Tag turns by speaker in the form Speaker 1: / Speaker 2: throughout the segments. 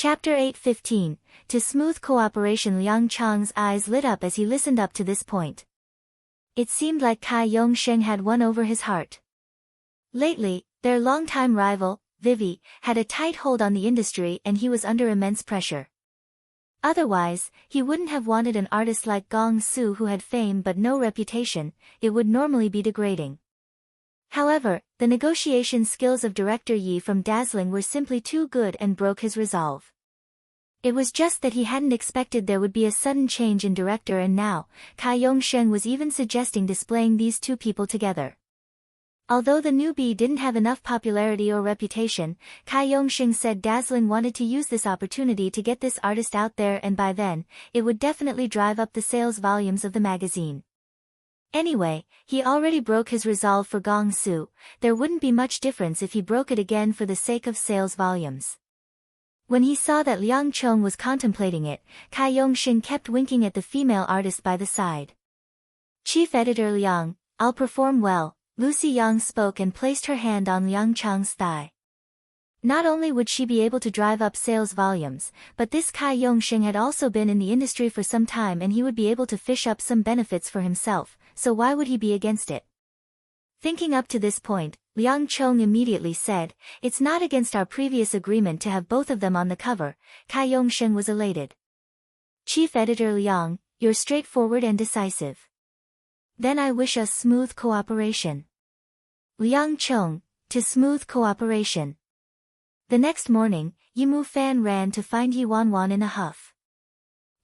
Speaker 1: Chapter 8:15. To smooth cooperation. Liang Chang's eyes lit up as he listened up to this point. It seemed like Cai Yongsheng had won over his heart. Lately, their longtime rival, Vivi, had a tight hold on the industry and he was under immense pressure. Otherwise, he wouldn't have wanted an artist like Gong Su who had fame but no reputation. It would normally be degrading. However, the negotiation skills of director Yi from Dazzling were simply too good and broke his resolve. It was just that he hadn't expected there would be a sudden change in director, and now, Cai Yongsheng was even suggesting displaying these two people together. Although the newbie didn't have enough popularity or reputation, Cai Yongsheng said Dazzling wanted to use this opportunity to get this artist out there, and by then, it would definitely drive up the sales volumes of the magazine. Anyway, he already broke his resolve for Gong Su. There wouldn't be much difference if he broke it again for the sake of sales volumes. When he saw that Liang Chong was contemplating it, Cai Yongsheng kept winking at the female artist by the side. Chief Editor Liang, I'll perform well, Lucy Yang spoke and placed her hand on Liang Chang's thigh. Not only would she be able to drive up sales volumes, but this Cai Yongsheng had also been in the industry for some time and he would be able to fish up some benefits for himself, so why would he be against it? Thinking up to this point, Liang Chong immediately said, "It's not against our previous agreement to have both of them on the cover." Cai Yongsheng was elated. Chief Editor Liang, you're straightforward and decisive. Then I wish us smooth cooperation. Liang Chong, to smooth cooperation. The next morning, Yimu Fan ran to find Yi Wanwan in a huff.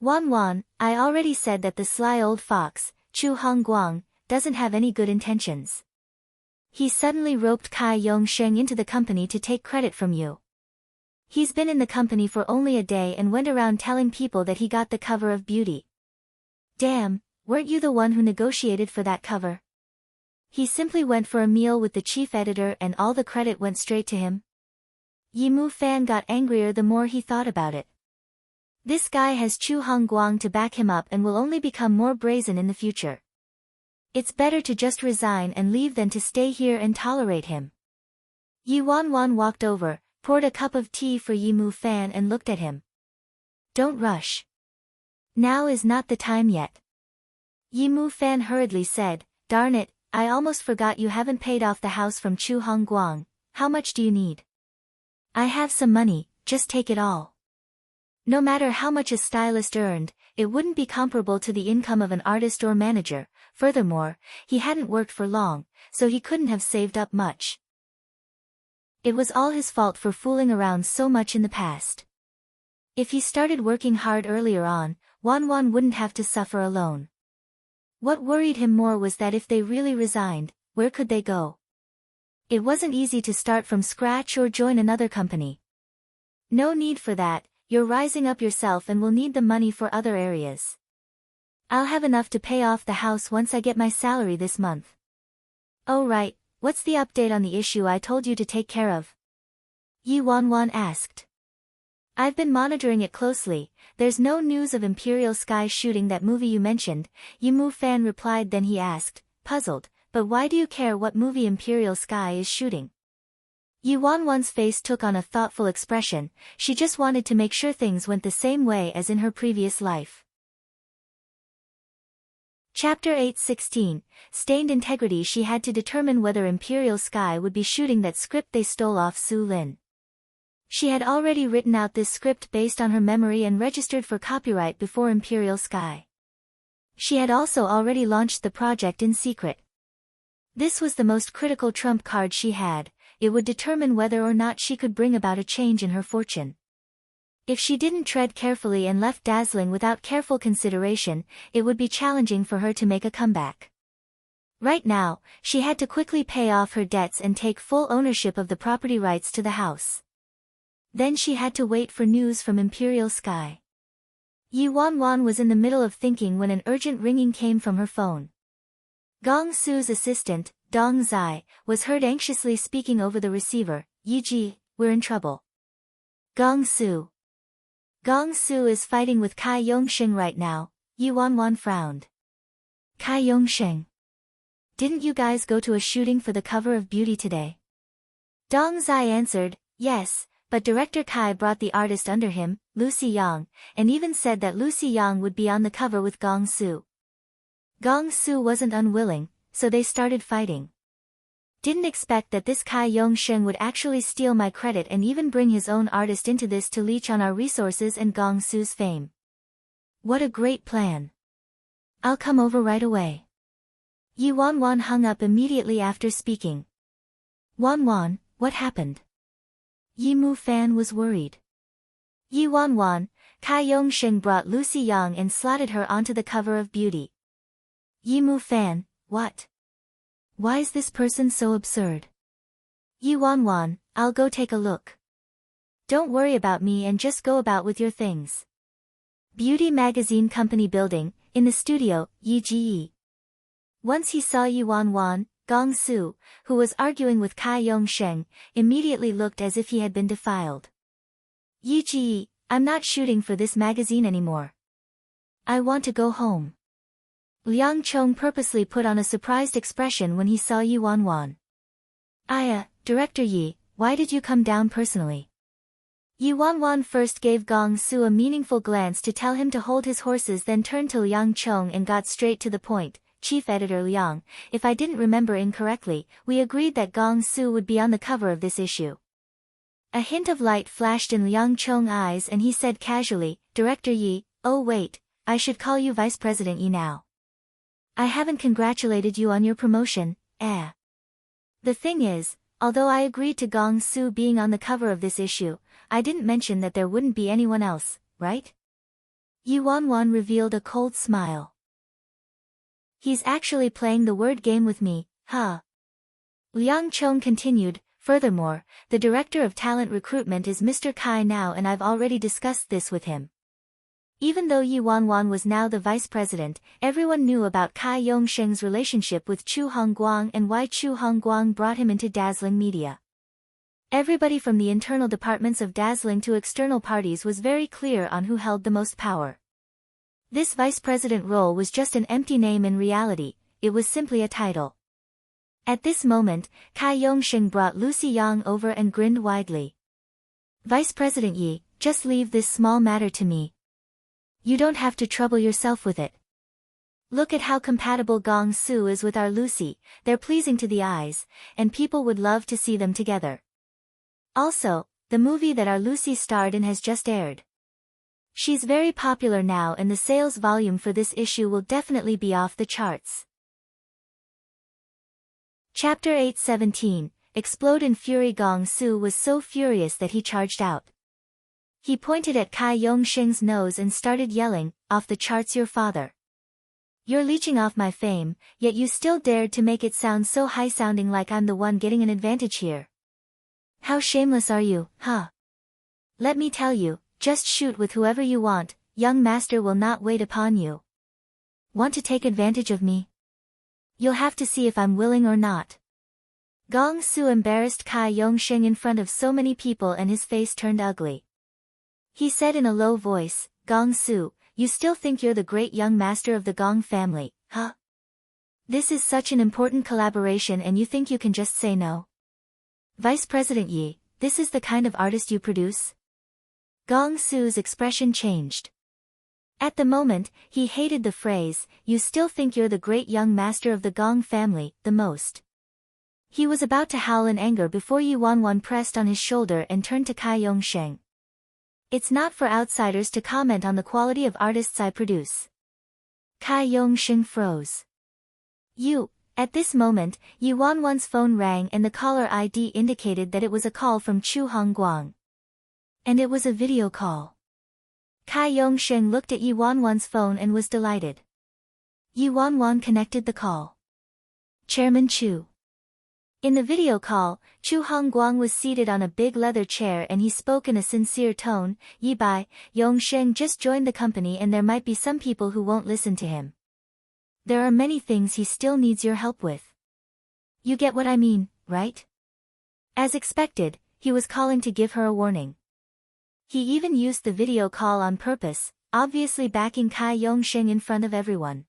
Speaker 1: Wanwan, I already said that the sly old fox, Chu Hongguang, doesn't have any good intentions. He suddenly roped Cai Yongsheng into the company to take credit from you. He's been in the company for only a day and went around telling people that he got the cover of Beauty. Damn, weren't you the one who negotiated for that cover? He simply went for a meal with the chief editor and all the credit went straight to him. Yimu Fan got angrier the more he thought about it. This guy has Chu Hongguang to back him up and will only become more brazen in the future. It's better to just resign and leave than to stay here and tolerate him. Yi Wanwan walked over, poured a cup of tea for Yimu Fan and looked at him. Don't rush. Now is not the time yet. Yimu Fan hurriedly said, darn it, I almost forgot you haven't paid off the house from Chu Hongguang. How much do you need? I have some money, just take it all. No matter how much a stylist earned, it wouldn't be comparable to the income of an artist or manager. Furthermore, he hadn't worked for long, so he couldn't have saved up much. It was all his fault for fooling around so much in the past. If he started working hard earlier on, Wanwan wouldn't have to suffer alone. What worried him more was that if they really resigned, where could they go? It wasn't easy to start from scratch or join another company. No need for that, you're rising up yourself and will need the money for other areas. I'll have enough to pay off the house once I get my salary this month. Oh right, what's the update on the issue I told you to take care of? Yi Wanwan asked. I've been monitoring it closely, there's no news of Imperial Sky shooting that movie you mentioned, Yimu Fan replied. Then he asked, puzzled, but why do you care what movie Imperial Sky is shooting? Yi Wanwan's face took on a thoughtful expression, she just wanted to make sure things went the same way as in her previous life. Chapter 8:16. Stained Integrity. She had to determine whether Imperial Sky would be shooting that script they stole off Su Lin. She had already written out this script based on her memory and registered for copyright before Imperial Sky. She had also already launched the project in secret. This was the most critical trump card she had. It would determine whether or not she could bring about a change in her fortune. If she didn't tread carefully and left Dazzling without careful consideration, it would be challenging for her to make a comeback. Right now, she had to quickly pay off her debts and take full ownership of the property rights to the house. Then she had to wait for news from Imperial Sky. Yi Wanwan was in the middle of thinking when an urgent ringing came from her phone. Gong Su's assistant, Dong Zai, was heard anxiously speaking over the receiver. Yi Ji, we're in trouble. Gong Su. Gong Su is fighting with Cai Yongsheng right now. Yi Wanwan frowned. Cai Yongsheng. Didn't you guys go to a shooting for the cover of Beauty today? Dong Zai answered, yes, but director Kai brought the artist under him, Lucy Yang, and even said that Lucy Yang would be on the cover with Gong Su. Gong Su wasn't unwilling, so they started fighting. Didn't expect that this Kai Yongsheng would actually steal my credit and even bring his own artist into this to leech on our resources and Gong Su's fame. What a great plan. I'll come over right away. Yi Wanwan hung up immediately after speaking. Wanwan, what happened? Yi Mu Fan was worried. Yi Wanwan, Kai Yongsheng brought Lucy Yang and slotted her onto the cover of Beauty. Yi Mu Fan, what? Why is this person so absurd? Yi Wanwan, I'll go take a look. Don't worry about me and just go about with your things. Beauty Magazine Company Building, in the studio, Yi Ji. Once he saw Yi Wanwan, Gong Su, who was arguing with Kai Yongsheng, immediately looked as if he had been defiled. Yi Ji, I'm not shooting for this magazine anymore. I want to go home. Liang Chong purposely put on a surprised expression when he saw Yi Wanwan. Director Yi, why did you come down personally? Yi Wanwan first gave Gong Su a meaningful glance to tell him to hold his horses, then turned to Liang Chong and got straight to the point. Chief Editor Liang, if I didn't remember incorrectly, we agreed that Gong Su would be on the cover of this issue. A hint of light flashed in Liang Chong's eyes and he said casually, Director Yi, oh wait, I should call you Vice President Yi now. I haven't congratulated you on your promotion, eh? The thing is, although I agreed to Gong Su being on the cover of this issue, I didn't mention that there wouldn't be anyone else, right? Yi Wanwan revealed a cold smile. He's actually playing the word game with me, huh? Liang Chong continued, furthermore, the director of talent recruitment is Mr. Kai now and I've already discussed this with him. Even though Yi Wanwan was now the vice president, everyone knew about Kai Yongsheng's relationship with Chu Hongguang and why Chu Hongguang brought him into Dazzling Media. Everybody from the internal departments of Dazzling to external parties was very clear on who held the most power. This vice president role was just an empty name in reality, it was simply a title. At this moment, Kai Yongsheng brought Lucy Yang over and grinned widely. Vice President Yi, just leave this small matter to me. You don't have to trouble yourself with it. Look at how compatible Gong Su is with our Lucy, they're pleasing to the eyes, and people would love to see them together. Also, the movie that our Lucy starred in has just aired. She's very popular now and the sales volume for this issue will definitely be off the charts. Chapter 8:17, Explode in Fury. Gong Su was so furious that he charged out. He pointed at Kai Yongsheng's nose and started yelling, off the charts your father. You're leeching off my fame, yet you still dared to make it sound so high-sounding like I'm the one getting an advantage here. How shameless are you, huh? Let me tell you, just shoot with whoever you want, young master will not wait upon you. Want to take advantage of me? You'll have to see if I'm willing or not. Gong Su embarrassed Kai Yongsheng in front of so many people and his face turned ugly. He said in a low voice, Gong Su, you still think you're the great young master of the Gong family, huh? This is such an important collaboration and you think you can just say no? Vice President Yi, this is the kind of artist you produce? Gong Su's expression changed. At the moment, he hated the phrase, you still think you're the great young master of the Gong family, the most. He was about to howl in anger before Yi Wanwan pressed on his shoulder and turned to Kai Yongsheng. It's not for outsiders to comment on the quality of artists I produce. Kai Yongsheng froze. At this moment, Yi Wanwan's phone rang and the caller ID indicated that it was a call from Chu Hongguang. And it was a video call. Kai Yongsheng looked at Yi Wanwan's phone and was delighted. Yi Wanwan connected the call. Chairman Chu. In the video call, Chu Hongguang was seated on a big leather chair and he spoke in a sincere tone, Yi Bai, Yongsheng just joined the company and there might be some people who won't listen to him. There are many things he still needs your help with. You get what I mean, right? As expected, he was calling to give her a warning. He even used the video call on purpose, obviously backing Kai Yongsheng in front of everyone.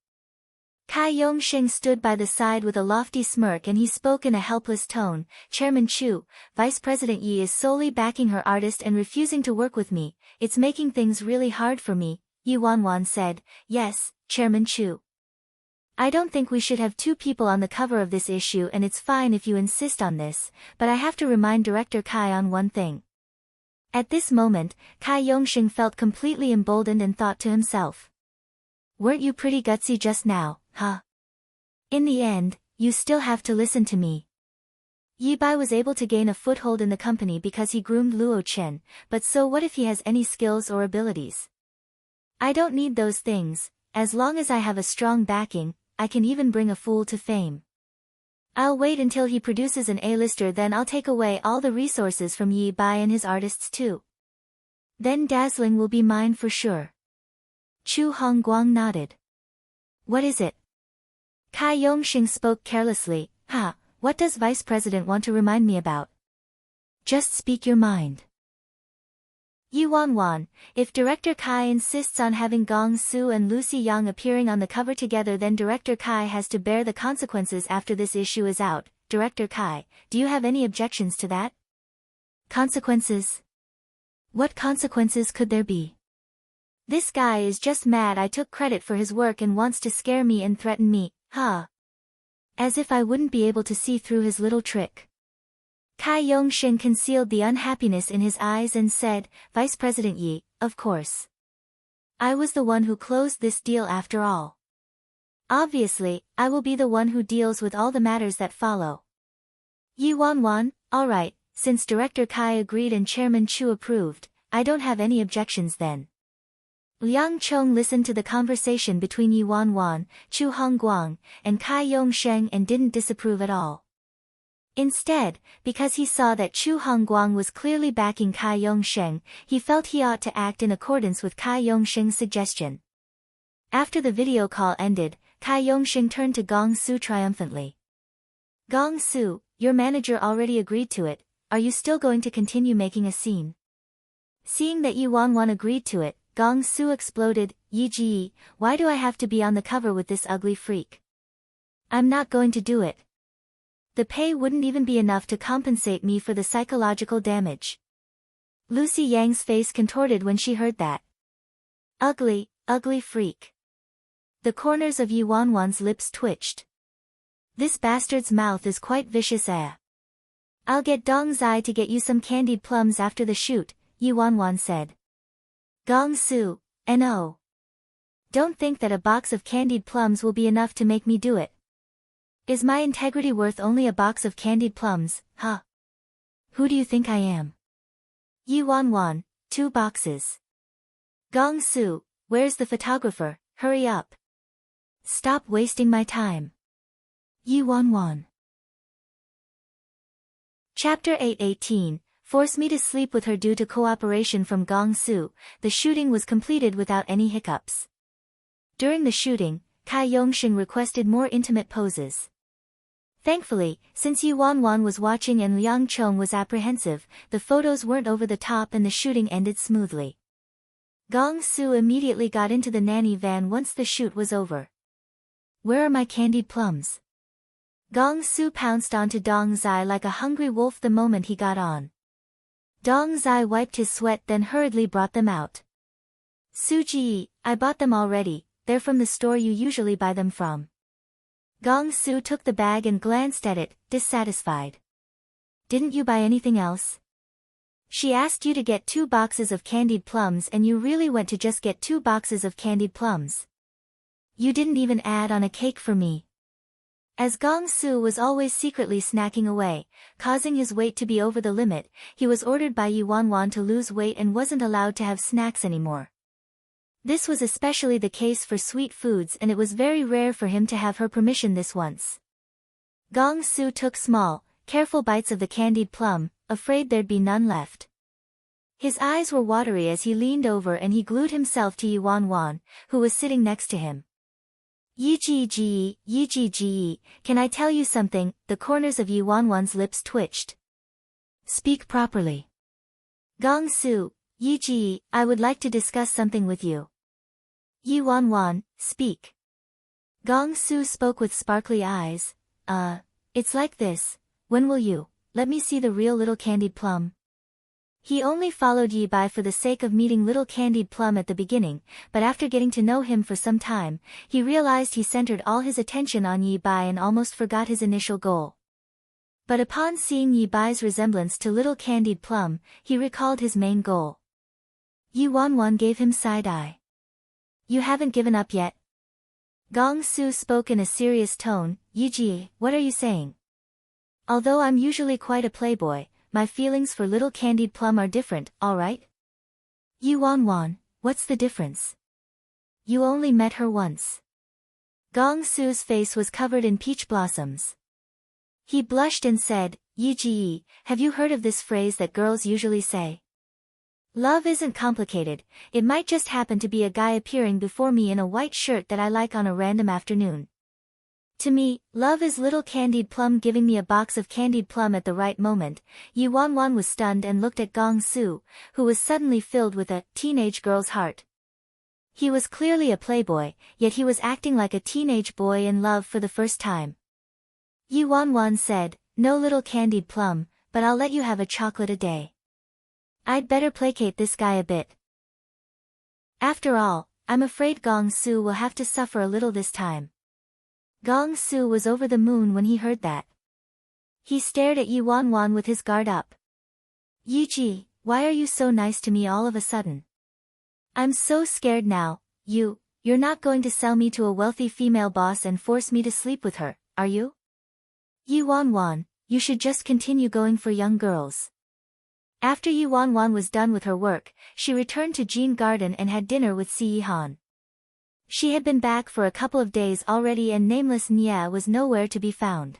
Speaker 1: Kai Yongxing stood by the side with a lofty smirk and he spoke in a helpless tone. Chairman Chu, Vice President Yi is solely backing her artist and refusing to work with me. It's making things really hard for me, Yi Wanwan said. Yes, Chairman Chu. I don't think we should have two people on the cover of this issue and it's fine if you insist on this, but I have to remind Director Kai on one thing. At this moment, Kai Yongxing felt completely emboldened and thought to himself. Weren't you pretty gutsy just now, huh? In the end, you still have to listen to me. Yi Bai was able to gain a foothold in the company because he groomed Luo Chen, but so what if he has any skills or abilities? I don't need those things, as long as I have a strong backing, I can even bring a fool to fame. I'll wait until he produces an A-lister, then I'll take away all the resources from Yi Bai and his artists too. Then dazzling will be mine for sure. Chu Hongguang nodded. What is it? Kai Yongxing spoke carelessly. What does Vice President want to remind me about? Just speak your mind. Yi Wanwan, if Director Kai insists on having Gong Su and Lucy Yang appearing on the cover together, then Director Kai has to bear the consequences after this issue is out. Director Kai, do you have any objections to that? Consequences? What consequences could there be? This guy is just mad I took credit for his work and wants to scare me and threaten me, As if I wouldn't be able to see through his little trick. Kai Yongxing concealed the unhappiness in his eyes and said, Vice President Yi, of course. I was the one who closed this deal after all. Obviously, I will be the one who deals with all the matters that follow. Yi Wanwan, alright, since Director Kai agreed and Chairman Chu approved, I don't have any objections then. Liang Chong listened to the conversation between Yi Wanwan, Chu Hongguang, and Kai Yongxing and didn't disapprove at all. Instead, because he saw that Chu Hongguang was clearly backing Kai Yongxing, he felt he ought to act in accordance with Kai Yongxing's suggestion. After the video call ended, Kai Yongxing turned to Gong Su triumphantly. Gong Su, your manager already agreed to it, are you still going to continue making a scene? Seeing that Yi Wanwan agreed to it, Gong Su exploded, Yi Ji, why do I have to be on the cover with this ugly freak? I'm not going to do it. The pay wouldn't even be enough to compensate me for the psychological damage. Lucy Yang's face contorted when she heard that. Ugly, ugly freak. The corners of Yi Wanwan's lips twitched. This bastard's mouth is quite vicious. I'll get Dong Zai to get you some candied plums after the shoot, Yi Wanwan said. Gong Su, no. Don't think that a box of candied plums will be enough to make me do it. Is my integrity worth only a box of candied plums, Who do you think I am? Yi Wanwan, 2 boxes. Gong Su, where's the photographer, hurry up. Stop wasting my time. Yi Wanwan. Chapter 8:18. Force me to sleep with her. Due to cooperation from Gong Su, the shooting was completed without any hiccups. During the shooting, Kai Yongxing requested more intimate poses. Thankfully, since Yi Wanwan was watching and Liang Chong was apprehensive, the photos weren't over the top and the shooting ended smoothly. Gong Su immediately got into the nanny van once the shoot was over. Where are my candied plums? Gong Su pounced onto Dong Zai like a hungry wolf the moment he got on. Dong Zai wiped his sweat then hurriedly brought them out. Su Ji, I bought them already, they're from the store you usually buy them from. Gong Su took the bag and glanced at it, dissatisfied. Didn't you buy anything else? She asked you to get 2 boxes of candied plums and you really went to just get 2 boxes of candied plums. You didn't even add on a cake for me. As Gong Su was always secretly snacking away, causing his weight to be over the limit, he was ordered by Yi Wanwan to lose weight and wasn't allowed to have snacks anymore. This was especially the case for sweet foods and it was very rare for him to have her permission this once. Gong Su took small, careful bites of the candied plum, afraid there'd be none left. His eyes were watery as he leaned over and he glued himself to Yi Wanwan, who was sitting next to him. Yi Ji, can I tell you something? The corners of Yi Wanwan's lips twitched. Speak properly. Gong Su, Yi Ji, I would like to discuss something with you. Yi Wanwan, speak. Gong Su spoke with sparkly eyes. It's like this. When will you let me see the real little candied plum? He only followed Yi Bai for the sake of meeting little candied plum at the beginning, but after getting to know him for some time, he realized he centered all his attention on Yi Bai and almost forgot his initial goal. But upon seeing Yi Bai's resemblance to little candied plum, he recalled his main goal. Yi Wanwan gave him side-eye. You haven't given up yet? Gong Su spoke in a serious tone. Yi Ji, what are you saying? Although I'm usually quite a playboy, my feelings for little candied plum are different, alright? Yi Wanwan, what's the difference? You only met her once. Gong Su's face was covered in peach blossoms. He blushed and said, Yi Ji, have you heard of this phrase that girls usually say? Love isn't complicated, it might just happen to be a guy appearing before me in a white shirt that I like on a random afternoon. To me, love is little candied plum giving me a box of candied plum at the right moment. Yi Wanwan was stunned and looked at Gong Su, who was suddenly filled with a teenage girl's heart. He was clearly a playboy, yet he was acting like a teenage boy in love for the first time. Yi Wanwan said, no little candied plum, but I'll let you have a chocolate a day. I'd better placate this guy a bit. After all, I'm afraid Gong Su will have to suffer a little this time. Gong Su was over the moon when he heard that. He stared at Yi Wanwan with his guard up. Yi Ji, why are you so nice to me all of a sudden? I'm so scared now. You're not going to sell me to a wealthy female boss and force me to sleep with her, are you? Yi Wanwan, you should just continue going for young girls. After Yi Wanwan was done with her work, she returned to Jean Garden and had dinner with Si Yi-han. She had been back for a couple of days already and nameless Nia was nowhere to be found.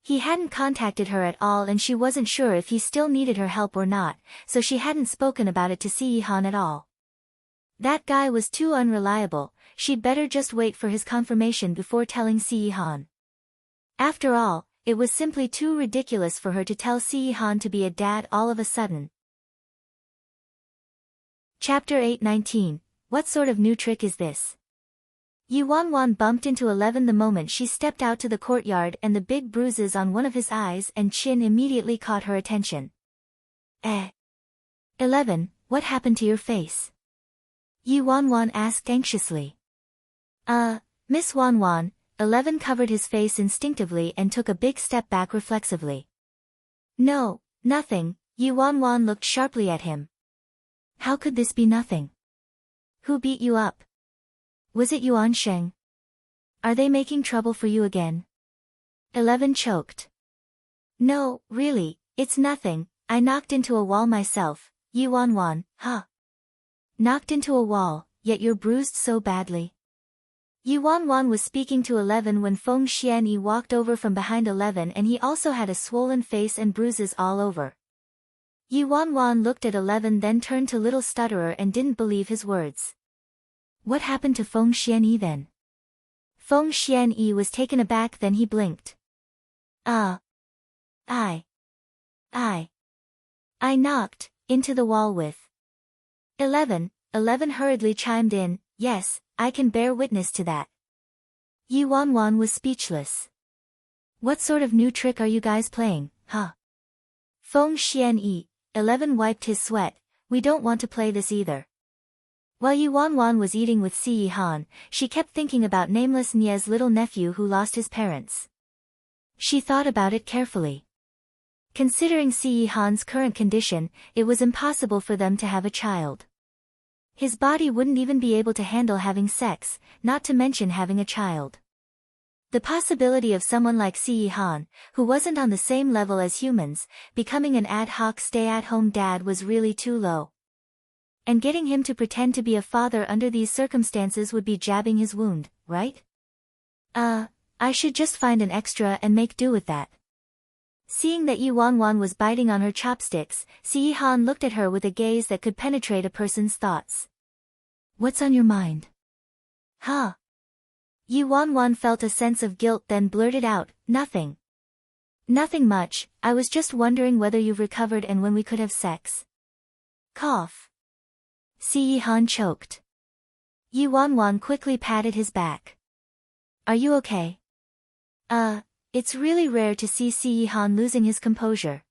Speaker 1: He hadn't contacted her at all and she wasn't sure if he still needed her help or not, so she hadn't spoken about it to Si Yi-han at all. That guy was too unreliable, she'd better just wait for his confirmation before telling Si Yi-han. After all, it was simply too ridiculous for her to tell Si Yi-han to be a dad all of a sudden. Chapter 8:19. What sort of new trick is this? Yi Wanwan bumped into 11 the moment she stepped out to the courtyard and the big bruises on one of his eyes and chin immediately caught her attention. 11, what happened to your face? Yi Wanwan asked anxiously. Miss Wanwan, 11 covered his face instinctively and took a big step back reflexively. No, nothing. Yi Wanwan looked sharply at him. How could this be nothing? Who beat you up? Was it Yuan Sheng? Are they making trouble for you again? 11 choked. No, really, it's nothing, I knocked into a wall myself. Yi Wanwan, huh? Knocked into a wall, yet you're bruised so badly. Yi Wanwan was speaking to 11 when Feng Xianyi walked over from behind 11 and he also had a swollen face and bruises all over. Yi Wanwan looked at 11 then turned to little stutterer and didn't believe his words. What happened to Feng Xianyi then? Feng Xianyi was taken aback then he blinked. I knocked into the wall with 11. 11 hurriedly chimed in, yes, I can bear witness to that. Yi Wanwan was speechless. What sort of new trick are you guys playing, huh? Feng Xianyi, 11 wiped his sweat, we don't want to play this either. While Yi Wanwan was eating with Si Yi-han, she kept thinking about nameless Nia's little nephew who lost his parents. She thought about it carefully. Considering Si Yi-han's current condition, it was impossible for them to have a child. His body wouldn't even be able to handle having sex, not to mention having a child. The possibility of someone like Si Yi-han, who wasn't on the same level as humans, becoming an ad hoc stay-at-home dad was really too low. And getting him to pretend to be a father under these circumstances would be jabbing his wound, right? I should just find an extra and make do with that. Seeing that Yi Wanwan was biting on her chopsticks, Si Yi-han looked at her with a gaze that could penetrate a person's thoughts. What's on your mind? Huh? Yi Wanwan felt a sense of guilt then blurted out, nothing. Nothing much, I was just wondering whether you've recovered and when we could have sex. Cough. Si Yi-han choked. Yi Wanwan quickly patted his back. Are you okay? It's really rare to see Si Yihan losing his composure.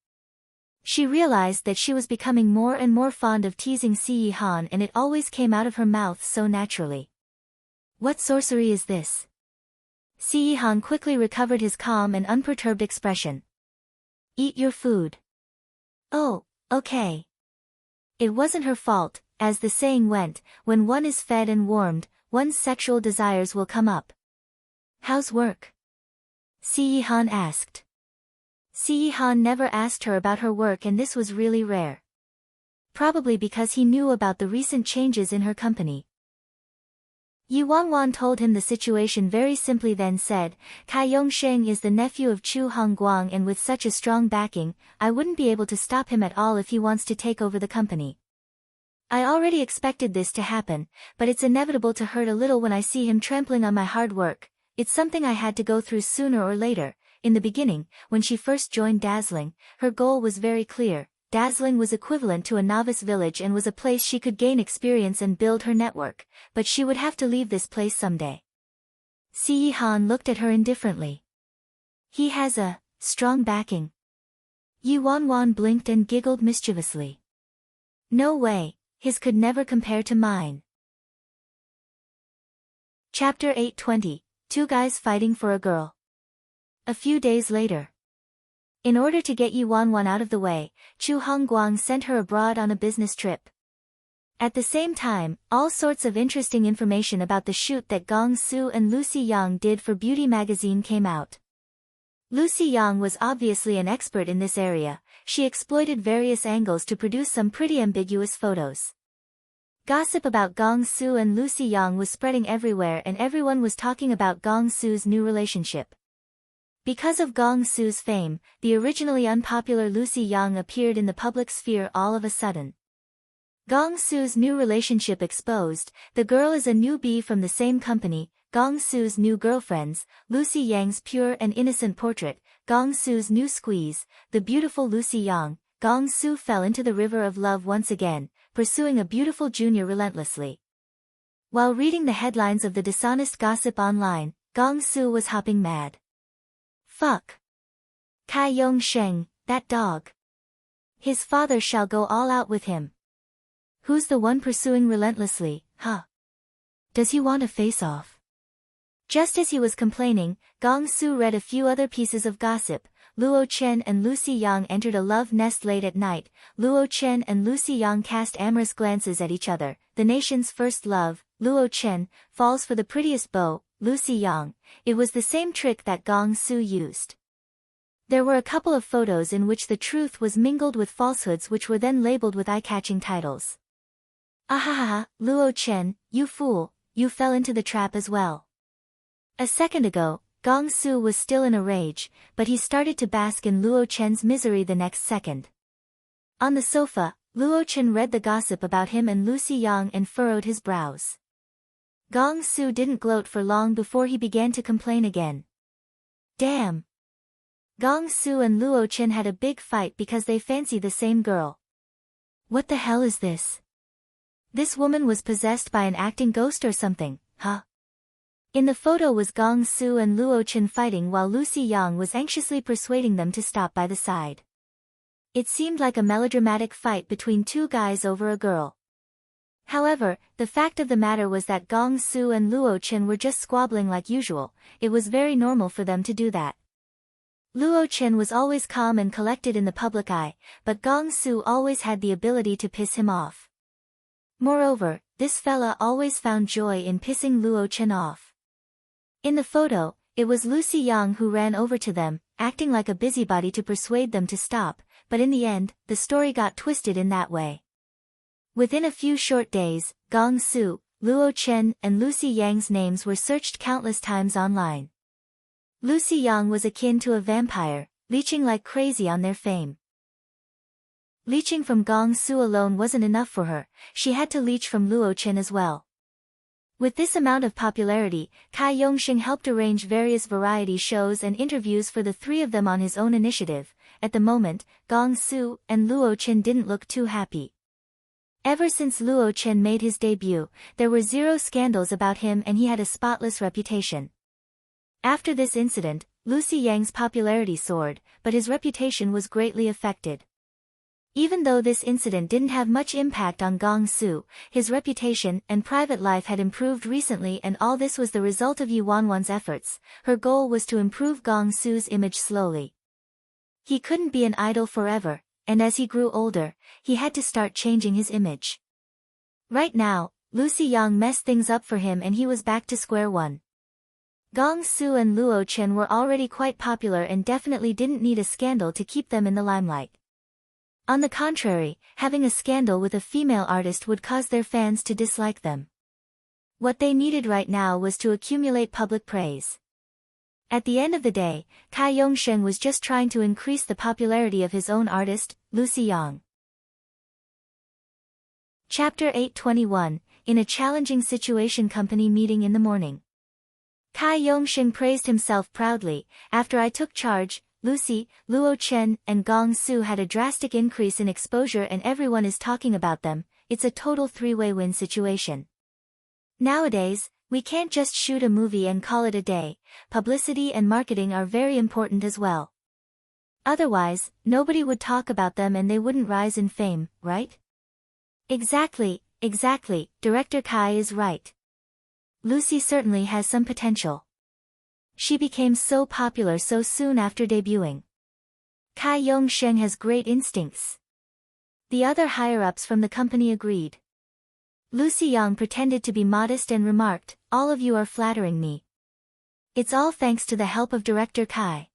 Speaker 1: She realized that she was becoming more and more fond of teasing Si Yihan, and it always came out of her mouth so naturally. What sorcery is this? Si Yihan quickly recovered his calm and unperturbed expression. Eat your food. Oh, okay. It wasn't her fault, as the saying went, when one is fed and warmed, one's sexual desires will come up. How's work? Si Yihan asked. Si Yihan never asked her about her work, and this was really rare. Probably because he knew about the recent changes in her company. Yu Wanwan told him the situation very simply, then said, Kai Yongsheng is the nephew of Chu Hongguang, and with such a strong backing, I wouldn't be able to stop him at all if he wants to take over the company. I already expected this to happen, but it's inevitable to hurt a little when I see him trampling on my hard work. It's something I had to go through sooner or later. In the beginning, when she first joined Dazzling, her goal was very clear. Dazzling was equivalent to a novice village and was a place she could gain experience and build her network, but she would have to leave this place someday. Si Yihan looked at her indifferently. He has a strong backing. Yu Wanwan blinked and giggled mischievously. No way, his could never compare to mine. Chapter 820, Two Guys Fighting for a Girl. A few days later. In order to get Yu Wanwan out of the way, Chu Hongguang sent her abroad on a business trip. At the same time, all sorts of interesting information about the shoot that Gong Su and Lucy Yang did for Beauty magazine came out. Lucy Yang was obviously an expert in this area. She exploited various angles to produce some pretty ambiguous photos. Gossip about Gong Su and Lucy Yang was spreading everywhere, and everyone was talking about Gong Su's new relationship. Because of Gong Su's fame, the originally unpopular Lucy Yang appeared in the public sphere all of a sudden. Gong Su's new relationship exposed, the girl is a newbie from the same company, Gong Su's new girlfriends, Lucy Yang's pure and innocent portrait, Gong Su's new squeeze, the beautiful Lucy Yang. Gong Su fell into the river of love once again, pursuing a beautiful junior relentlessly. While reading the headlines of the dishonest gossip online, Gong Su was hopping mad. Fuck. Kai Yongsheng, that dog. His father shall go all out with him. Who's the one pursuing relentlessly, huh? Does he want a face-off? Just as he was complaining, Gong Su read a few other pieces of gossip. Luo Chen and Lucy Yang entered a love nest late at night. Luo Chen and Lucy Yang cast amorous glances at each other. The nation's first love, Luo Chen, falls for the prettiest beau, Lucy Yang. It was the same trick that Gong Su used. There were a couple of photos in which the truth was mingled with falsehoods, which were then labeled with eye-catching titles. Ahaha, Luo Chen, you fool, you fell into the trap as well. A second ago, Gong Su was still in a rage, but he started to bask in Luo Chen's misery the next second. On the sofa, Luo Chen read the gossip about him and Lucy Yang and furrowed his brows. Gong Su didn't gloat for long before he began to complain again. Damn. Gong Su and Luo Chen had a big fight because they fancy the same girl. What the hell is this? This woman was possessed by an acting ghost or something, huh? In the photo was Gong Su and Luo Chen fighting while Lucy Yang was anxiously persuading them to stop by the side. It seemed like a melodramatic fight between two guys over a girl. However, the fact of the matter was that Gong Su and Luo Chen were just squabbling like usual. It was very normal for them to do that. Luo Chen was always calm and collected in the public eye, but Gong Su always had the ability to piss him off. Moreover, this fella always found joy in pissing Luo Chen off. In the photo, it was Lucy Yang who ran over to them, acting like a busybody to persuade them to stop, but in the end, the story got twisted in that way. Within a few short days, Gong Su, Luo Chen and Lucy Yang's names were searched countless times online. Lucy Yang was akin to a vampire, leeching like crazy on their fame. Leeching from Gong Su alone wasn't enough for her, she had to leech from Luo Chen as well. With this amount of popularity, Kai Yongsheng helped arrange various variety shows and interviews for the three of them on his own initiative. At the moment, Gong Su and Luo Chen didn't look too happy. Ever since Luo Chen made his debut, there were zero scandals about him and he had a spotless reputation. After this incident, Lucy Yang's popularity soared, but his reputation was greatly affected. Even though this incident didn't have much impact on Gong Su, his reputation and private life had improved recently, and all this was the result of Yu Wanwan's efforts. Her goal was to improve Gong Su's image slowly. He couldn't be an idol forever, and as he grew older, he had to start changing his image. Right now, Lucy Yang messed things up for him and he was back to square one. Gong Su and Luo Chen were already quite popular and definitely didn't need a scandal to keep them in the limelight. On the contrary, having a scandal with a female artist would cause their fans to dislike them. What they needed right now was to accumulate public praise. At the end of the day, Cai Yongsheng was just trying to increase the popularity of his own artist, Lucy Yang. Chapter 821, In a Challenging Situation Company Meeting in the Morning. Cai Yongsheng praised himself proudly. After I took charge, Lucy, Luo Chen, and Gong Su had a drastic increase in exposure and everyone is talking about them. It's a total three-way win situation. Nowadays, we can't just shoot a movie and call it a day. Publicity and marketing are very important as well. Otherwise, nobody would talk about them and they wouldn't rise in fame, right? Exactly, Director Cai is right. Lucy certainly has some potential. She became so popular so soon after debuting. Cai Yongsheng has great instincts. The other higher-ups from the company agreed. Lucy Yang pretended to be modest and remarked, "All of you are flattering me. It's all thanks to the help of Director Cai."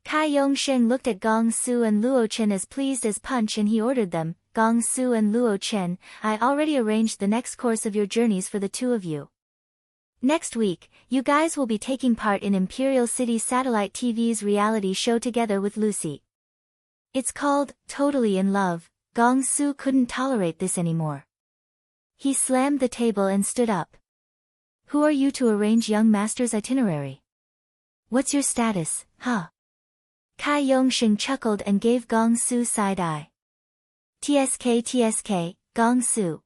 Speaker 1: Cai Yongsheng looked at Gong Su and Luo Chen as pleased as punch and he ordered them, "Gong Su and Luo Chen, I already arranged the next course of your journeys for the two of you. Next week, you guys will be taking part in Imperial City Satellite TV's reality show together with Lucy. It's called, Totally in Love." Gong Su couldn't tolerate this anymore. He slammed the table and stood up. "Who are you to arrange young master's itinerary? What's your status, huh?" Cai Yongsheng chuckled and gave Gong Su side-eye. TSK, Gong Su.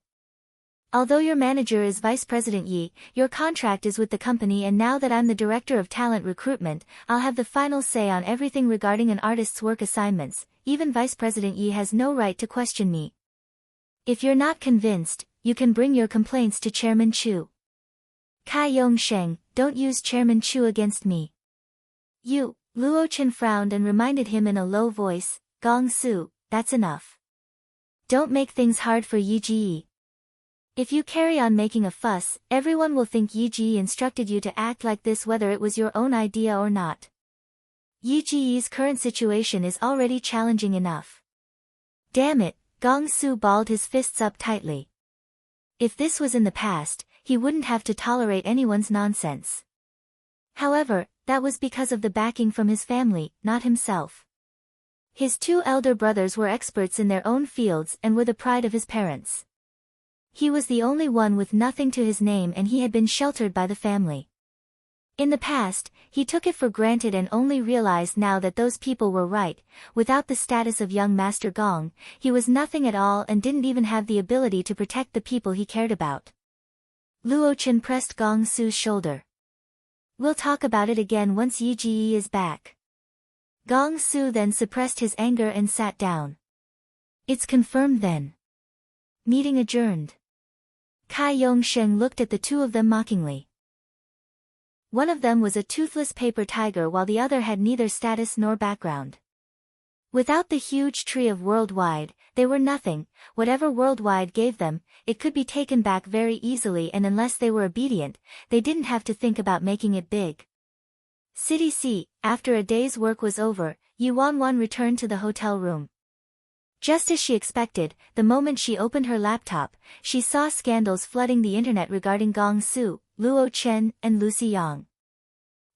Speaker 1: Although your manager is Vice President Yi, your contract is with the company, and now that I'm the Director of Talent Recruitment, I'll have the final say on everything regarding an artist's work assignments. Even Vice President Yi has no right to question me. If you're not convinced, you can bring your complaints to Chairman Chu. Cai Yongsheng, don't use Chairman Chu against me. You, Luo Chen frowned and reminded him in a low voice, "Gong Su, that's enough. Don't make things hard for Yi Ji. If you carry on making a fuss, everyone will think Yi Ji instructed you to act like this whether it was your own idea or not. Yi Ji's current situation is already challenging enough." Damn it, Gong Su balled his fists up tightly. If this was in the past, he wouldn't have to tolerate anyone's nonsense. However, that was because of the backing from his family, not himself. His two elder brothers were experts in their own fields and were the pride of his parents. He was the only one with nothing to his name and he had been sheltered by the family. In the past, he took it for granted and only realized now that those people were right. Without the status of young Master Gong, he was nothing at all and didn't even have the ability to protect the people he cared about. Luo Chen pressed Gong Su's shoulder. "We'll talk about it again once Yi Ji is back." Gong Su then suppressed his anger and sat down. "It's confirmed then." Meeting adjourned. Cai Yongsheng looked at the two of them mockingly. One of them was a toothless paper tiger while the other had neither status nor background. Without the huge tree of Worldwide, they were nothing. Whatever Worldwide gave them, it could be taken back very easily, and unless they were obedient, they didn't have to think about making it big. City C, after a day's work was over, Yu Wanwan returned to the hotel room. Just as she expected, the moment she opened her laptop, she saw scandals flooding the internet regarding Gong Su, Luo Chen, and Lucy Yang.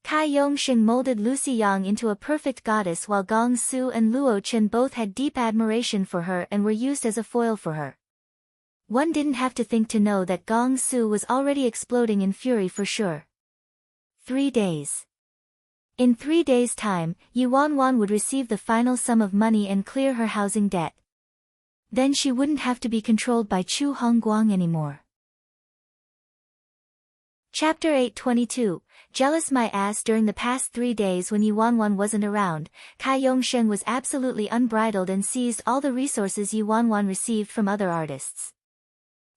Speaker 1: Cai Yongsheng molded Lucy Yang into a perfect goddess while Gong Su and Luo Chen both had deep admiration for her and were used as a foil for her. One didn't have to think to know that Gong Su was already exploding in fury for sure. 3 days. In 3 days' time, Yu Wanwan would receive the final sum of money and clear her housing debt. Then she wouldn't have to be controlled by Chu Hongguang anymore. Chapter 822, Jealous my ass. During the past 3 days when Yi Wanwan wasn't around, Kai Yongsheng was absolutely unbridled and seized all the resources Yi Wanwan received from other artists.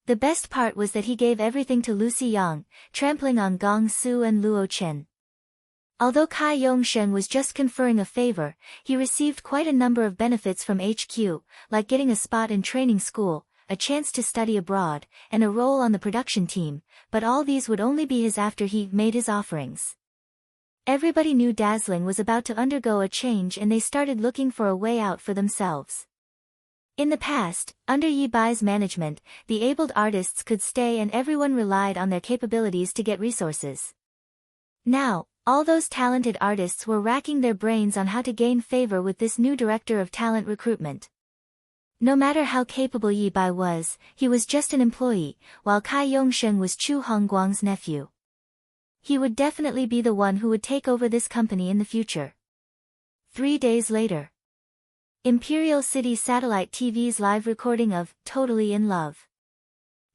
Speaker 1: The best part was that he gave everything to Lucy Yang, trampling on Gong Su and Luo Chen. Although Kai Yongsheng was just conferring a favor, he received quite a number of benefits from HQ, like getting a spot in training school, a chance to study abroad, and a role on the production team, but all these would only be his after he made his offerings. Everybody knew Dazzling was about to undergo a change and they started looking for a way out for themselves. In the past, under Yi Bai's management, the abled artists could stay and everyone relied on their capabilities to get resources. Now, all those talented artists were racking their brains on how to gain favor with this new director of talent recruitment. No matter how capable Yi Bai was, he was just an employee, while Kai Yongsheng was Chu Hongguang's nephew. He would definitely be the one who would take over this company in the future. 3 days later. Imperial City Satellite TV's live recording of Totally in Love.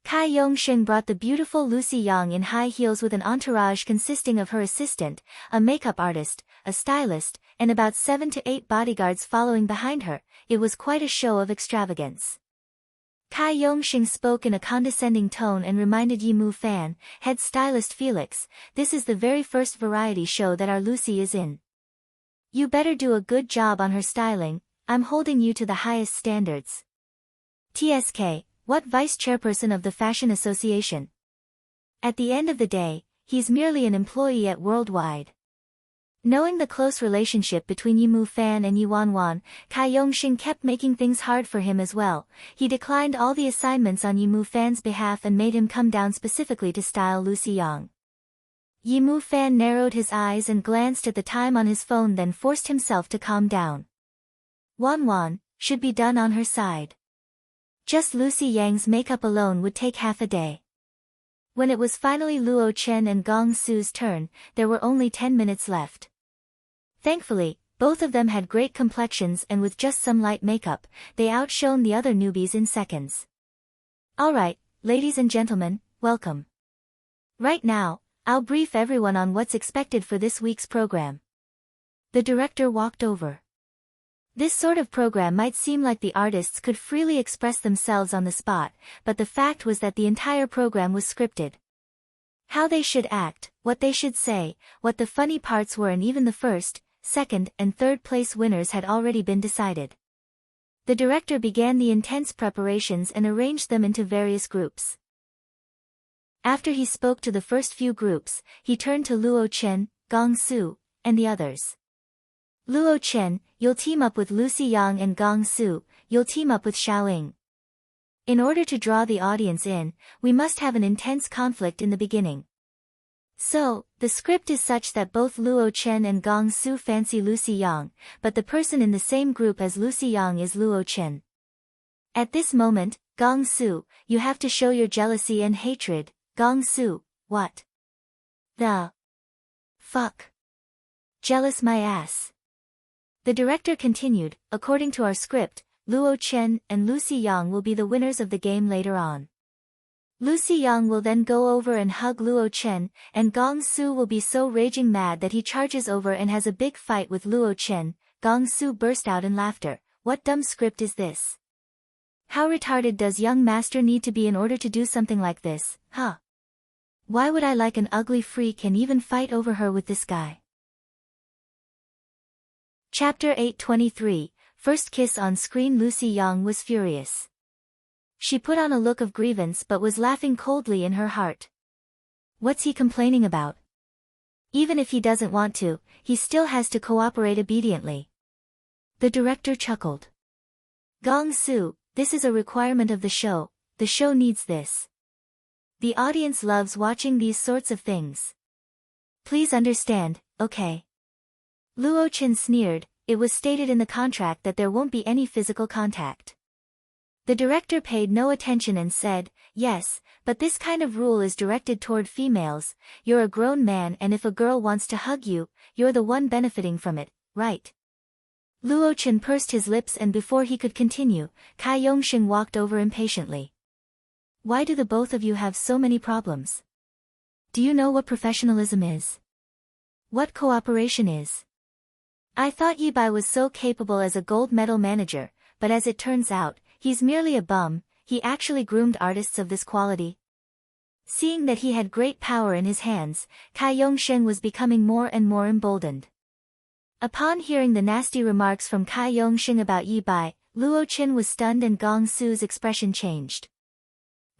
Speaker 1: Kai Yongsheng brought the beautiful Lucy Yang in high heels with an entourage consisting of her assistant, a makeup artist, a stylist, and about 7 to 8 bodyguards following behind her. It was quite a show of extravagance. Kai Yongsheng spoke in a condescending tone and reminded Yi Mu Fan, head stylist Felix, "This is the very first variety show that our Lucy is in. You better do a good job on her styling, I'm holding you to the highest standards." TSK, what vice chairperson of the Fashion Association? At the end of the day, he's merely an employee at Worldwide. Knowing the close relationship between Yi Mu Fan and Yi Wanwan, Kai Yongsheng kept making things hard for him as well. He declined all the assignments on Yi Mu Fan's behalf and made him come down specifically to style Lucy Yang. Yi Mu Fan narrowed his eyes and glanced at the time on his phone, then forced himself to calm down. Wanwan should be done on her side. Just Lucy Yang's makeup alone would take half a day. When it was finally Luo Chen and Gong Su's turn, there were only 10 minutes left. Thankfully, both of them had great complexions and with just some light makeup, they outshone the other newbies in seconds. Alright, ladies and gentlemen, welcome. Right now, I'll brief everyone on what's expected for this week's program. The director walked over. This sort of program might seem like the artists could freely express themselves on the spot, but the fact was that the entire program was scripted. How they should act, what they should say, what the funny parts were, and even the first, second, and third place winners had already been decided. The director began the intense preparations and arranged them into various groups. After he spoke to the first few groups, he turned to Luo Chen, Gong Su, and the others. Luo Chen, you'll team up with Lucy Yang, and Gong Su, you'll team up with Xiaoling. In order to draw the audience in, we must have an intense conflict in the beginning. So, the script is such that both Luo Chen and Gong Su fancy Lucy Yang, but the person in the same group as Lucy Yang is Luo Chen. At this moment, Gong Su, you have to show your jealousy and hatred. Gong Su, what the fuck? Jealous my ass. The director continued, according to our script, Luo Chen and Lucy Yang will be the winners of the game later on. Lucy Yang will then go over and hug Luo Chen, and Gong Su will be so raging mad that he charges over and has a big fight with Luo Chen. Gong Su burst out in laughter. What dumb script is this? How retarded does young master need to be in order to do something like this, huh? Why would I like an ugly freak and even fight over her with this guy? Chapter 823, First Kiss on Screen. Lucy Yang was furious. She put on a look of grievance but was laughing coldly in her heart. What's he complaining about? Even if he doesn't want to, he still has to cooperate obediently. The director chuckled. Gong Su, this is a requirement of the show needs this. The audience loves watching these sorts of things. Please understand, okay? Luo Chen sneered, it was stated in the contract that there won't be any physical contact. The director paid no attention and said, yes, but this kind of rule is directed toward females. You're a grown man, and if a girl wants to hug you, you're the one benefiting from it, right? Luo Chen pursed his lips, and before he could continue, Kai Yongsheng walked over impatiently. Why do the both of you have so many problems? Do you know what professionalism is? What cooperation is? I thought Yi Bai was so capable as a gold medal manager, but as it turns out, he's merely a bum. He actually groomed artists of this quality. Seeing that he had great power in his hands, Kai Yongsheng was becoming more and more emboldened. Upon hearing the nasty remarks from Kai Yongsheng about Yi Bai, Luo Qin was stunned and Gong Su's expression changed.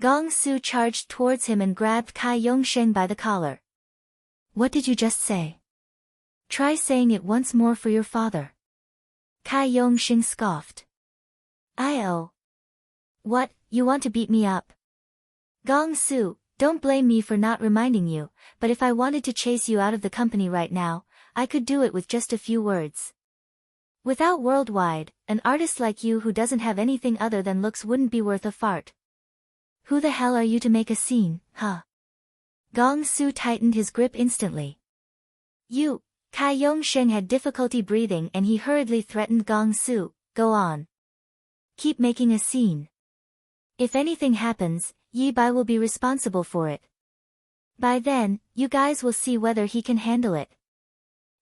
Speaker 1: Gong Su charged towards him and grabbed Kai Yongsheng by the collar. What did you just say? Try saying it once more for your father. Kai Yongsheng scoffed. I-oh. What, you want to beat me up? Gong Su, don't blame me for not reminding you, but if I wanted to chase you out of the company right now, I could do it with just a few words. Without worldwide, an artist like you who doesn't have anything other than looks wouldn't be worth a fart. Who the hell are you to make a scene, huh? Gong Su tightened his grip instantly. You, Kai Yongsheng had difficulty breathing and he hurriedly threatened Gong Su, go on. Keep making a scene. If anything happens, Yi Bai will be responsible for it. By then, you guys will see whether he can handle it.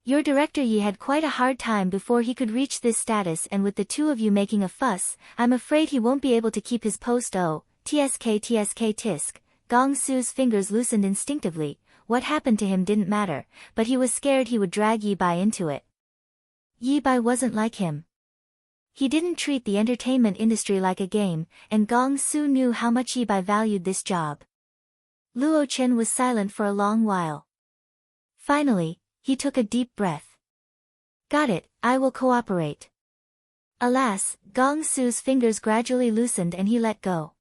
Speaker 1: Your director Yi had quite a hard time before he could reach this status, and with the two of you making a fuss, I'm afraid he won't be able to keep his post. Oh, tsk tisk. Gong Su's fingers loosened instinctively. What happened to him didn't matter, but he was scared he would drag Yi Bai into it. Yi Bai wasn't like him. He didn't treat the entertainment industry like a game, and Gong Su knew how much Yi Bai valued this job. Luo Chen was silent for a long while. Finally, he took a deep breath. Got it, I will cooperate. Alas, Gong Su's fingers gradually loosened and he let go.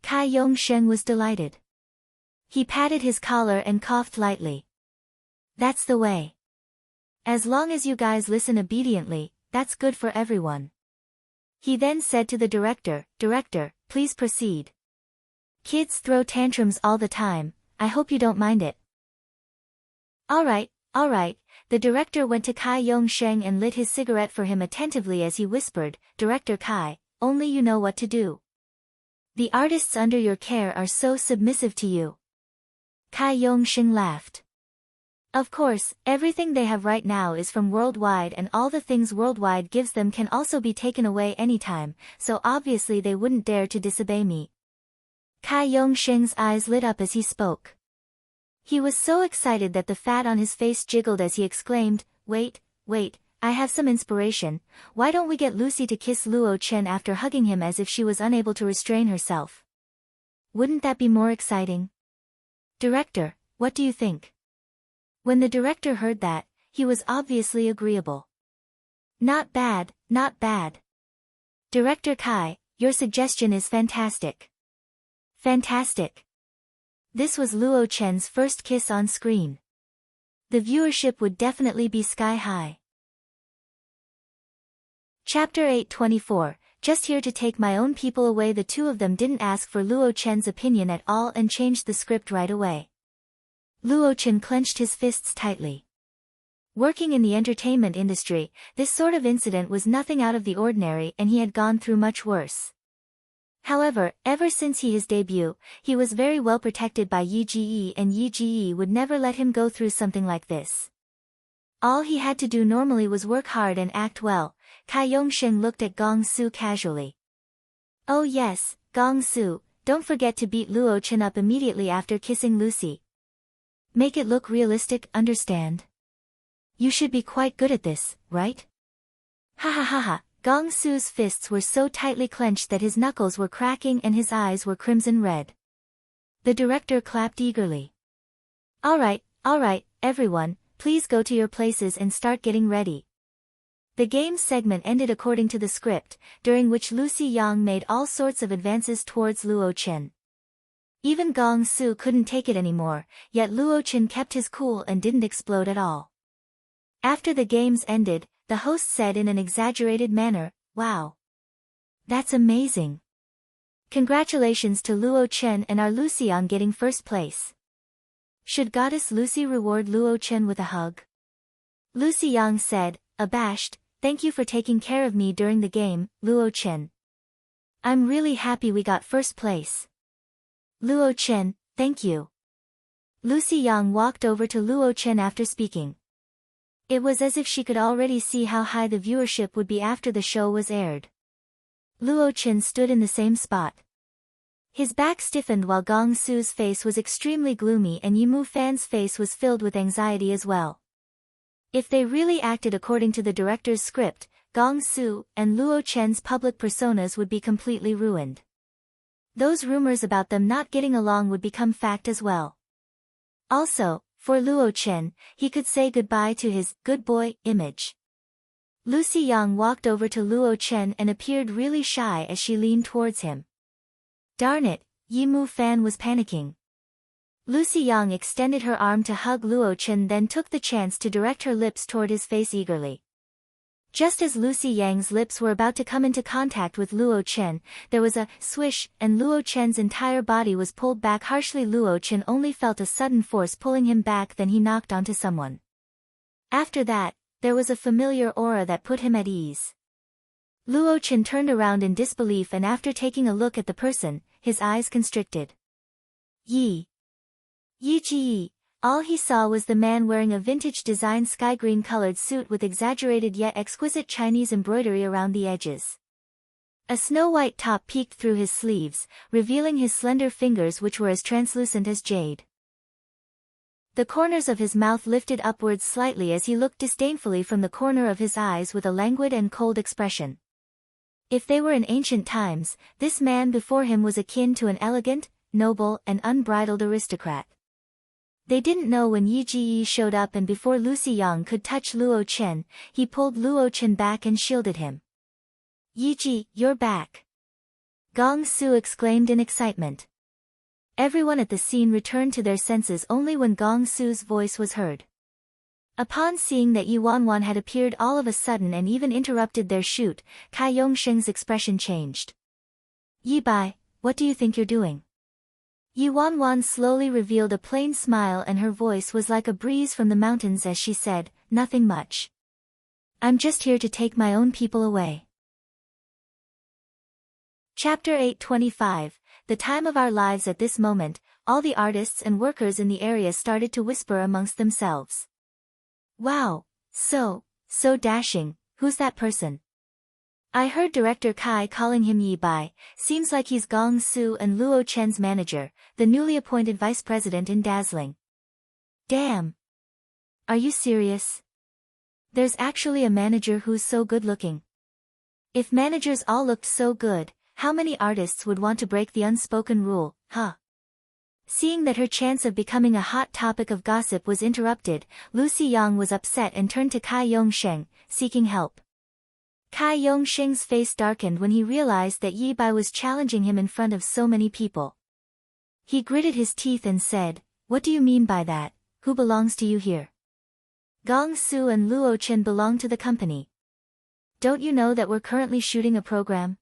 Speaker 1: Kai Yongsheng was delighted. He patted his collar and coughed lightly. That's the way. As long as you guys listen obediently, that's good for everyone. He then said to the director, Director, please proceed. Kids throw tantrums all the time, I hope you don't mind it. Alright, the director went to Kai Yongsheng and lit his cigarette for him attentively as he whispered, Director Kai, only you know what to do. The artists under your care are so submissive to you. Kai Yongsheng laughed. Of course, everything they have right now is from Worldwide, and all the things Worldwide gives them can also be taken away anytime, so obviously they wouldn't dare to disobey me. Kai Yongsheng's eyes lit up as he spoke. He was so excited that the fat on his face jiggled as he exclaimed, Wait, I have some inspiration. Why don't we get Lucy to kiss Luo Chen after hugging him as if she was unable to restrain herself? Wouldn't that be more exciting? Director, what do you think? When the director heard that, he was obviously agreeable. Not bad. Director Kai, your suggestion is fantastic. Fantastic. This was Luo Chen's first kiss on screen. The viewership would definitely be sky high. Chapter 824, just here to take my own people away. The two of them didn't ask for Luo Chen's opinion at all and changed the script right away. Luo Chen clenched his fists tightly. Working in the entertainment industry, this sort of incident was nothing out of the ordinary, and he had gone through much worse. However, ever since his debut, he was very well protected by Yi Ji, and Yi Ji would never let him go through something like this. All he had to do normally was work hard and act well. Kai Yongsheng looked at Gong Su casually. Oh yes, Gong Su, don't forget to beat Luo Chen up immediately after kissing Lucy. Make it look realistic, understand? You should be quite good at this, right? Ha ha ha ha. Gong Su's fists were so tightly clenched that his knuckles were cracking and his eyes were crimson red. The director clapped eagerly. Alright, everyone, please go to your places and start getting ready. The games segment ended according to the script, during which Lucy Yang made all sorts of advances towards Luo Chen. Even Gong Su couldn't take it anymore, yet Luo Chen kept his cool and didn't explode at all. After the games ended, the host said in an exaggerated manner, Wow. That's amazing. Congratulations to Luo Chen and our Lucy on getting first place. Should Goddess Lucy reward Luo Chen with a hug? Lucy Yang said, abashed, Thank you for taking care of me during the game, Luo Chen. I'm really happy we got first place. Luo Chen, thank you. Lucy Yang walked over to Luo Chen after speaking. It was as if she could already see how high the viewership would be after the show was aired. Luo Chen stood in the same spot. His back stiffened while Gong Su's face was extremely gloomy and Yimu Fan's face was filled with anxiety as well. If they really acted according to the director's script, Gong Su and Luo Chen's public personas would be completely ruined. Those rumors about them not getting along would become fact as well. Also, for Luo Chen, he could say goodbye to his good boy image. Lucy Yang walked over to Luo Chen and appeared really shy as she leaned towards him. Darn it, Yimu Fan was panicking. Lucy Yang extended her arm to hug Luo Chen, then took the chance to direct her lips toward his face eagerly. Just as Lucy Yang's lips were about to come into contact with Luo Chen, there was a swish and Luo Chen's entire body was pulled back harshly. Luo Chen only felt a sudden force pulling him back, then he knocked onto someone. After that, there was a familiar aura that put him at ease. Luo Chen turned around in disbelief and after taking a look at the person, his eyes constricted. Yi Ji. All he saw was the man wearing a vintage design sky green colored suit with exaggerated yet exquisite Chinese embroidery around the edges. A snow-white top peeked through his sleeves, revealing his slender fingers which were as translucent as jade. The corners of his mouth lifted upwards slightly as he looked disdainfully from the corner of his eyes with a languid and cold expression. If they were in ancient times, this man before him was akin to an elegant, noble, and unbridled aristocrat. They didn't know when Yi Ji showed up, and before Lucy Yang could touch Luo Chen, he pulled Luo Chen back and shielded him. Yi Ji, you're back! Gong Su exclaimed in excitement. Everyone at the scene returned to their senses only when Gong Su's voice was heard. Upon seeing that Yi Wanwan had appeared all of a sudden and even interrupted their shoot, Kai Yongsheng's expression changed. Yi Bai, what do you think you're doing? Yi Wanwan slowly revealed a plain smile and her voice was like a breeze from the mountains as she said, nothing much. I'm just here to take my own people away. Chapter 825, The Time of Our Lives. At this moment, all the artists and workers in the area started to whisper amongst themselves. Wow, so dashing, who's that person? I heard Director Kai calling him Yi Bai, seems like he's Gong Su and Luo Chen's manager, the newly appointed vice president in Dazzling. Damn! Are you serious? There's actually a manager who's so good looking. If managers all looked so good, how many artists would want to break the unspoken rule, huh? Seeing that her chance of becoming a hot topic of gossip was interrupted, Lucy Yang was upset and turned to Kai Yongsheng, seeking help. Kai Yongsheng's face darkened when he realized that Yi Bai was challenging him in front of so many people. He gritted his teeth and said, what do you mean by that? Who belongs to you here? Gong Su and Luo Chen belong to the company. Don't you know that we're currently shooting a program?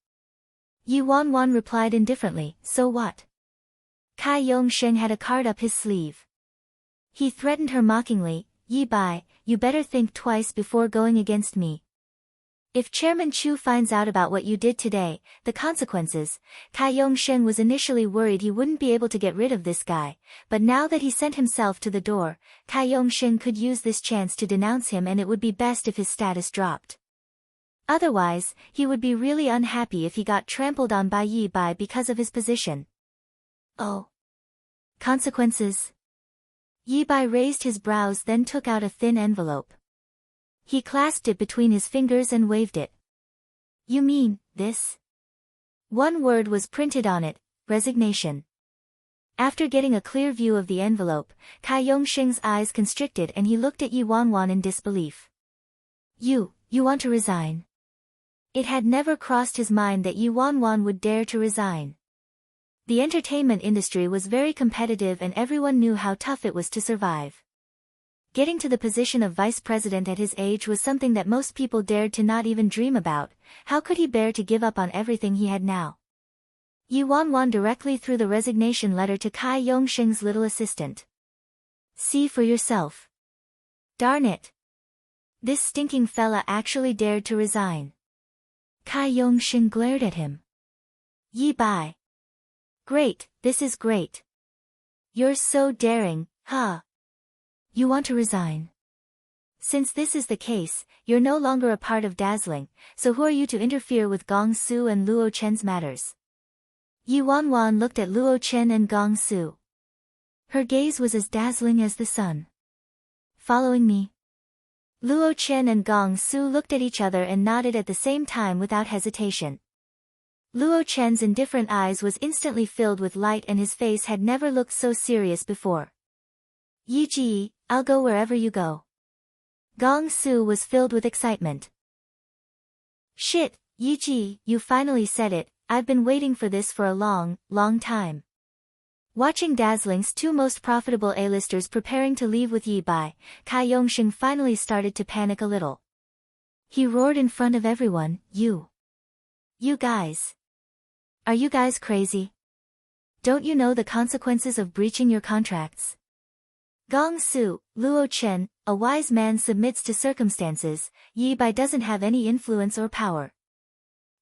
Speaker 1: Yi Wanwan replied indifferently, so what? Kai Yongsheng had a card up his sleeve. He threatened her mockingly, Yi Bai, you better think twice before going against me. If Chairman Chu finds out about what you did today, the consequences. Kai Yongsheng was initially worried he wouldn't be able to get rid of this guy, but now that he sent himself to the door, Kai Yongsheng could use this chance to denounce him, and it would be best if his status dropped. Otherwise, he would be really unhappy if he got trampled on by Yi Bai because of his position. Oh. Consequences? Yi Bai raised his brows, then took out a thin envelope. He clasped it between his fingers and waved it. You mean, this? One word was printed on it, resignation. After getting a clear view of the envelope, Kai Yongsheng's eyes constricted and he looked at Yi Wanwan in disbelief. You want to resign? It had never crossed his mind that Yi Wanwan would dare to resign. The entertainment industry was very competitive and everyone knew how tough it was to survive. Getting to the position of vice president at his age was something that most people dared to not even dream about. How could he bear to give up on everything he had now? Yi Wanwan directly threw the resignation letter to Kai Yongsheng's little assistant. See for yourself. Darn it. This stinking fella actually dared to resign. Kai Yongsheng glared at him. Yi Bai. Great, this is great. You're so daring, Ha! You want to resign? Since this is the case, you're no longer a part of Dazzling, so who are you to interfere with Gong Su and Luo Chen's matters? Yi Wanwan looked at Luo Chen and Gong Su. Her gaze was as dazzling as the sun. Following me? Luo Chen and Gong Su looked at each other and nodded at the same time without hesitation. Luo Chen's indifferent eyes was instantly filled with light and his face had never looked so serious before. Yi Ji, I'll go wherever you go. Gong Su was filled with excitement. Shit, Yi Ji, you finally said it, I've been waiting for this for a long, long time. Watching Dazzling's two most profitable A-listers preparing to leave with Yi Bai, Kai Yongsheng finally started to panic a little. He roared in front of everyone, You guys. Are you guys crazy? Don't you know the consequences of breaching your contracts? Gong Su, Luo Chen, a wise man submits to circumstances, Yi Bai doesn't have any influence or power.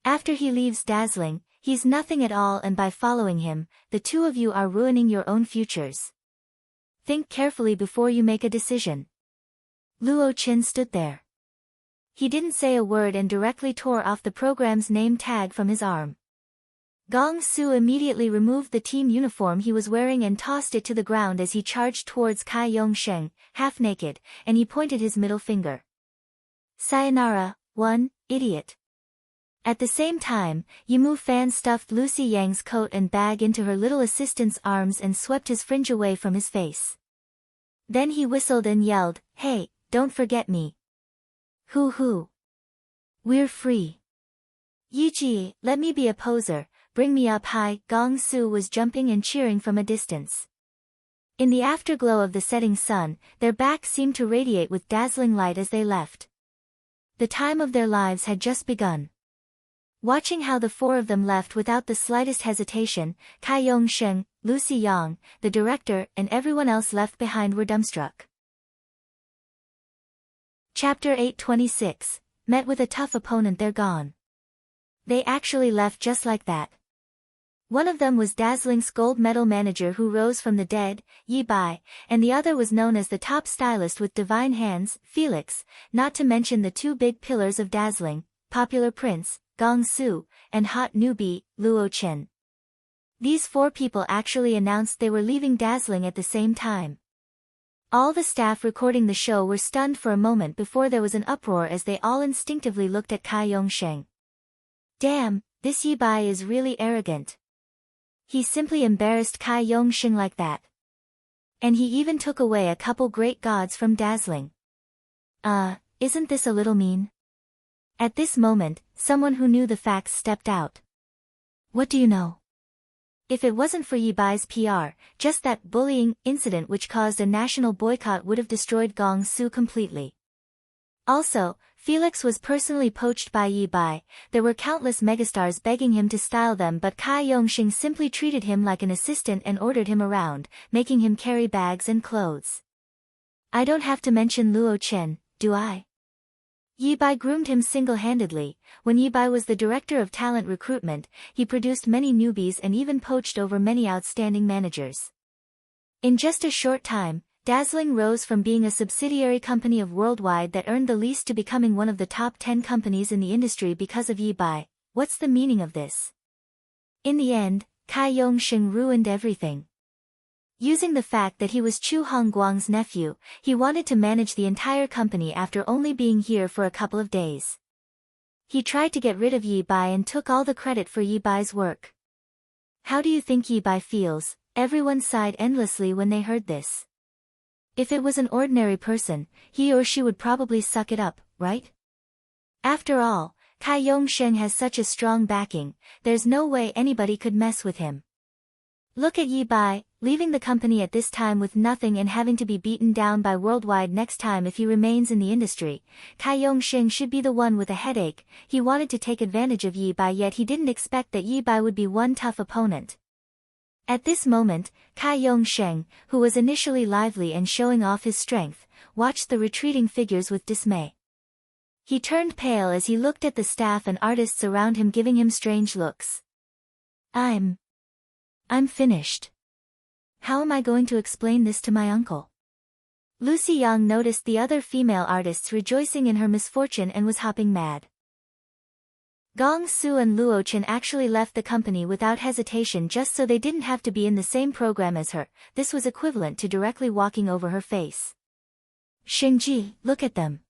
Speaker 1: After he leaves Dazzling, he's nothing at all and by following him, the two of you are ruining your own futures. Think carefully before you make a decision. Luo Chen stood there. He didn't say a word and directly tore off the program's name tag from his arm. Gong Su immediately removed the team uniform he was wearing and tossed it to the ground as he charged towards Kai Yongsheng, half naked, and he pointed his middle finger. Sayonara, idiot. At the same time, Yimu Fan stuffed Lucy Yang's coat and bag into her little assistant's arms and swept his fringe away from his face. Then he whistled and yelled, Hey, don't forget me. Hoo. We're free. Yi Ji, let me be a poser. Bring me up high. Gong Su was jumping and cheering from a distance. In the afterglow of the setting sun, their backs seemed to radiate with dazzling light as they left. The time of their lives had just begun. Watching how the four of them left without the slightest hesitation, Kai Yongsheng, Lucy Yang, the director, and everyone else left behind were dumbstruck. Chapter 826, Met with a tough opponent. They're gone. They actually left just like that. One of them was Dazzling's gold medal manager who rose from the dead, Yi Bai, and the other was known as the top stylist with divine hands, Felix, not to mention the two big pillars of Dazzling, Popular Prince, Gong Su, and hot newbie, Luo Chen. These four people actually announced they were leaving Dazzling at the same time. All the staff recording the show were stunned for a moment before there was an uproar as they all instinctively looked at Kai Yongsheng. Damn, this Yi Bai is really arrogant. He simply embarrassed Kai Yongsheng like that. And he even took away a couple great gods from Dazzling. Isn't this a little mean? At this moment, someone who knew the facts stepped out. What do you know? If it wasn't for Yi Bai's PR, just that bullying incident which caused a national boycott would have destroyed Gong Su completely. Also, Felix was personally poached by Yi Bai. There were countless megastars begging him to style them, but Kai Yongsheng simply treated him like an assistant and ordered him around, making him carry bags and clothes. I don't have to mention Luo Chen, do I? Yi Bai groomed him single-handedly. When Yi Bai was the director of talent recruitment, he produced many newbies and even poached over many outstanding managers. In just a short time, Dazzling rose from being a subsidiary company of Worldwide that earned the least to becoming one of the top 10 companies in the industry because of Yi Bai. What's the meaning of this? In the end, Kai Yongsheng ruined everything. Using the fact that he was Chu Hongguang's nephew, he wanted to manage the entire company after only being here for a couple of days. He tried to get rid of Yi Bai and took all the credit for Yi Bai's work. How do you think Yi Bai feels? Everyone sighed endlessly when they heard this. If it was an ordinary person, he or she would probably suck it up, right? After all, Kai Yongsheng has such a strong backing, there's no way anybody could mess with him. Look at Yi Bai, leaving the company at this time with nothing and having to be beaten down by Worldwide next time if he remains in the industry. Kai Yongsheng should be the one with a headache. He wanted to take advantage of Yi Bai, yet he didn't expect that Yi Bai would be one tough opponent. At this moment, Kai Yongsheng, who was initially lively and showing off his strength, watched the retreating figures with dismay. He turned pale as he looked at the staff and artists around him giving him strange looks. I'm finished. How am I going to explain this to my uncle? Lucy Yang noticed the other female artists rejoicing in her misfortune and was hopping mad. Gong Su and Luo Chen actually left the company without hesitation just so they didn't have to be in the same program as her. This was equivalent to directly walking over her face. Xingji, look at them.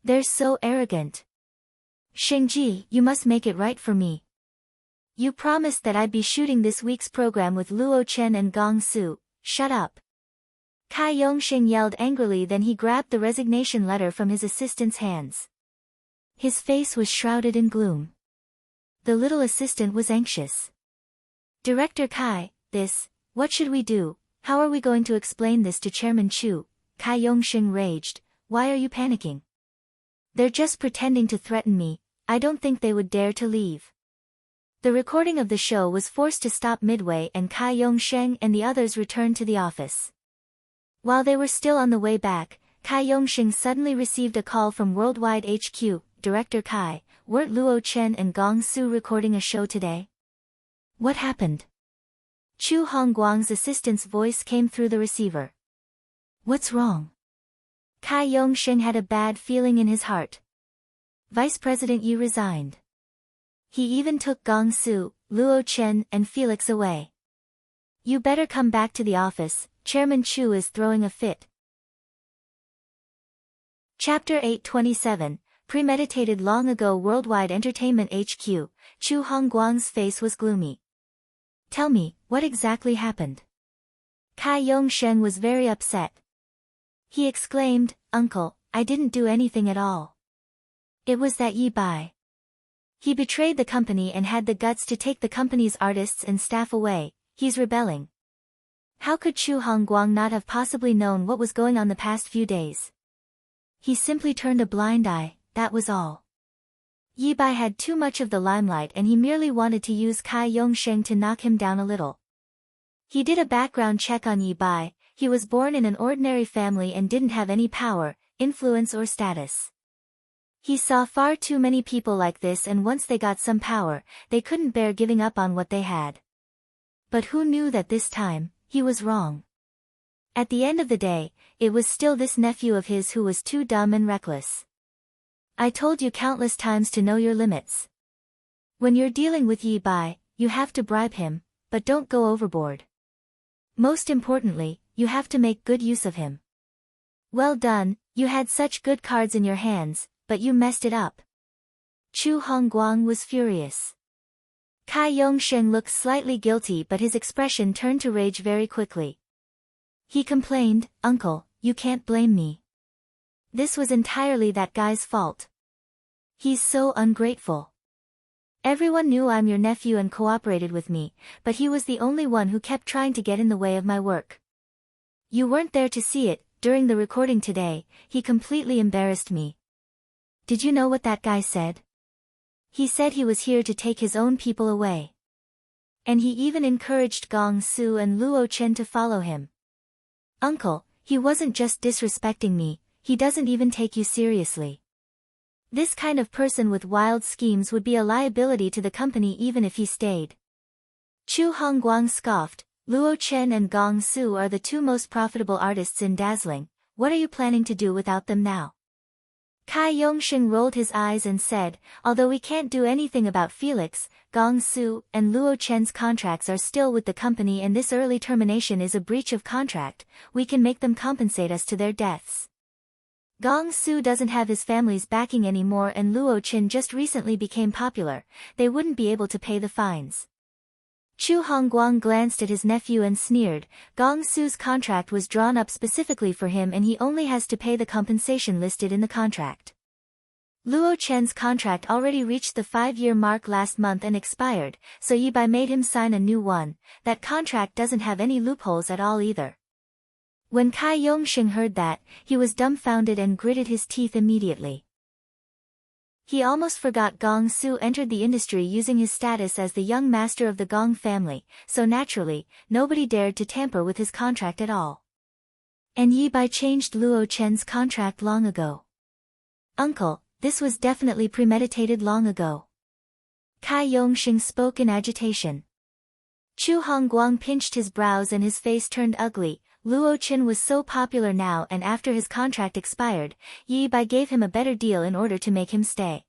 Speaker 1: They're so arrogant. Xingji, you must make it right for me. You promised that I'd be shooting this week's program with Luo Chen and Gong Su. Shut up. Kai Yongxing yelled angrily, then he grabbed the resignation letter from his assistant's hands. His face was shrouded in gloom. The little assistant was anxious. Director Kai, what should we do? How are we going to explain this to Chairman Chu? Kai Yongxing raged. Why are you panicking? They're just pretending to threaten me. I don't think they would dare to leave. The recording of the show was forced to stop midway and Kai Yongxing and the others returned to the office. While they were still on the way back, Kai Yongxing suddenly received a call from Worldwide HQ. Director Kai, weren't Luo Chen and Gong Su recording a show today? What happened? Chu Hongguang's assistant's voice came through the receiver. What's wrong? Kai Yongxing had a bad feeling in his heart. Vice President Yi resigned. He even took Gong Su, Luo Chen and Felix away. You better come back to the office, Chairman Chu is throwing a fit. Chapter 827, Premeditated. Long ago, Worldwide Entertainment HQ, Chu Hongguang's face was gloomy. Tell me, what exactly happened? Kai Yongxing was very upset. He exclaimed, Uncle, I didn't do anything at all. It was that Yi Bai. He betrayed the company and had the guts to take the company's artists and staff away. He's rebelling. How could Chu Hongguang not have possibly known what was going on the past few days? He simply turned a blind eye, that was all. Yi Bai had too much of the limelight and he merely wanted to use Kai Yongxing to knock him down a little. He did a background check on Yi Bai. He was born in an ordinary family and didn't have any power, influence or status. He saw far too many people like this, and once they got some power, they couldn't bear giving up on what they had. But who knew that this time, he was wrong. At the end of the day, it was still this nephew of his who was too dumb and reckless. I told you countless times to know your limits. When you're dealing with Yi Bai, you have to bribe him, but don't go overboard. Most importantly, you have to make good use of him. Well done, you had such good cards in your hands, but you messed it up. Chu Hongguang was furious. Kai Yongxing looked slightly guilty, but his expression turned to rage very quickly. He complained, Uncle, you can't blame me. This was entirely that guy's fault. He's so ungrateful. Everyone knew I'm your nephew and cooperated with me, but he was the only one who kept trying to get in the way of my work. You weren't there to see it. During the recording today, he completely embarrassed me. Did you know what that guy said? He said he was here to take his own people away. And he even encouraged Gong Su and Luo Chen to follow him. Uncle, he wasn't just disrespecting me, he doesn't even take you seriously. This kind of person with wild schemes would be a liability to the company even if he stayed. Chu Hongguang scoffed. Luo Chen and Gong Su are the two most profitable artists in Dazzling. What are you planning to do without them now? Kai Yongxing rolled his eyes and said, although we can't do anything about Felix, Gong Su and Luo Chen's contracts are still with the company and this early termination is a breach of contract, we can make them compensate us to their deaths. Gong Su doesn't have his family's backing anymore and Luo Chen just recently became popular, they wouldn't be able to pay the fines. Chu Hongguang glanced at his nephew and sneered, Gong Su's contract was drawn up specifically for him and he only has to pay the compensation listed in the contract. Luo Chen's contract already reached the 5-year mark last month and expired, so Yi Bai made him sign a new one. That contract doesn't have any loopholes at all either. When Kai Yongxing heard that, he was dumbfounded and gritted his teeth immediately. He almost forgot Gong Su entered the industry using his status as the young master of the Gong family, so naturally, nobody dared to tamper with his contract at all. And Yi Bai changed Luo Chen's contract long ago. Uncle, this was definitely premeditated long ago. Kai Yongxing spoke in agitation. Chu Hongguang pinched his brows and his face turned ugly. Luo Qin was so popular now, and after his contract expired, Yi Bai gave him a better deal in order to make him stay.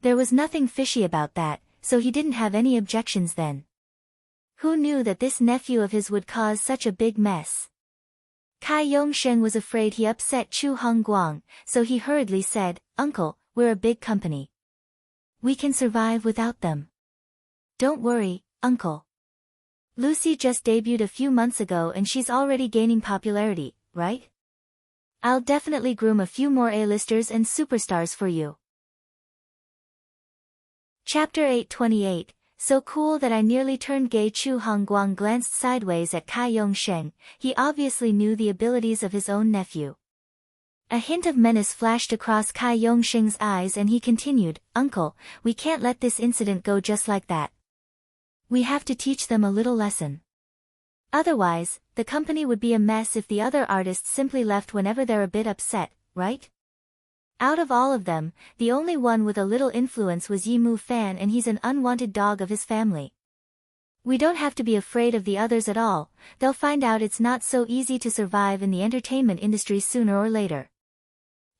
Speaker 1: There was nothing fishy about that, so he didn't have any objections then. Who knew that this nephew of his would cause such a big mess? Kai Yongsheng was afraid he upset Chu Hongguang, so he hurriedly said, "Uncle, we're a big company. We can survive without them. Don't worry, Uncle. Lucy just debuted a few months ago and she's already gaining popularity, right? I'll definitely groom a few more A-listers and superstars for you." Chapter 828, So cool that I nearly turned gay. Chu Hongguang glanced sideways at Kai Yongsheng. He obviously knew the abilities of his own nephew. A hint of menace flashed across Kai Yongsheng's eyes and he continued, "Uncle, we can't let this incident go just like that. We have to teach them a little lesson. Otherwise, the company would be a mess if the other artists simply left whenever they're a bit upset, right? Out of all of them, the only one with a little influence was Yi Mu Fan, and he's an unwanted dog of his family. We don't have to be afraid of the others at all. They'll find out it's not so easy to survive in the entertainment industry sooner or later.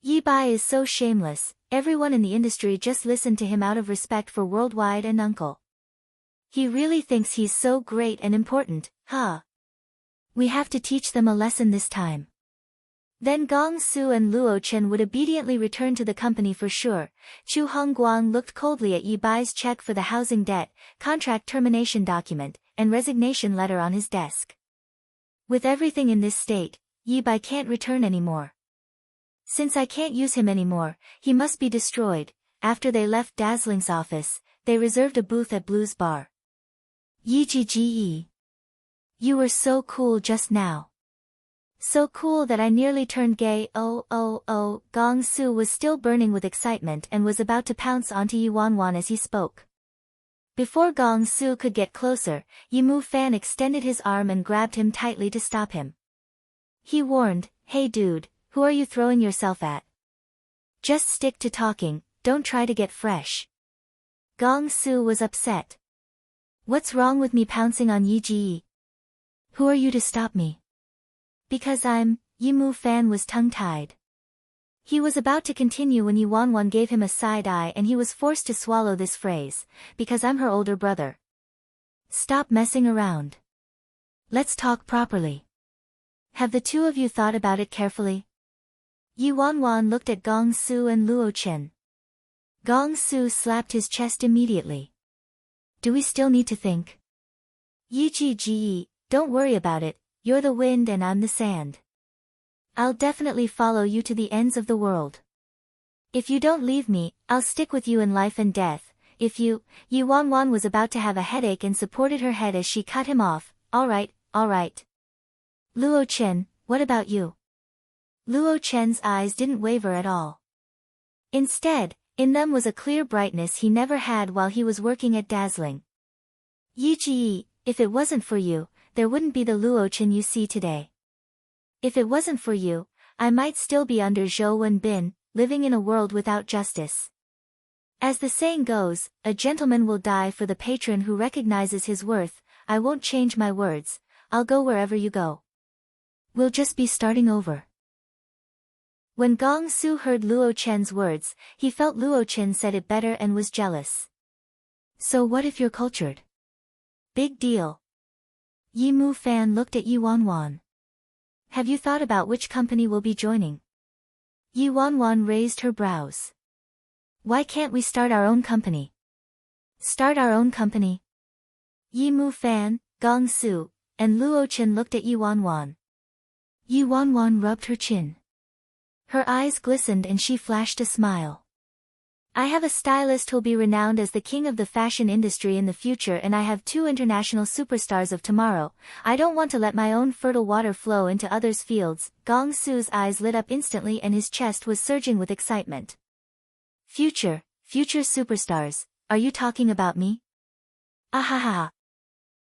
Speaker 1: Yi Bai is so shameless, everyone in the industry just listened to him out of respect for Worldwide and Uncle. He really thinks he's so great and important, huh? We have to teach them a lesson this time." Then Gong Su and Luo Chen would obediently return to the company for sure. Chu Hongguang looked coldly at Yi Bai's check for the housing debt, contract termination document, and resignation letter on his desk. With everything in this state, Yi Bai can't return anymore. Since I can't use him anymore, he must be destroyed. After they left Dazzling's office, they reserved a booth at Blue's bar. "Yi Ji, you were so cool just now. So cool that I nearly turned gay." Oh. Gong Su was still burning with excitement and was about to pounce onto Yi Wanwan as he spoke. Before Gong Su could get closer, Yi Mu Fan extended his arm and grabbed him tightly to stop him. He warned, "Hey dude, who are you throwing yourself at? Just stick to talking, don't try to get fresh." Gong Su was upset. "What's wrong with me pouncing on Yi Ji? Who are you to stop me?" "Because Yi Mu Fan was tongue-tied. He was about to continue when Yi Wanwan gave him a side eye and he was forced to swallow this phrase, "Because I'm her older brother." "Stop messing around. Let's talk properly. Have the two of you thought about it carefully?" Yi Wanwan looked at Gong Su and Luo Chen. Gong Su slapped his chest immediately. "Do we still need to think?" "Yi Ji, don't worry about it. You're the wind and I'm the sand. I'll definitely follow you to the ends of the world. If you don't leave me, I'll stick with you in life and death. If you..." Yi Wanwan was about to have a headache and supported her head as she cut him off. All right. Luo Chen, what about you?" Luo Chen's eyes didn't waver at all. Instead, in them was a clear brightness he never had while he was working at Dazzling. "Yi Ji, if it wasn't for you, there wouldn't be the Luo Chen you see today. If it wasn't for you, I might still be under Zhou Wenbin, living in a world without justice. As the saying goes, a gentleman will die for the patron who recognizes his worth. I won't change my words. I'll go wherever you go. We'll just be starting over." When Gong Su heard Luo Chen's words, he felt Luo Chen said it better and was jealous. "So what if you're cultured?" "Big deal." Yi Mu Fan looked at Yi Wanwan. "Have you thought about which company we'll be joining?" Yi Wanwan raised her brows. "Why can't we start our own company?" "Start our own company?" Yi Mu Fan, Gong Su, and Luo Chen looked at Yi Wanwan. Yi Wanwan rubbed her chin. Her eyes glistened and she flashed a smile. "I have a stylist who'll be renowned as the king of the fashion industry in the future, and I have 2 international superstars of tomorrow. I don't want to let my own fertile water flow into others' fields." Gong Su's eyes lit up instantly and his chest was surging with excitement. Future superstars, are you talking about me?" "Ahaha.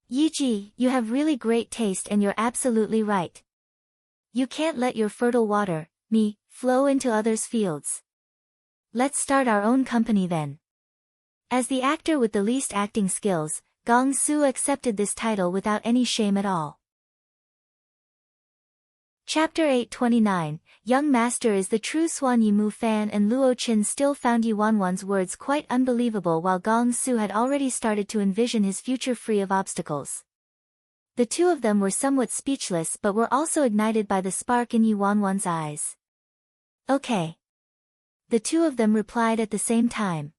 Speaker 1: Yi Ji, you have really great taste and you're absolutely right. You can't let your fertile water, me, flow into others' fields. Let's start our own company then." As the actor with the least acting skills, Gong Su accepted this title without any shame at all. Chapter 829, Young Master is the true Swan. Yimu Fan and Luo Qin still found Yuanwan's words quite unbelievable, while Gong Su had already started to envision his future free of obstacles. The two of them were somewhat speechless but were also ignited by the spark in Yuanwan's eyes. Okay. The two of them replied at the same time.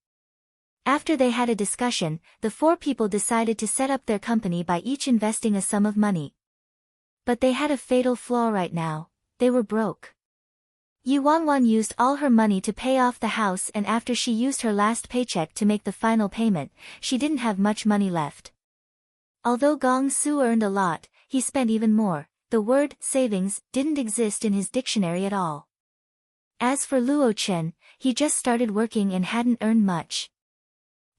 Speaker 1: After they had a discussion, the four people decided to set up their company by each investing a sum of money. But they had a fatal flaw right now: they were broke. Yuanwan used all her money to pay off the house, and after she used her last paycheck to make the final payment, she didn't have much money left. Although Gong Su earned a lot, he spent even more. The word savings didn't exist in his dictionary at all. As for Luo Qin, he just started working and hadn't earned much.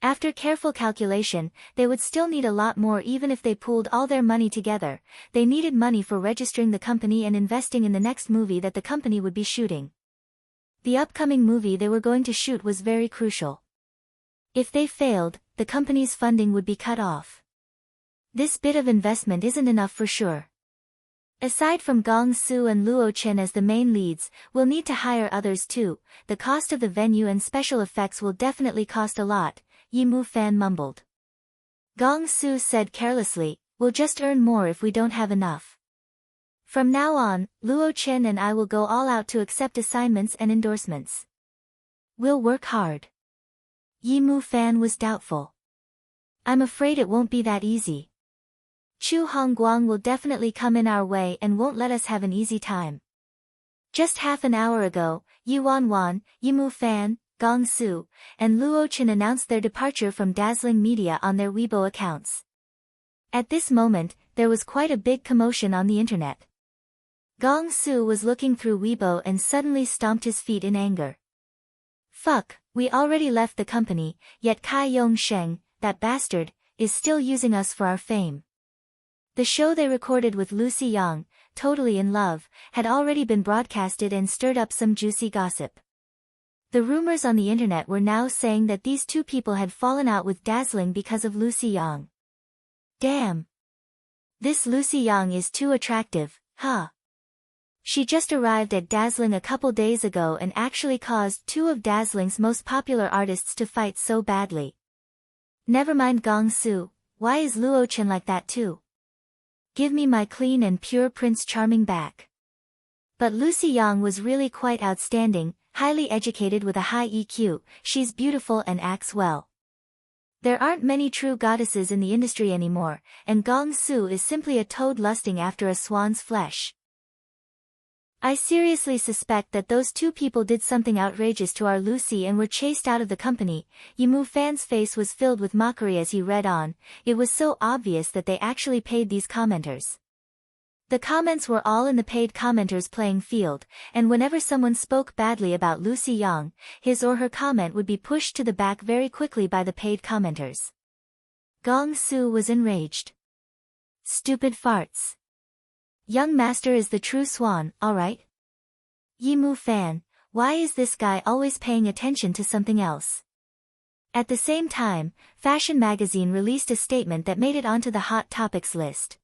Speaker 1: After careful calculation, they would still need a lot more even if they pooled all their money together. They needed money for registering the company and investing in the next movie that the company would be shooting. The upcoming movie they were going to shoot was very crucial. If they failed, the company's funding would be cut off. This bit of investment isn't enough for sure. Aside from Gong Su and Luo Qin as the main leads, we'll need to hire others too. The cost of the venue and special effects will definitely cost a lot, Yimu Fan mumbled. Gong Su said carelessly, "We'll just earn more if we don't have enough. From now on, Luo Qin and I will go all out to accept assignments and endorsements. We'll work hard." Yimu Fan was doubtful. "I'm afraid it won't be that easy. Chu Hongguang will definitely come in our way and won't let us have an easy time." Just half an hour ago, Yuanwan, Yimu Fan, Gong Su, and Luo Qin announced their departure from Dazzling Media on their Weibo accounts. At this moment, there was quite a big commotion on the internet. Gong Su was looking through Weibo and suddenly stomped his feet in anger. "Fuck, we already left the company, yet Kai Yong Sheng, that bastard, is still using us for our fame." The show they recorded with Lucy Yang, Totally in Love, had already been broadcasted and stirred up some juicy gossip. The rumors on the internet were now saying that these two people had fallen out with Dazzling because of Lucy Yang. Damn. This Lucy Yang is too attractive, huh? She just arrived at Dazzling a couple days ago and actually caused two of Dazzling's most popular artists to fight so badly. Never mind Gong Su, why is Luo Qin like that too? Give me my clean and pure Prince Charming back. But Lucy Yang was really quite outstanding, highly educated with a high EQ, she's beautiful and acts well. There aren't many true goddesses in the industry anymore, and Gong Su is simply a toad lusting after a swan's flesh. I seriously suspect that those two people did something outrageous to our Lucy and were chased out of the company. Yimu Fan's face was filled with mockery as he read on. It was so obvious that they actually paid these commenters. The comments were all in the paid commenters' playing field, and whenever someone spoke badly about Lucy Yang, his or her comment would be pushed to the back very quickly by the paid commenters. Gong Su was enraged. Stupid farts. Young Master is the true swan, alright? Yimu Fan, why is this guy always paying attention to something else? At the same time, Fashion Magazine released a statement that made it onto the Hot Topics list.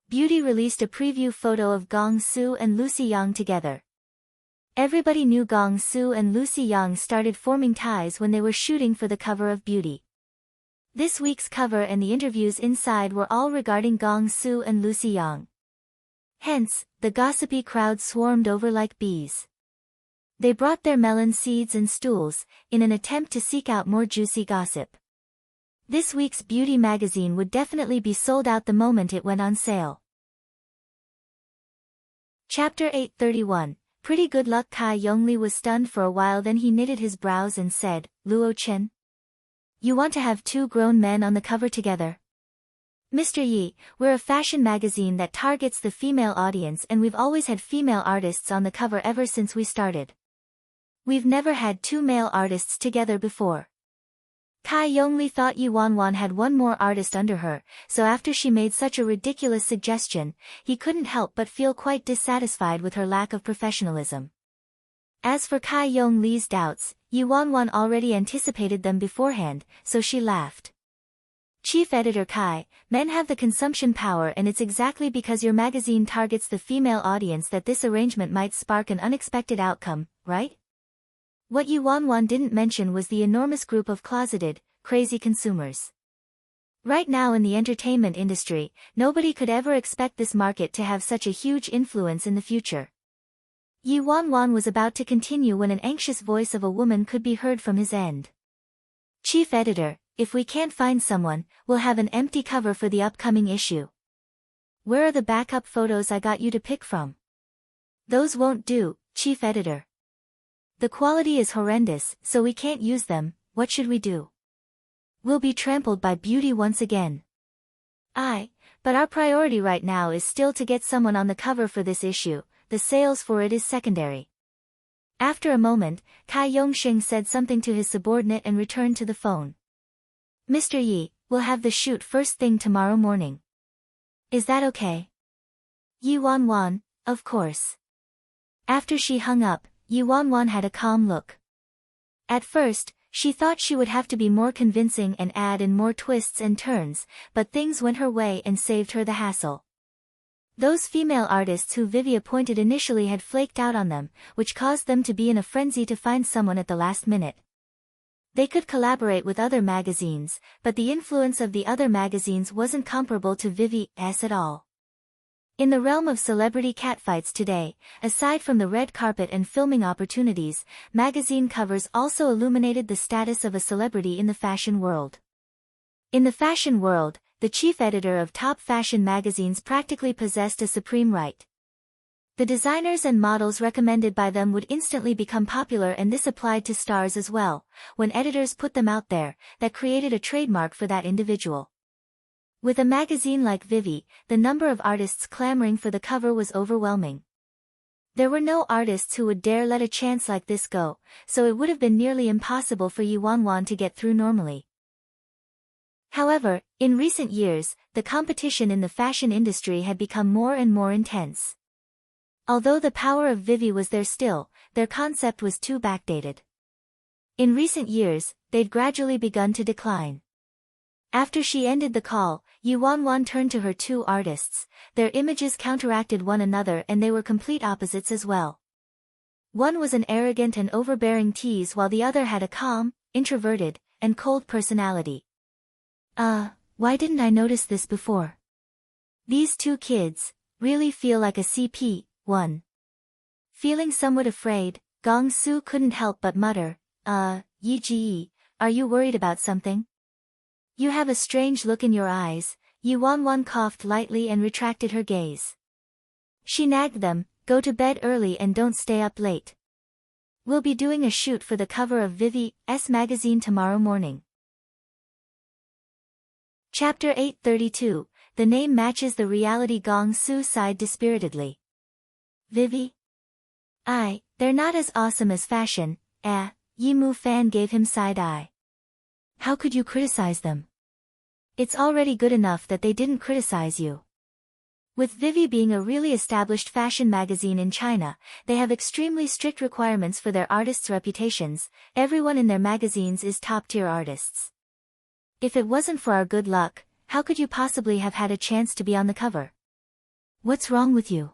Speaker 1: Beauty released a preview photo of Gong Su and Lucy Yang together. Everybody knew Gong Su and Lucy Yang started forming ties when they were shooting for the cover of Beauty. This week's cover and the interviews inside were all regarding Gong Su and Lucy Yang. Hence, the gossipy crowd swarmed over like bees. They brought their melon seeds and stools, in an attempt to seek out more juicy gossip. This week's beauty magazine would definitely be sold out the moment it went on sale. Chapter 831, Pretty Good Luck. Kai Yongli was stunned for a while, then he knitted his brows and said, "Luo Qin? You want to have two grown men on the cover together?" "Mr. Yi, we're a fashion magazine that targets the female audience and we've always had female artists on the cover ever since we started. We've never had two male artists together before." Kai Yongli thought Yuanwan had one more artist under her, so after she made such a ridiculous suggestion, he couldn't help but feel quite dissatisfied with her lack of professionalism. As for Kai Yongli's doubts, Yuanwan already anticipated them beforehand, so she laughed. Chief Editor Kai, men have the consumption power, and it's exactly because your magazine targets the female audience that this arrangement might spark an unexpected outcome, right? What Yi Wanwan didn't mention was the enormous group of closeted, crazy consumers. Right now in the entertainment industry, nobody could ever expect this market to have such a huge influence in the future. Yi Wanwan was about to continue when an anxious voice of a woman could be heard from his end. Chief Editor, if we can't find someone, we'll have an empty cover for the upcoming issue. Where are the backup photos I got you to pick from? Those won't do, Chief Editor. The quality is horrendous, so we can't use them. What should we do? We'll be trampled by beauty once again. But our priority right now is still to get someone on the cover for this issue. The sales for it is secondary. After a moment, Kai Yongxing said something to his subordinate and returned to the phone. Mr. Yi, we'll have the shoot first thing tomorrow morning. Is that okay? Yi Wanwan, of course. After she hung up, Yi Wanwan had a calm look. At first, she thought she would have to be more convincing and add in more twists and turns, but things went her way and saved her the hassle. Those female artists who Vivi appointed initially had flaked out on them, which caused them to be in a frenzy to find someone at the last minute. They could collaborate with other magazines, but the influence of the other magazines wasn't comparable to Vivi's at all. In the realm of celebrity catfights today, aside from the red carpet and filming opportunities, magazine covers also illuminated the status of a celebrity in the fashion world. In the fashion world, the chief editor of top fashion magazines practically possessed a supreme right. The designers and models recommended by them would instantly become popular, and this applied to stars as well. When editors put them out there, that created a trademark for that individual. With a magazine like Vivi, the number of artists clamoring for the cover was overwhelming. There were no artists who would dare let a chance like this go, so it would have been nearly impossible for Yi Wanwan to get through normally. However, in recent years, the competition in the fashion industry had become more and more intense. Although the power of Vivi was there still, their concept was too backdated. In recent years, they'd gradually begun to decline. After she ended the call, Yi Wanwan turned to her two artists. Their images counteracted one another, and they were complete opposites as well. One was an arrogant and overbearing tease, while the other had a calm, introverted, and cold personality. Why didn't I notice this before? These two kids really feel like a CP1. Feeling somewhat afraid, Gong Su couldn't help but mutter, Yi Ji, are you worried about something? You have a strange look in your eyes. Yi Wanwan coughed lightly and retracted her gaze. She nagged them, go to bed early and don't stay up late. We'll be doing a shoot for the cover of Vivi's magazine tomorrow morning. Chapter 832, the name matches the reality. Gong Su sighed dispiritedly. Vivi? They're not as awesome as fashion. Yi Mu Fan gave him side-eye. How could you criticize them? It's already good enough that they didn't criticize you. With Vivi being a really established fashion magazine in China, they have extremely strict requirements for their artists' reputations. Everyone in their magazines is top-tier artists. If it wasn't for our good luck, how could you possibly have had a chance to be on the cover? What's wrong with you?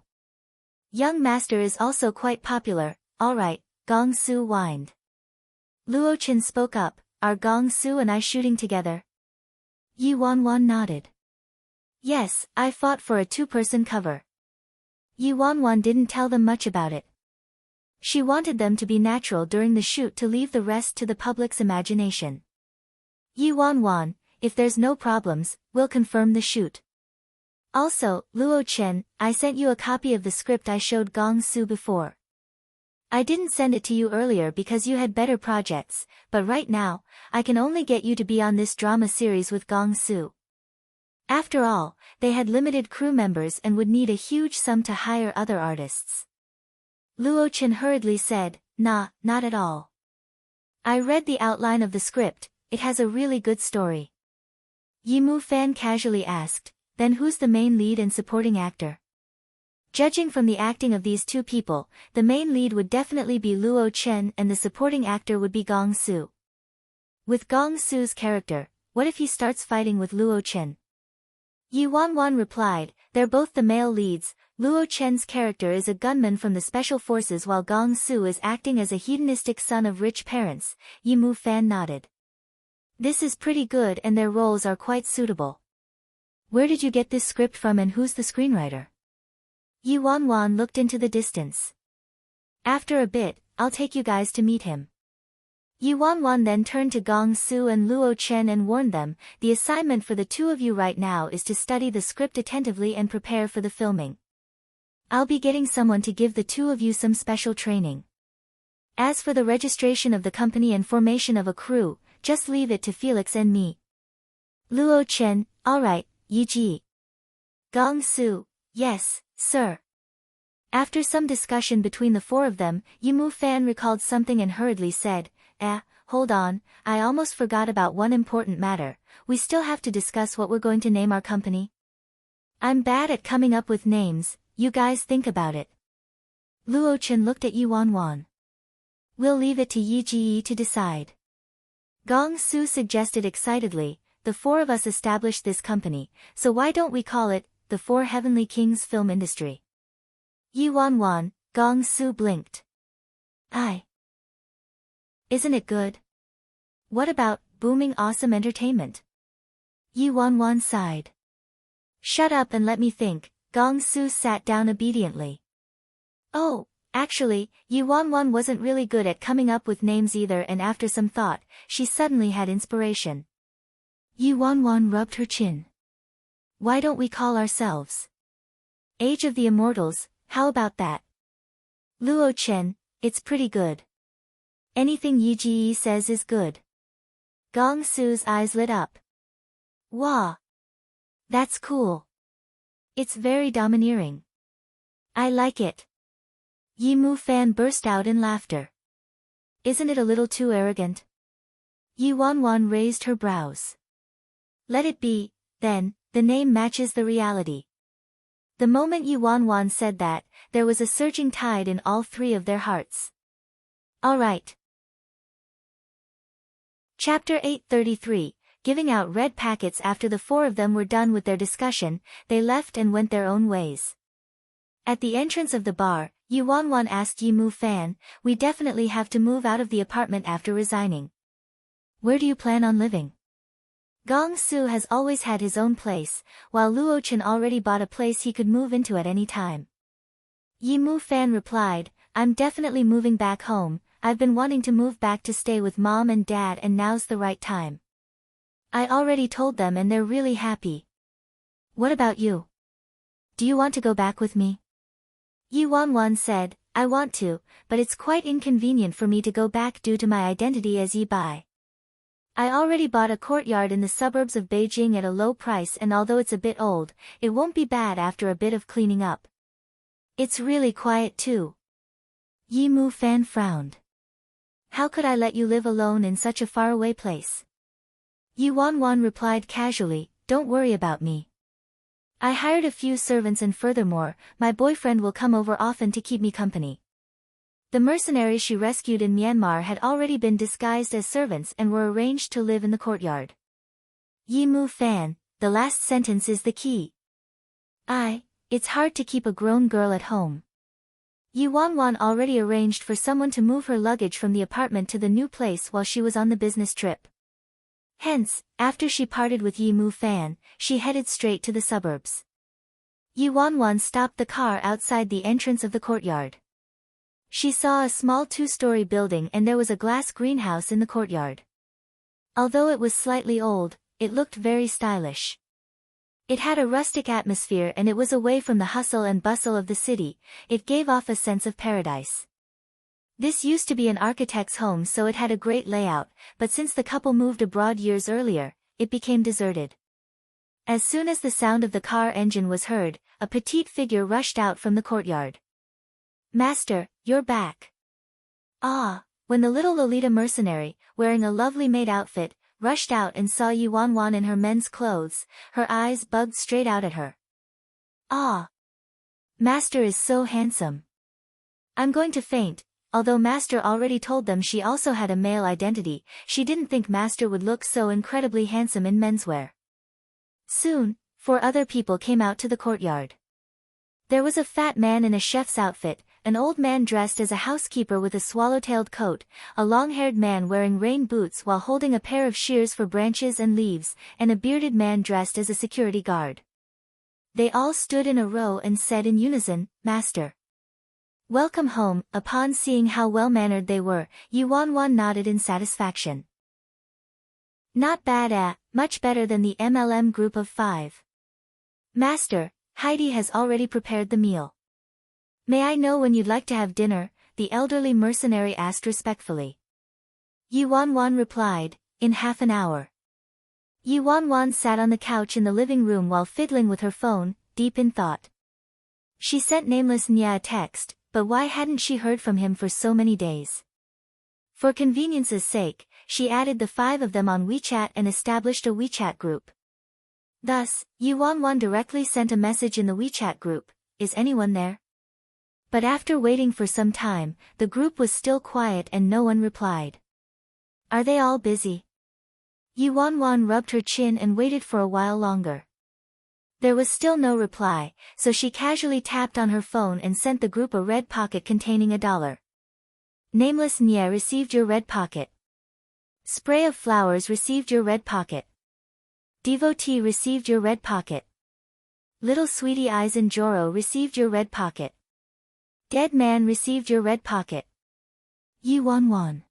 Speaker 1: Young Master is also quite popular. Alright, Gong Su whined. Luo Chen spoke up, are Gong Su and I shooting together? Yi Wanwan nodded. Yes, I fought for a two-person cover. Yi Wanwan didn't tell them much about it. She wanted them to be natural during the shoot to leave the rest to the public's imagination. Yi Wanwan, if there's no problems, we'll confirm the shoot. Also, Luo Chen, I sent you a copy of the script I showed Gong Su before. I didn't send it to you earlier because you had better projects, but right now, I can only get you to be on this drama series with Gong Su. After all, they had limited crew members and would need a huge sum to hire other artists. Luo Chen hurriedly said, Nah, not at all. I read the outline of the script, it has a really good story. Yi Mu Fan casually asked, then who's the main lead and supporting actor? Judging from the acting of these two people, the main lead would definitely be Luo Chen and the supporting actor would be Gong Su. With Gong Su's character, What if he starts fighting with Luo Chen? Yi Wanwan replied, they're both the male leads. Luo Chen's character is a gunman from the special forces while Gong Su is acting as a hedonistic son of rich parents. Yi Mu Fan nodded. This is pretty good and their roles are quite suitable. Where did you get this script from and who's the screenwriter? Yi Wanwan looked into the distance. After a bit, I'll take you guys to meet him. Yi Wanwan then turned to Gong Su and Luo Chen and warned them, the assignment for the two of you right now is to study the script attentively and prepare for the filming. I'll be getting someone to give the two of you some special training. As for the registration of the company and formation of a crew, just leave it to Felix and me. Luo Chen, alright, Yi Ji. Gong Su, yes, sir. After some discussion between the four of them, Yi Mu Fan recalled something and hurriedly said, hold on, I almost forgot about one important matter. We still have to discuss what we're going to name our company. I'm bad at coming up with names, you guys think about it. Luo Chen looked at Yi Wanwan. We'll leave it to Yi Ji to decide. Gong Su suggested excitedly, the four of us established this company, so why don't we call it, the Four Heavenly Kings Film Industry? Yi Wanwan, Gong Su blinked. Isn't it good? What about, booming awesome entertainment? Yi Wanwan sighed. Shut up and let me think. Gong Su sat down obediently. Oh, actually, Yi Wanwan wasn't really good at coming up with names either, and after some thought, she suddenly had inspiration. Yi Wanwan rubbed her chin. Why don't we call ourselves Age of the Immortals? How about that? Luo Chen, it's pretty good. Anything Yi Ji says is good. Gong Su's eyes lit up. Wow. That's cool. It's very domineering. I like it. Yi Mu Fan burst out in laughter. Isn't it a little too arrogant? Yi Wanwan raised her brows. Let it be, then, the name matches the reality. The moment Yi Wanwan said that, there was a surging tide in all three of their hearts. All right. Chapter 833, Giving out red packets. After the four of them were done with their discussion, they left and went their own ways. At the entrance of the bar, Yi Wanwan asked Yi Mu Fan, we definitely have to move out of the apartment after resigning. Where do you plan on living? Gong Su has always had his own place, while Luo Chen already bought a place he could move into at any time. Yi Mu Fan replied, I'm definitely moving back home. I've been wanting to move back to stay with mom and dad, and now's the right time. I already told them and they're really happy. What about you? Do you want to go back with me? Yi Wanwan said, I want to, but it's quite inconvenient for me to go back due to my identity as Yi Bai. I already bought a courtyard in the suburbs of Beijing at a low price, and although it's a bit old, it won't be bad after a bit of cleaning up. It's really quiet too. Yi Mu Fan frowned. How could I let you live alone in such a faraway place? Yi Wanwan replied casually, don't worry about me. I hired a few servants, and furthermore, my boyfriend will come over often to keep me company. The mercenaries she rescued in Myanmar had already been disguised as servants and were arranged to live in the courtyard. Yi Mu Fan, the last sentence is the key. It's hard to keep a grown girl at home. Yi Wanwan already arranged for someone to move her luggage from the apartment to the new place while she was on the business trip. Hence, after she parted with Yi Mu Fan, she headed straight to the suburbs. Yi Wanwan stopped the car outside the entrance of the courtyard. She saw a small two-story building and there was a glass greenhouse in the courtyard. Although it was slightly old, it looked very stylish. It had a rustic atmosphere and it was away from the hustle and bustle of the city. It gave off a sense of paradise. This used to be an architect's home, so it had a great layout, but since the couple moved abroad years earlier, it became deserted. As soon as the sound of the car engine was heard, a petite figure rushed out from the courtyard. Master, you're back. When the little Lolita mercenary, wearing a lovely maid outfit, rushed out and saw Yi Wanwan in her men's clothes, her eyes bugged straight out at her. Master is so handsome. I'm going to faint. although Master already told them she also had a male identity, she didn't think Master would look so incredibly handsome in menswear. Soon, 4 other people came out to the courtyard. There was a fat man in a chef's outfit, an old man dressed as a housekeeper with a swallow-tailed coat, a long-haired man wearing rain boots while holding a pair of shears for branches and leaves, and a bearded man dressed as a security guard. They all stood in a row and said in unison, "Master. Welcome home." Upon seeing how well-mannered they were, Yuan nodded in satisfaction. "Not bad, much better than the MLM group of 5. Master, Heidi has already prepared the meal. May I know when you'd like to have dinner?" the elderly mercenary asked respectfully. Yuan replied, "In half an hour." Yuan sat on the couch in the living room while fiddling with her phone, deep in thought. She sent nameless Nya a text, but why hadn't she heard from him for so many days? For convenience's sake, she added the 5 of them on WeChat and established a WeChat group. Thus, Yuan directly sent a message in the WeChat group, "Is anyone there?" But after waiting for some time, the group was still quiet and no one replied. "Are they all busy?" Yuan rubbed her chin and waited for a while longer. There was still no reply, so she casually tapped on her phone and sent the group a red pocket containing $1. Nameless Nya received your red pocket. Spray of flowers received your red pocket. Devotee received your red pocket. Little Sweetie Eyes and Joro received your red pocket. Dead Man received your red pocket. Yuan.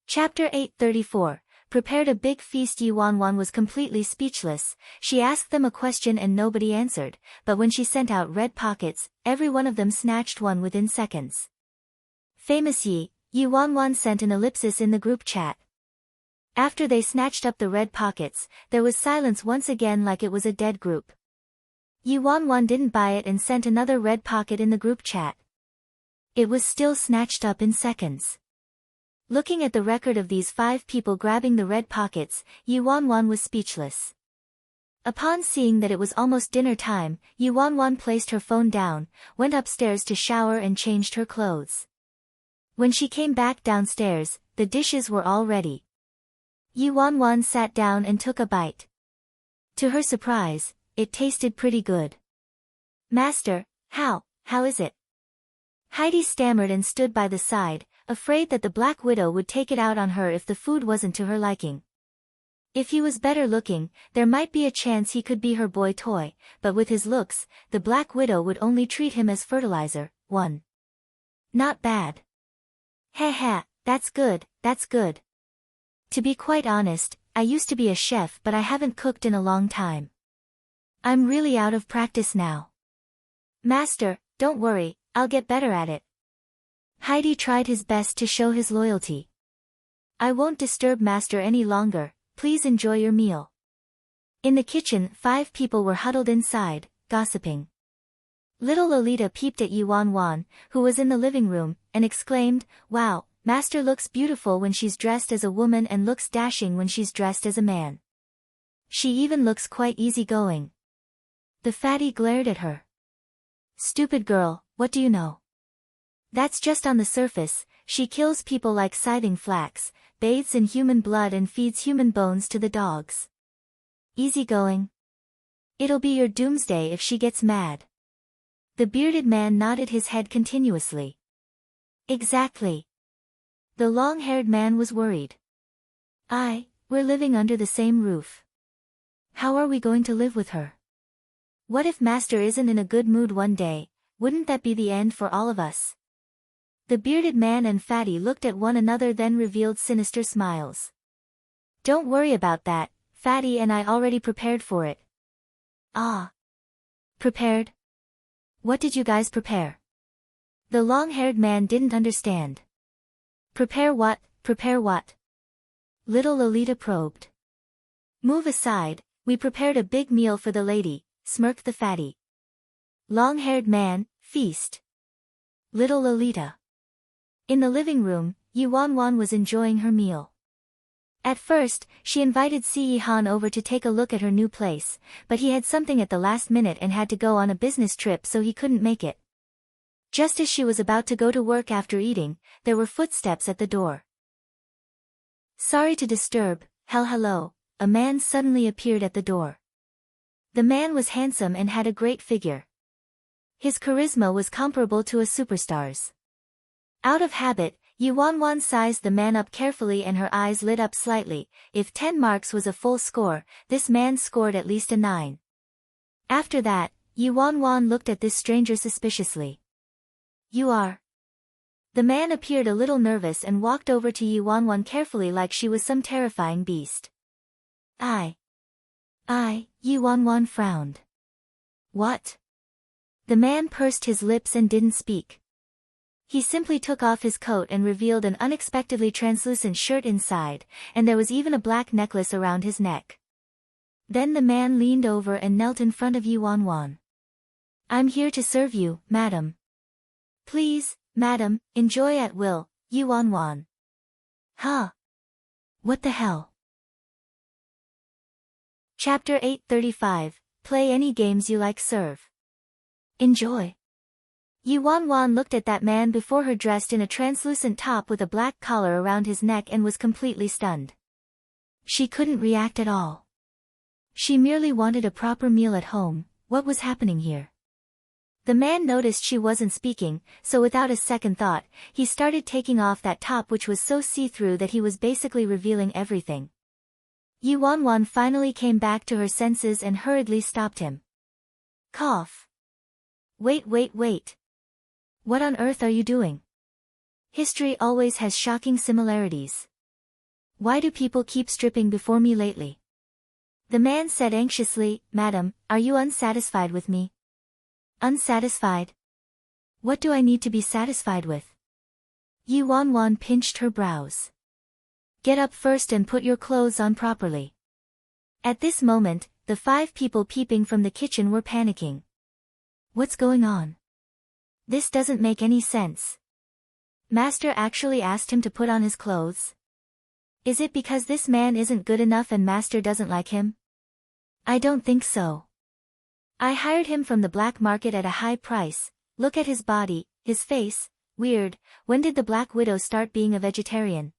Speaker 1: Chapter 834, Prepared a big feast. Yuan was completely speechless. She asked them a question and nobody answered, but when she sent out red pockets, every one of them snatched one within seconds. Famous Yuan sent an ellipsis in the group chat. After they snatched up the red pockets, there was silence once again like it was a dead group. Yuan didn't buy it and sent another red pocket in the group chat. It was still snatched up in seconds. Looking at the record of these 5 people grabbing the red pockets, Yuan was speechless. Upon seeing that it was almost dinner time, Yuan placed her phone down, went upstairs to shower and changed her clothes. When she came back downstairs, the dishes were all ready. Yuan sat down and took a bite. To her surprise, it tasted pretty good. "Master, how is it?" Heidi stammered and stood by the side, afraid that the Black Widow would take it out on her if the food wasn't to her liking. If he was better looking, there might be a chance he could be her boy toy, but with his looks, the Black Widow would only treat him as fertilizer. Not bad. Heh, that's good. To be quite honest, I used to be a chef but I haven't cooked in a long time. I'm really out of practice now. Master, don't worry, I'll get better at it. Heidi tried his best to show his loyalty. I won't disturb Master any longer, please enjoy your meal. In the kitchen, 5 people were huddled inside, gossiping. Little Lolita peeped at Yuan, who was in the living room, and exclaimed, "Wow, Master looks beautiful when she's dressed as a woman and looks dashing when she's dressed as a man. She even looks quite easygoing." The fatty glared at her. "Stupid girl, what do you know? That's just on the surface. She kills people like scything flax, bathes in human blood and feeds human bones to the dogs. Easygoing? It'll be your doomsday if she gets mad." The bearded man nodded his head continuously. Exactly. The long-haired man was worried. We're living under the same roof. How are we going to live with her? What if Master isn't in a good mood one day? Wouldn't that be the end for all of us? The bearded man and Fatty looked at one another then revealed sinister smiles. Don't worry about that, Fatty and I already prepared for it. Ah. Prepared? What did you guys prepare? The long-haired man didn't understand. Prepare what? Little Lolita probed. Move aside, we prepared a big meal for the lady, smirked the Fatty. Long-haired man, feast. Little Lolita. In the living room, Yuan was enjoying her meal. At first, she invited Han over to take a look at her new place, but he had something at the last minute and had to go on a business trip so he couldn't make it. Just as she was about to go to work after eating, there were footsteps at the door. Sorry to disturb, hello, a man suddenly appeared at the door. The man was handsome and had a great figure. His charisma was comparable to a superstar's. Out of habit, Yi Wanwan sized the man up carefully and her eyes lit up slightly. If 10 marks was a full score, this man scored at least a 9. After that, Yi Wanwan looked at this stranger suspiciously. You are? The man appeared a little nervous and walked over to Yi Wanwan carefully like she was some terrifying beast. I, Yi Wanwan frowned. What? The man pursed his lips and didn't speak. He simply took off his coat and revealed an unexpectedly translucent shirt inside, and there was even a black necklace around his neck. Then the man leaned over and knelt in front of Yi Wanwan. I'm here to serve you, madam. Please, madam, enjoy at will, Yi Wanwan. Huh? What the hell? Chapter 835, Play any games you like, serve. Enjoy. Yi Wanwan looked at that man before her dressed in a translucent top with a black collar around his neck and was completely stunned. She couldn't react at all. She merely wanted a proper meal at home. What was happening here? The man noticed she wasn't speaking, so without a second thought, he started taking off that top which was so see-through that he was basically revealing everything. Yi Wanwan finally came back to her senses and hurriedly stopped him. Cough. Wait. What on earth are you doing? History always has shocking similarities. Why do people keep stripping before me lately? The man said anxiously, Madam, are you unsatisfied with me? Unsatisfied? What do I need to be satisfied with? Yi Wanwan pinched her brows. Get up first and put your clothes on properly. At this moment, the 5 people peeping from the kitchen were panicking. What's going on? This doesn't make any sense. Master actually asked him to put on his clothes? Is it because this man isn't good enough and Master doesn't like him? I don't think so. I hired him from the black market at a high price. Look at his body, his face. Weird, when did the Black Widow start being a vegetarian?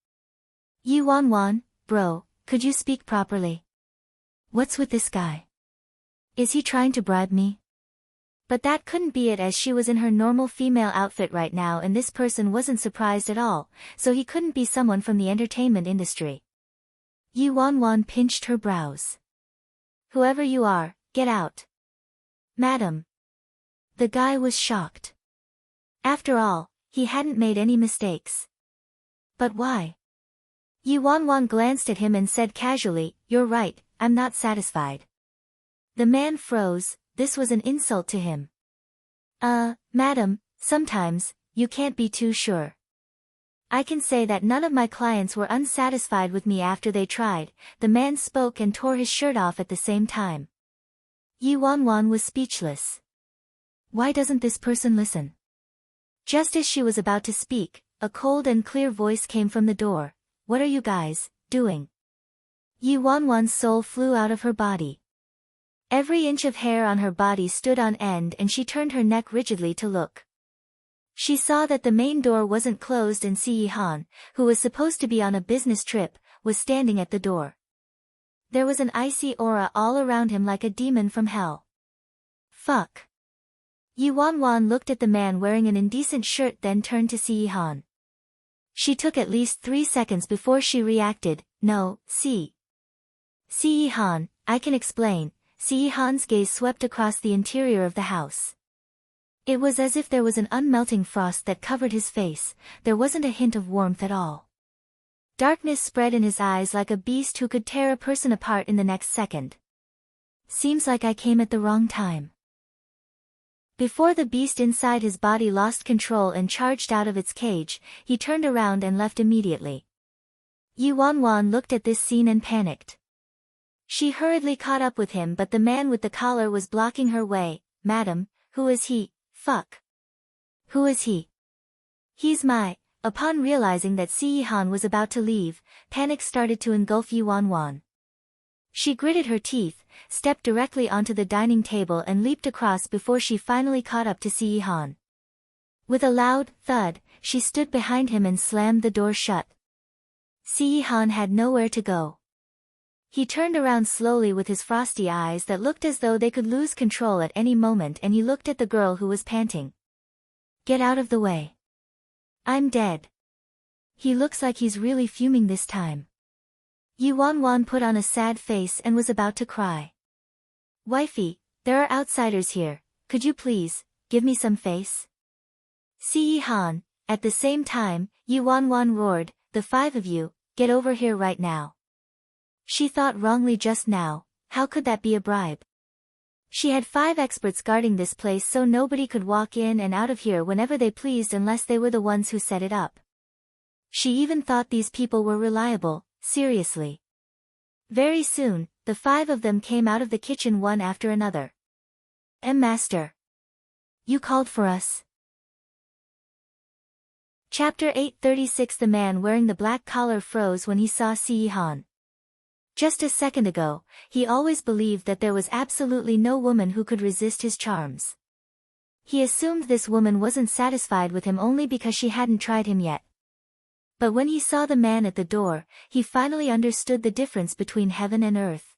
Speaker 1: Yi Wanwan, bro, could you speak properly? What's with this guy? Is he trying to bribe me? But that couldn't be it, as she was in her normal female outfit right now and this person wasn't surprised at all, so he couldn't be someone from the entertainment industry. Yi Wanwan pinched her brows. Whoever you are, get out. Madam. The guy was shocked. After all, he hadn't made any mistakes. But why? Yi Wanwan glanced at him and said casually, You're right, I'm not satisfied. The man froze. This was an insult to him. Madam, sometimes, you can't be too sure. I can say that none of my clients were unsatisfied with me after they tried. The man spoke and tore his shirt off at the same time. Yi Wanwan was speechless. Why doesn't this person listen? Just as she was about to speak, a cold and clear voice came from the door. What are you guys doing? Yi Wanwan's soul flew out of her body. Every inch of hair on her body stood on end and she turned her neck rigidly to look. She saw that the main door wasn't closed and Si Han, who was supposed to be on a business trip, was standing at the door. There was an icy aura all around him like a demon from hell. Fuck. Yi Wanwan looked at the man wearing an indecent shirt, then turned to Si Han. She took at least 3 seconds before she reacted. No, Si Han, I can explain. Si Han's gaze swept across the interior of the house. It was as if there was an unmelting frost that covered his face. There wasn't a hint of warmth at all. Darkness spread in his eyes like a beast who could tear a person apart in the next second. Seems like I came at the wrong time. Before the beast inside his body lost control and charged out of its cage, he turned around and left immediately. Yi Wanwan looked at this scene and panicked. She hurriedly caught up with him, but the man with the collar was blocking her way. Madam, who is he? Fuck. Who is he? He's my... Upon realizing that Si Han was about to leave, panic started to engulf Yi Wanwan. She gritted her teeth, stepped directly onto the dining table and leaped across before she finally caught up to Si Han. With a loud thud, she stood behind him and slammed the door shut. Sihan had nowhere to go. He turned around slowly with his frosty eyes that looked as though they could lose control at any moment, and he looked at the girl who was panting. Get out of the way. I'm dead. He looks like he's really fuming this time. Yi Wanwan put on a sad face and was about to cry. Wifey, there are outsiders here, could you please, give me some face? Sihan, at the same time, Yi Wanwan roared, the five of you, get over here right now. She thought wrongly just now, how could that be a bribe? She had 5 experts guarding this place so nobody could walk in and out of here whenever they pleased unless they were the ones who set it up. She even thought these people were reliable, seriously. Very soon, the 5 of them came out of the kitchen one after another. Master. You called for us. Chapter 836. The man wearing the black collar froze when he saw Sihan. Just a second ago, he always believed that there was absolutely no woman who could resist his charms. He assumed this woman wasn't satisfied with him only because she hadn't tried him yet. But when he saw the man at the door, he finally understood the difference between heaven and earth.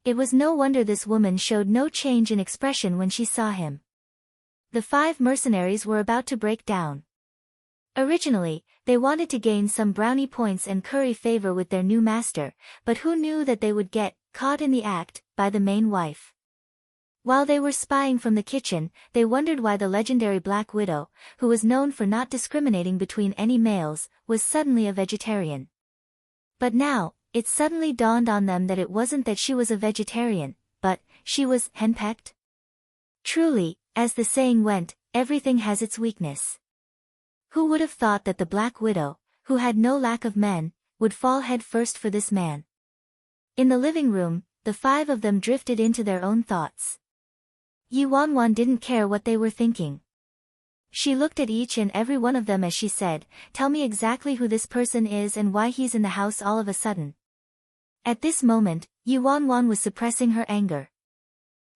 Speaker 1: It was no wonder this woman showed no change in expression when she saw him. The 5 mercenaries were about to break down. Originally, they wanted to gain some brownie points and curry favor with their new master, but who knew that they would get caught in the act by the main wife. While they were spying from the kitchen, they wondered why the legendary Black Widow, who was known for not discriminating between any males, was suddenly a vegetarian. But now, it suddenly dawned on them that it wasn't that she was a vegetarian, but she was henpecked. Truly, as the saying went, everything has its weakness. Who would have thought that the Black Widow, who had no lack of men, would fall head first for this man? In the living room, the 5 of them drifted into their own thoughts. Yi Wanwan didn't care what they were thinking. She looked at each and every one of them as she said, tell me exactly who this person is and why he's in the house all of a sudden. At this moment, Yi Wanwan was suppressing her anger.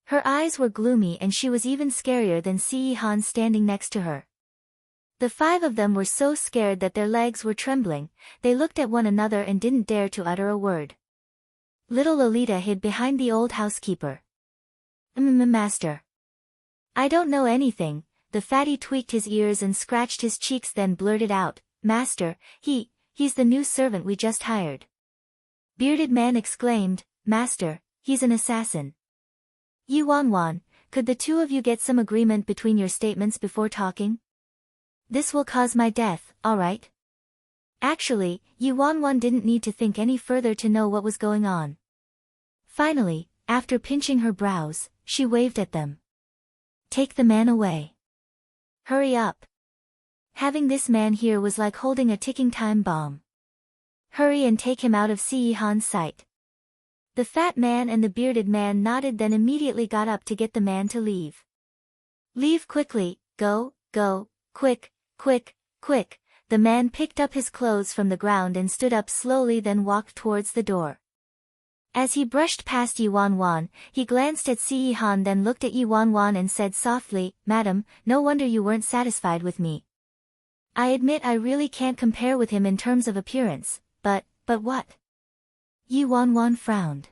Speaker 1: Her eyes were gloomy and she was even scarier than Sihan standing next to her. The 5 of them were so scared that their legs were trembling, they looked at one another and didn't dare to utter a word. Little Lolita hid behind the old housekeeper. Master. I don't know anything. The fatty tweaked his ears and scratched his cheeks, then blurted out, Master, he's the new servant we just hired. Bearded man exclaimed, Master, he's an assassin. Yi Wanwan, could the 2 of you get some agreement between your statements before talking? This will cause my death, all right? Actually, Yi Wanwan didn't need to think any further to know what was going on. Finally, after pinching her brows, she waved at them. Take the man away. Hurry up. Having this man here was like holding a ticking time bomb. Hurry and take him out of Sihan's sight. The fat man and the bearded man nodded, then immediately got up to get the man to leave. Leave quickly, go, quick. Quick, the man picked up his clothes from the ground and stood up slowly, then walked towards the door. As he brushed past Yi Wanwan, he glanced at Sihan, then looked at Yi Wanwan and said softly, Madam, no wonder you weren't satisfied with me. I admit I really can't compare with him in terms of appearance, but what? Yi Wanwan frowned.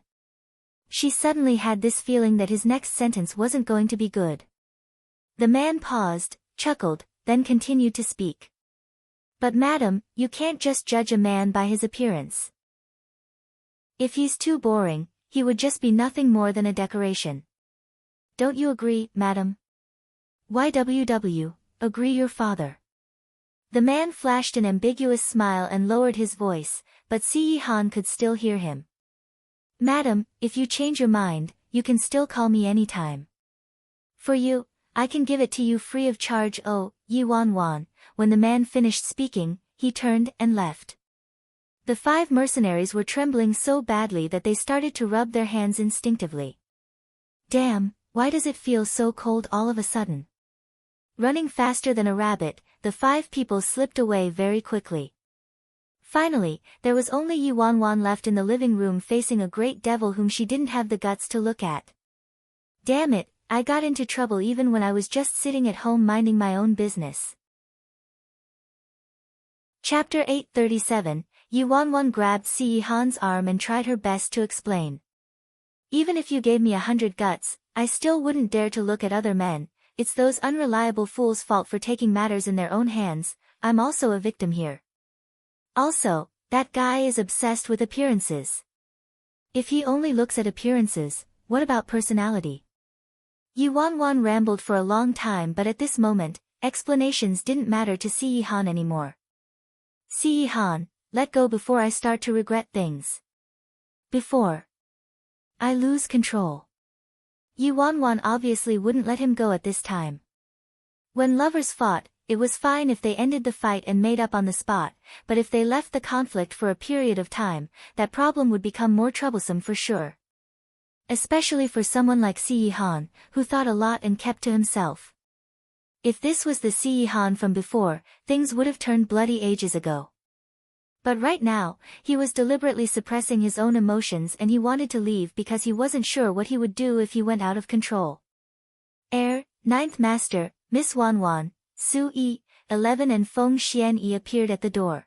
Speaker 1: She suddenly had this feeling that his next sentence wasn't going to be good. The man paused, chuckled, then continued to speak. But madam, you can't just judge a man by his appearance. If he's too boring, he would just be nothing more than a decoration. Don't you agree, madam? YWW, agree your father. The man flashed an ambiguous smile and lowered his voice, but Sihan could still hear him. Madam, if you change your mind, you can still call me anytime. For you, I can give it to you free of charge. Oh, Yi Wanwan. When the man finished speaking, he turned and left. The 5 mercenaries were trembling so badly that they started to rub their hands instinctively. Damn, why does it feel so cold all of a sudden? Running faster than a rabbit, the 5 people slipped away very quickly. Finally, there was only Yi Wanwan left in the living room facing a great devil whom she didn't have the guts to look at. Damn it, I got into trouble even when I was just sitting at home minding my own business. Chapter 837, Yu Wanwan grabbed Si Yihan's arm and tried her best to explain. Even if you gave me 100 guts, I still wouldn't dare to look at other men. It's those unreliable fools' fault for taking matters in their own hands. I'm also a victim here. Also, that guy is obsessed with appearances. If he only looks at appearances, what about personality? Yu Wanwan rambled for a long time, but at this moment, explanations didn't matter to Si Yihan anymore. Si Yihan, let go before I start to regret things. Before I lose control. Yu Wanwan obviously wouldn't let him go at this time. When lovers fought, it was fine if they ended the fight and made up on the spot, but if they left the conflict for a period of time, that problem would become more troublesome for sure. Especially for someone like Si Yihan, who thought a lot and kept to himself. If this was the Si Yihan from before, things would have turned bloody ages ago. But right now, he was deliberately suppressing his own emotions and he wanted to leave because he wasn't sure what he would do if he went out of control. Ninth Master, Miss Wanwan, Su Yi, 11 and Feng Xianyi appeared at the door.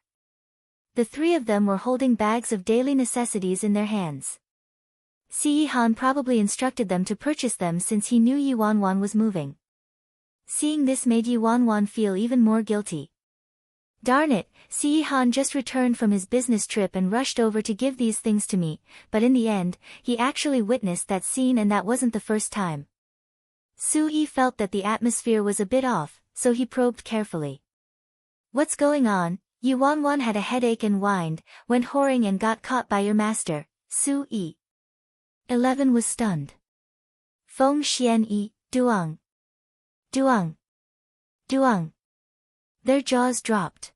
Speaker 1: The three of them were holding bags of daily necessities in their hands. Si Yihan probably instructed them to purchase them since he knew Yu Wanwan was moving. Seeing this made Yu Wanwan feel even more guilty. Darn it, Si Yihan just returned from his business trip and rushed over to give these things to me, but in the end, he actually witnessed that scene and that wasn't the first time. Su Yi felt that the atmosphere was a bit off, so he probed carefully. What's going on? Yu Wanwan had a headache and whined, went whoring and got caught by your master, Su Yi. 11 was stunned. Feng Xianyi, Duang. Duang. Duang. Their jaws dropped.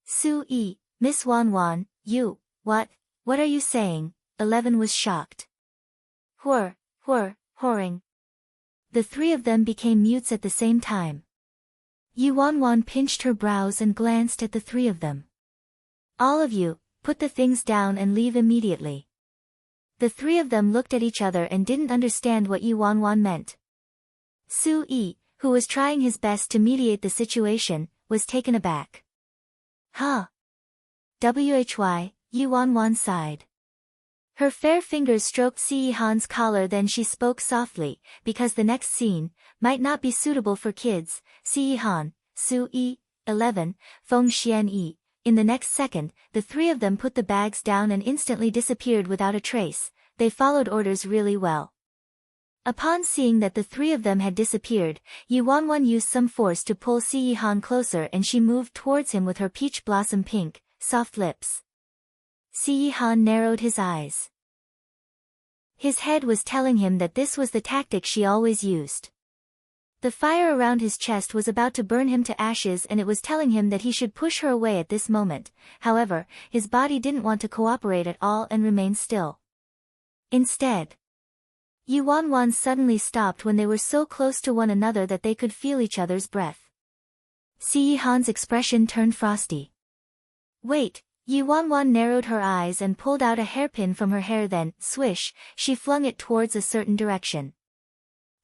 Speaker 1: Su Yi, Miss Wanwan, you, what are you saying? 11 was shocked. Whoring. The three of them became mutes at the same time. Yu Wanwan pinched her brows and glanced at the three of them. All of you, put the things down and leave immediately. The three of them looked at each other and didn't understand what Yu Wanwan meant. Su Yi, who was trying his best to mediate the situation, was taken aback. Huh? Why? Yu Wanwan sighed. Her fair fingers stroked Si Yihan's collar, then she spoke softly, because the next scene might not be suitable for kids. Si Yihan, Su Yi, 11, Feng Xianyi. In the next second, the three of them put the bags down and instantly disappeared without a trace. They followed orders really well. Upon seeing that the three of them had disappeared, Yu Wanwan used some force to pull Si Yihan closer and she moved towards him with her peach blossom pink, soft lips. Si Yihan narrowed his eyes. His head was telling him that this was the tactic she always used. The fire around his chest was about to burn him to ashes and it was telling him that he should push her away at this moment. However, his body didn't want to cooperate at all and remained still. Instead, Yu Wanwan suddenly stopped when they were so close to one another that they could feel each other's breath. Si Yihan's expression turned frosty. Wait, Yu Wanwan narrowed her eyes and pulled out a hairpin from her hair, then, swish, she flung it towards a certain direction.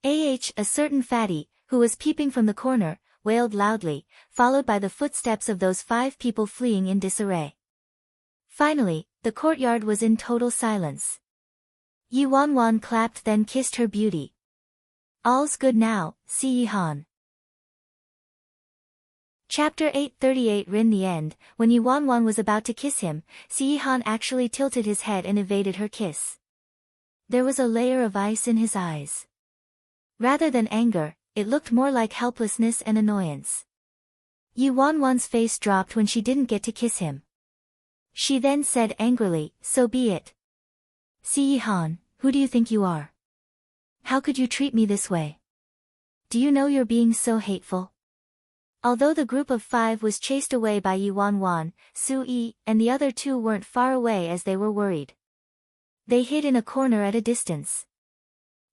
Speaker 1: A certain fatty, who was peeping from the corner, wailed loudly, followed by the footsteps of those 5 people fleeing in disarray. Finally, the courtyard was in total silence. Yu Wanwan clapped then kissed her beauty. All's good now, Si Yihan. Chapter 838 In the end, when Yu Wanwan was about to kiss him, Si Yihan actually tilted his head and evaded her kiss. There was a layer of ice in his eyes. Rather than anger, it looked more like helplessness and annoyance. Yu Wanwan's face dropped when she didn't get to kiss him. She then said angrily, so be it. Si Yihan, who do you think you are? How could you treat me this way? Do you know you're being so hateful? Although the group of 5 was chased away by Yu Wanwan, Su Yi, and the other 2 weren't far away as they were worried. They hid in a corner at a distance.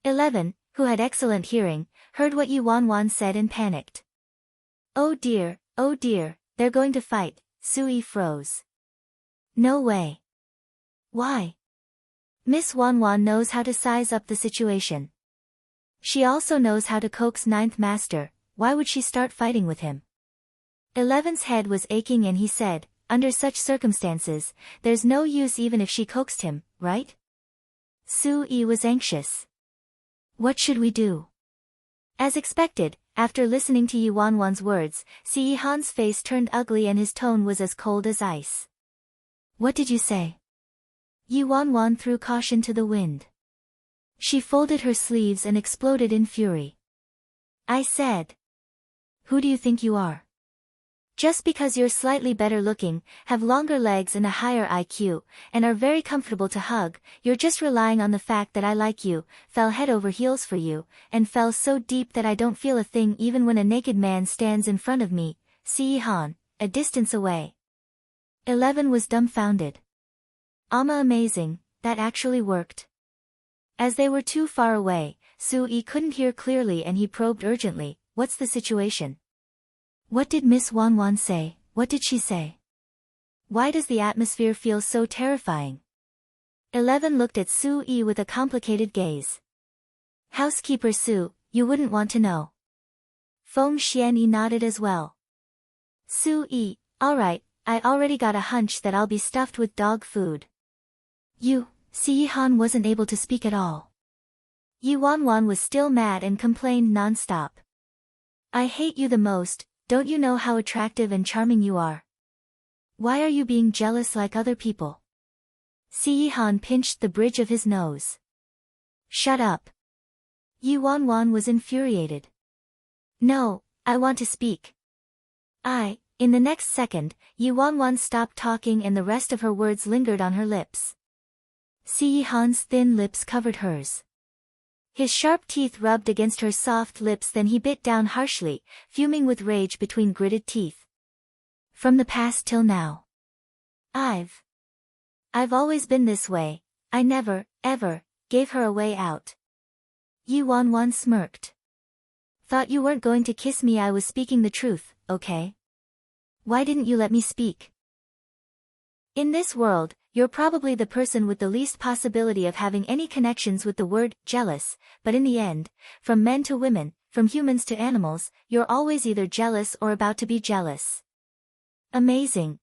Speaker 1: 11, who had excellent hearing, heard what Yu Wanwan said and panicked. Oh dear, they're going to fight. Su Yi froze. No way. Why? Miss Wanwan knows how to size up the situation. She also knows how to coax ninth master, why would she start fighting with him? 11's head was aching and he said, under such circumstances, there's no use even if she coaxed him, right? Su-yi was anxious. What should we do? As expected, after listening to Yi Wanwan's words, Si-han's face turned ugly and his tone was as cold as ice. What did you say? Yi Wanwan threw caution to the wind. She folded her sleeves and exploded in fury. I said. Who do you think you are? Just because you're slightly better looking, have longer legs and a higher IQ, and are very comfortable to hug, you're just relying on the fact that I like you, fell head over heels for you, and fell so deep that I don't feel a thing even when a naked man stands in front of me, Si-han, a distance away. 11 was dumbfounded. Amazing, that actually worked. As they were too far away, Su-yi couldn't hear clearly and he probed urgently, what's the situation? What did Miss Wanwan say? What did she say? Why does the atmosphere feel so terrifying? 11 looked at Su-yi with a complicated gaze. Housekeeper Su, you wouldn't want to know. Feng Xianyi nodded as well. Su-yi, alright, I already got a hunch that I'll be stuffed with dog food. Si-han wasn't able to speak at all. Yi Wanwan was still mad and complained non-stop. I hate you the most, don't you know how attractive and charming you are? Why are you being jealous like other people? Si-han pinched the bridge of his nose. Shut up. Yi Wanwan was infuriated. No, I want to speak. In the next second, Yi Wanwan stopped talking and the rest of her words lingered on her lips. Si-han's thin lips covered hers. His sharp teeth rubbed against her soft lips, then he bit down harshly, fuming with rage between gritted teeth. From the past till now. I've always been this way, I never, ever, gave her a way out. Yi Wanwan smirked. Thought you weren't going to kiss me, I was speaking the truth, okay? Why didn't you let me speak? In this world, you're probably the person with the least possibility of having any connections with the word jealous, but in the end, from men to women, from humans to animals, you're always either jealous or about to be jealous. Amazing.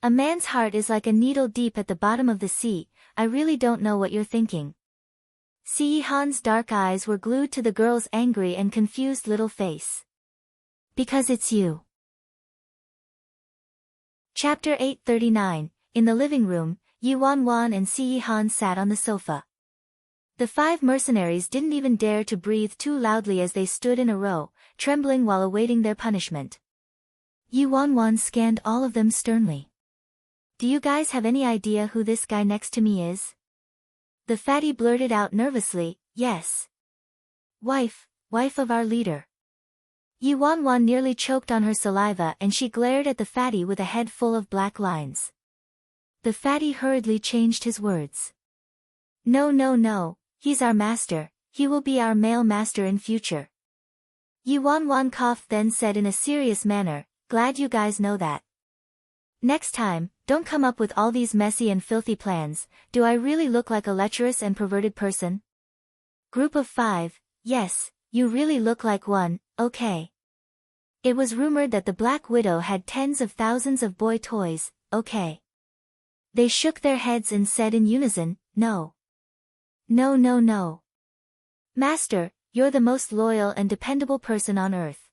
Speaker 1: A man's heart is like a needle deep at the bottom of the sea, I really don't know what you're thinking. Si-han's dark eyes were glued to the girl's angry and confused little face. Because it's you. Chapter 839. In the living room, Yi Wanwan and Si-han sat on the sofa. The 5 mercenaries didn't even dare to breathe too loudly as they stood in a row, trembling while awaiting their punishment. Yi Wanwan scanned all of them sternly. Do you guys have any idea who this guy next to me is? The fatty blurted out nervously, yes. Wife of our leader. Yi Wanwan nearly choked on her saliva and she glared at the fatty with a head full of black lines. The fatty hurriedly changed his words. No, he's our master, he will be our male master in future. Yi Wanwan coughed then said in a serious manner, glad you guys know that. Next time, don't come up with all these messy and filthy plans, do I really look like a lecherous and perverted person? Group of 5, yes, you really look like one, okay. It was rumored that the Black Widow had tens of thousands of boy toys, okay. They shook their heads and said in unison, no. No. Master, you're the most loyal and dependable person on earth.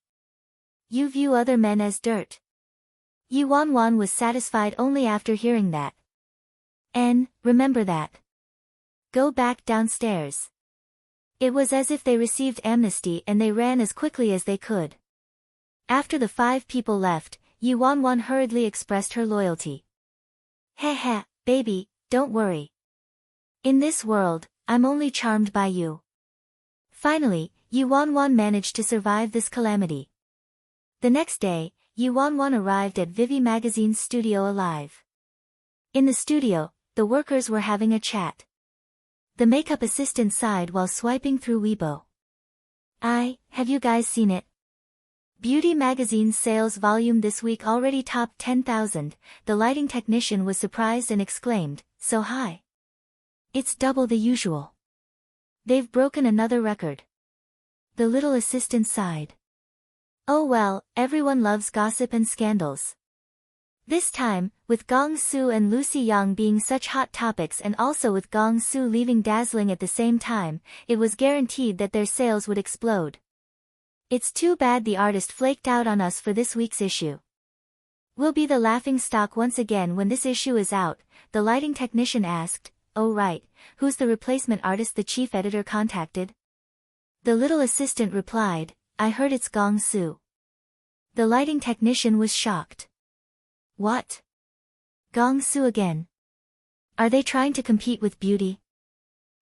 Speaker 1: You view other men as dirt. Yi Wanwan was satisfied only after hearing that. Remember that. Go back downstairs. It was as if they received amnesty and they ran as quickly as they could. After the 5 people left, Yi Wanwan hurriedly expressed her loyalty. Heh, baby, don't worry. In this world, I'm only charmed by you. Finally, Yi Wanwan managed to survive this calamity. The next day, Yi Wanwan arrived at Vivi Magazine's studio alive. In the studio, the workers were having a chat. The makeup assistant sighed while swiping through Weibo. Have you guys seen it? Beauty Magazine's sales volume this week already topped 10,000, the lighting technician was surprised and exclaimed, so high. It's double the usual. They've broken another record. The little assistant sighed. Oh well, everyone loves gossip and scandals. This time, with Gong Su and Lucy Yang being such hot topics and also with Gong Su leaving dazzling at the same time, it was guaranteed that their sales would explode. It's too bad the artist flaked out on us for this week's issue. We'll be the laughing stock once again when this issue is out, the lighting technician asked. Oh right, who's the replacement artist the chief editor contacted? The little assistant replied, I heard it's Gong Su. The lighting technician was shocked. What? Gong Su again? Are they trying to compete with beauty?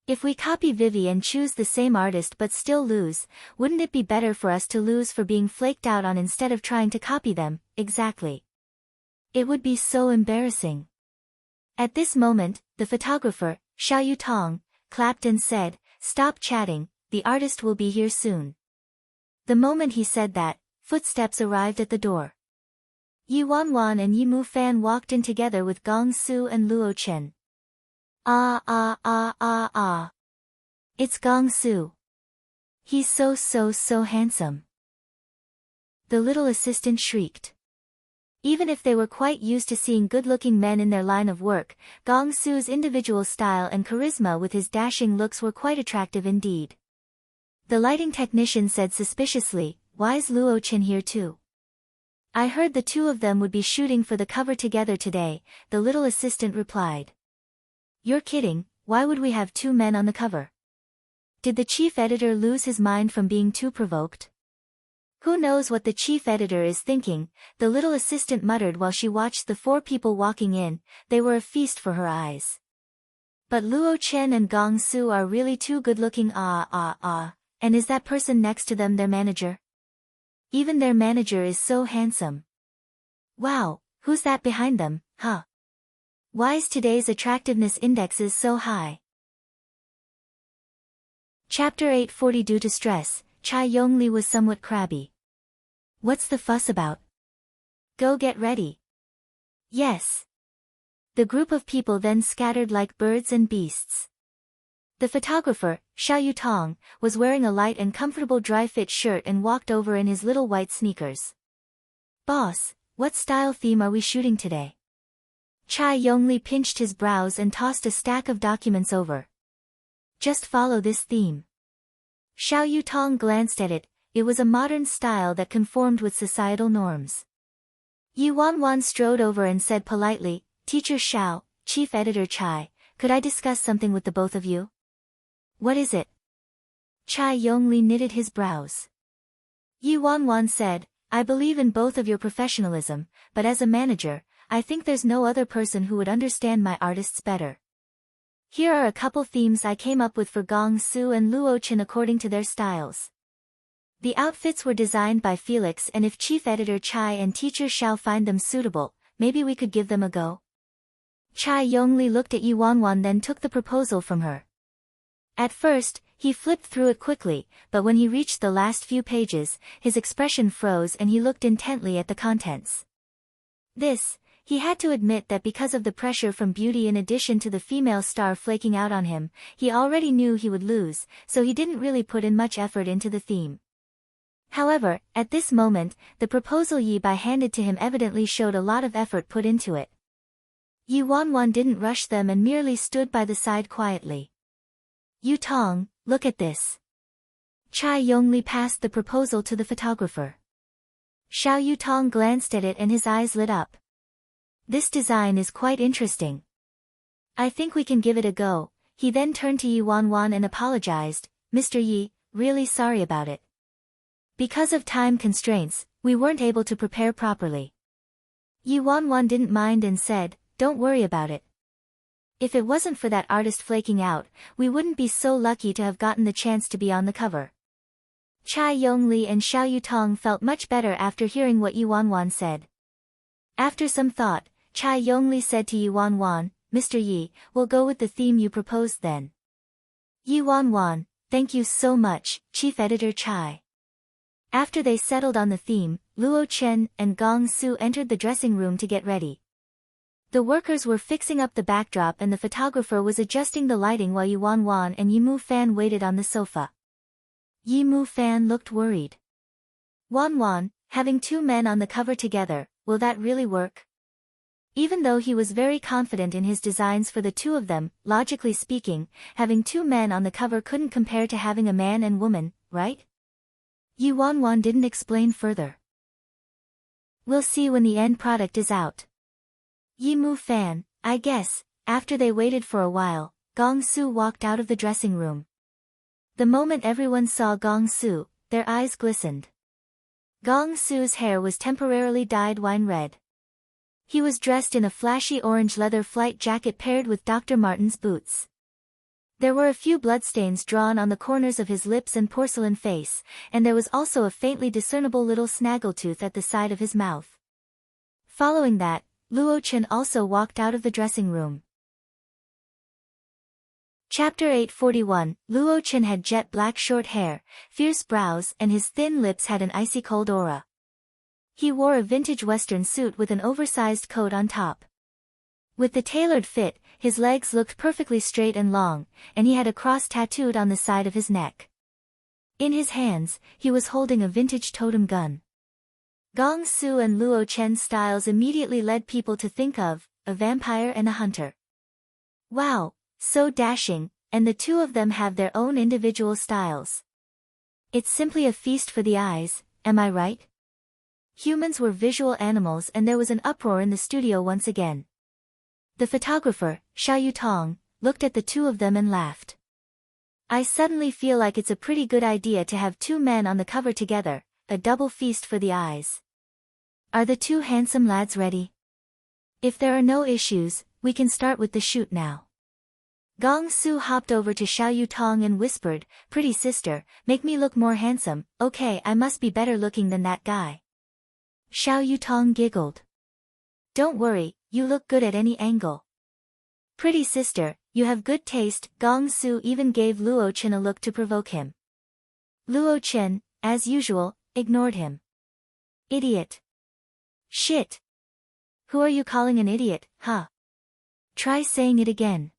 Speaker 1: If we copy Vivi and choose the same artist but still lose, wouldn't it be better for us to lose for being flaked out on instead of trying to copy them? Exactly. It would be so embarrassing. At this moment, the photographer, Xiao Yutong, clapped and said, Stop chatting, the artist will be here soon. The moment he said that, footsteps arrived at the door. Yi Wanwan and Yi Mufan walked in together with Gong Su and Luo Chen. Ah. It's Gong Su. He's so handsome. The little assistant shrieked. Even if they were quite used to seeing good-looking men in their line of work, Gong Su's individual style and charisma with his dashing looks were quite attractive indeed. The lighting technician said suspiciously, Why's Luo Chen here too? I heard the two of them would be shooting for the cover together today, the little assistant replied. You're kidding, why would we have two men on the cover? Did the chief editor lose his mind from being too provoked? Who knows what the chief editor is thinking, the little assistant muttered while she watched the four people walking in, they were a feast for her eyes. But Luo Chen and Gong Su are really too good-looking and is that person next to them their manager? Even their manager is so handsome. Wow, who's that behind them, huh? Why's today's attractiveness indexes so high? Chapter 840 Due to stress, Chai Yongli was somewhat crabby. What's the fuss about? Go get ready. Yes. The group of people then scattered like birds and beasts. The photographer, Xiao Yutong, was wearing a light and comfortable dry-fit shirt and walked over in his little white sneakers. Boss, what style theme are we shooting today? Chai Yongli pinched his brows and tossed a stack of documents over. Just follow this theme. Xiao Yutong glanced at it, it was a modern style that conformed with societal norms. Yi Wanwan strode over and said politely, Teacher Xiao, Chief Editor Chai, could I discuss something with the both of you? What is it? Chai Yongli knitted his brows. Yi Wanwan said, I believe in both of your professionalism, but as a manager, I think there's no other person who would understand my artists better. Here are a couple themes I came up with for Gong Su and Luo Chen according to their styles. The outfits were designed by Felix, and if Chief Editor Chai and Teacher Xiao find them suitable, maybe we could give them a go. Chai Yongli looked at Yi Wanwan, then took the proposal from her. At first, he flipped through it quickly, but when he reached the last few pages, his expression froze and he looked intently at the contents. He had to admit that because of the pressure from beauty in addition to the female star flaking out on him, he already knew he would lose, so he didn't really put in much effort into the theme. However, at this moment, the proposal Yi Bai handed to him evidently showed a lot of effort put into it. Yi Wanwan didn't rush them and merely stood by the side quietly. Yutong, look at this. Chai Yongli passed the proposal to the photographer. Xiao Yutong glanced at it and his eyes lit up. This design is quite interesting. I think we can give it a go. He then turned to Yi Wanwan and apologized, Mr. Yi, really sorry about it. Because of time constraints, we weren't able to prepare properly. Yi Wanwan didn't mind and said, Don't worry about it. If it wasn't for that artist flaking out, we wouldn't be so lucky to have gotten the chance to be on the cover. Chai Yongli and Xiao Yutong felt much better after hearing what Yi Wanwan said. After some thought, Chai Yongli said to Yi Wanwan, Mr. Yi, we'll go with the theme you proposed then. Yi Wanwan, thank you so much, Chief Editor Chai. After they settled on the theme, Luo Chen and Gong Su entered the dressing room to get ready. The workers were fixing up the backdrop and the photographer was adjusting the lighting while Yi Wanwan and Yi Mufan waited on the sofa. Yi Mu Fan looked worried. Wan, having two men on the cover together, will that really work? Even though he was very confident in his designs for the two of them, logically speaking, having two men on the cover couldn't compare to having a man and woman, right? Yi Wan didn't explain further. We'll see when the end product is out. Yi Mu Fan, I guess. After they waited for a while, Gong Su walked out of the dressing room. The moment everyone saw Gong Su, their eyes glistened. Gong Su's hair was temporarily dyed wine red. He was dressed in a flashy orange leather flight jacket paired with Dr. Martin's boots. There were a few bloodstains drawn on the corners of his lips and porcelain face, and there was also a faintly discernible little snaggletooth at the side of his mouth. Following that, Luo Chen also walked out of the dressing room. Chapter 841, Luo Chen had jet black short hair, fierce brows, and his thin lips had an icy cold aura. He wore a vintage western suit with an oversized coat on top. With the tailored fit, his legs looked perfectly straight and long, and he had a cross tattooed on the side of his neck. In his hands, he was holding a vintage totem gun. Gong Su and Luo Chen's styles immediately led people to think of a vampire and a hunter. Wow! So dashing, and the two of them have their own individual styles. It's simply a feast for the eyes, am I right? Humans were visual animals and there was an uproar in the studio once again. The photographer, Xiao Yutong, looked at the two of them and laughed. I suddenly feel like it's a pretty good idea to have two men on the cover together, a double feast for the eyes. Are the two handsome lads ready? If there are no issues, we can start with the shoot now. Gong Su hopped over to Xiao Yutong and whispered, "Pretty sister, make me look more handsome, okay, I must be better looking than that guy." Xiao Yutong giggled. "Don't worry, you look good at any angle." "Pretty sister, you have good taste." Gong Su even gave Luo Chen a look to provoke him. Luo Chen, as usual, ignored him. "Idiot. Shit. Who are you calling an idiot, huh? Try saying it again."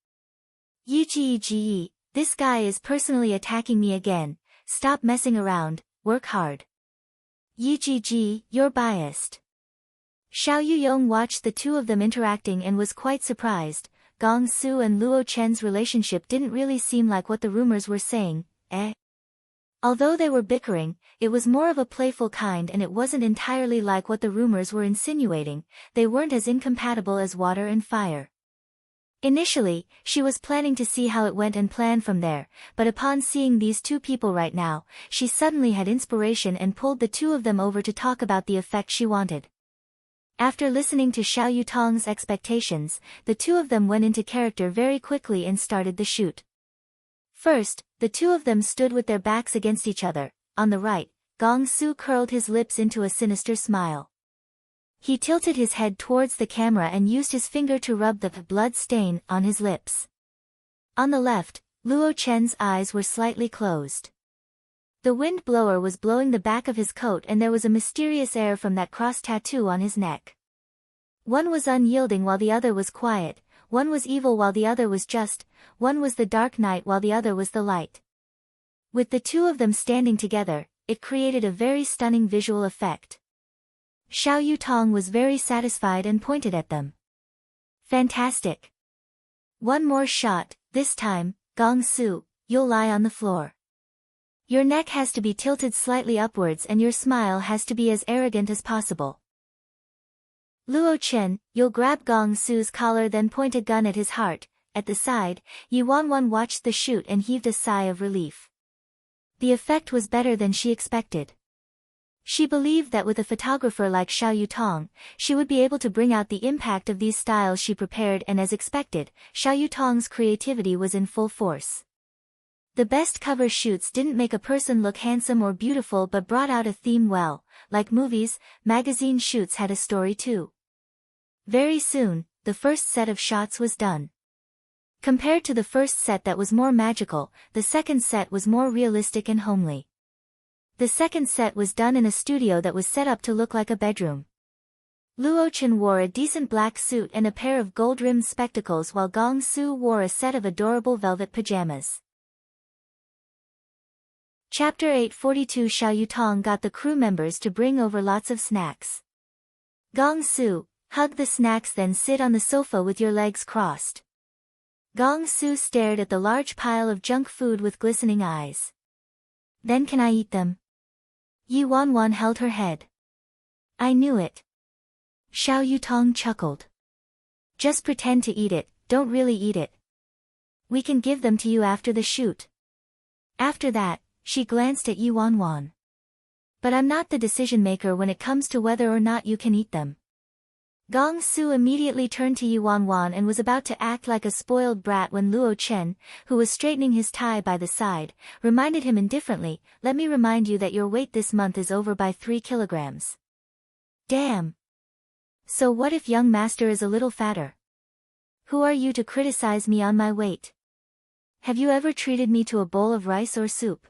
Speaker 1: "Yi, this guy is personally attacking me again, stop messing around, work hard." "Yi, you're biased." Xiao Yuyong watched the two of them interacting and was quite surprised. Gong Su and Luo Chen's relationship didn't really seem like what the rumors were saying, eh? Although they were bickering, it was more of a playful kind and it wasn't entirely like what the rumors were insinuating. They weren't as incompatible as water and fire. Initially, she was planning to see how it went and plan from there, but upon seeing these two people right now, she suddenly had inspiration and pulled the two of them over to talk about the effect she wanted. After listening to Xiao Yutong's expectations, the two of them went into character very quickly and started the shoot. First, the two of them stood with their backs against each other. On the right, Gong Su curled his lips into a sinister smile. He tilted his head towards the camera and used his finger to rub the blood stain on his lips. On the left, Luo Chen's eyes were slightly closed. The wind blower was blowing the back of his coat and there was a mysterious air from that cross tattoo on his neck. One was unyielding while the other was quiet, one was evil while the other was just, one was the dark night while the other was the light. With the two of them standing together, it created a very stunning visual effect. Xiao Yutong was very satisfied and pointed at them. "Fantastic. One more shot, this time, Gong Su, you'll lie on the floor. Your neck has to be tilted slightly upwards and your smile has to be as arrogant as possible. Luo Chen, you'll grab Gong Su's collar then point a gun at his heart." At the side, Yi Wanwan watched the shoot and heaved a sigh of relief. The effect was better than she expected. She believed that with a photographer like Xiao Yutong, she would be able to bring out the impact of these styles she prepared, and as expected, Xiao Yutong's creativity was in full force. The best cover shoots didn't make a person look handsome or beautiful but brought out a theme well. Like movies, magazine shoots had a story too. Very soon, the first set of shots was done. Compared to the first set that was more magical, the second set was more realistic and homely. The second set was done in a studio that was set up to look like a bedroom. Luo Chen wore a decent black suit and a pair of gold-rimmed spectacles while Gong Su wore a set of adorable velvet pajamas. Chapter 842 Xiao Yutong got the crew members to bring over lots of snacks. Gong Su, hug the snacks then sit on the sofa with your legs crossed. Gong Su stared at the large pile of junk food with glistening eyes. Then can I eat them? Yi Wanwan held her head. I knew it. Xiao Yutong chuckled. Just pretend to eat it, don't really eat it. We can give them to you after the shoot. After that, she glanced at Yi Wanwan. But I'm not the decision maker when it comes to whether or not you can eat them. Gong Su immediately turned to Yi Wanwan and was about to act like a spoiled brat when Luo Chen, who was straightening his tie by the side, reminded him indifferently, let me remind you that your weight this month is over by 3 kilograms. Damn. So what if young master is a little fatter? Who are you to criticize me on my weight? Have you ever treated me to a bowl of rice or soup?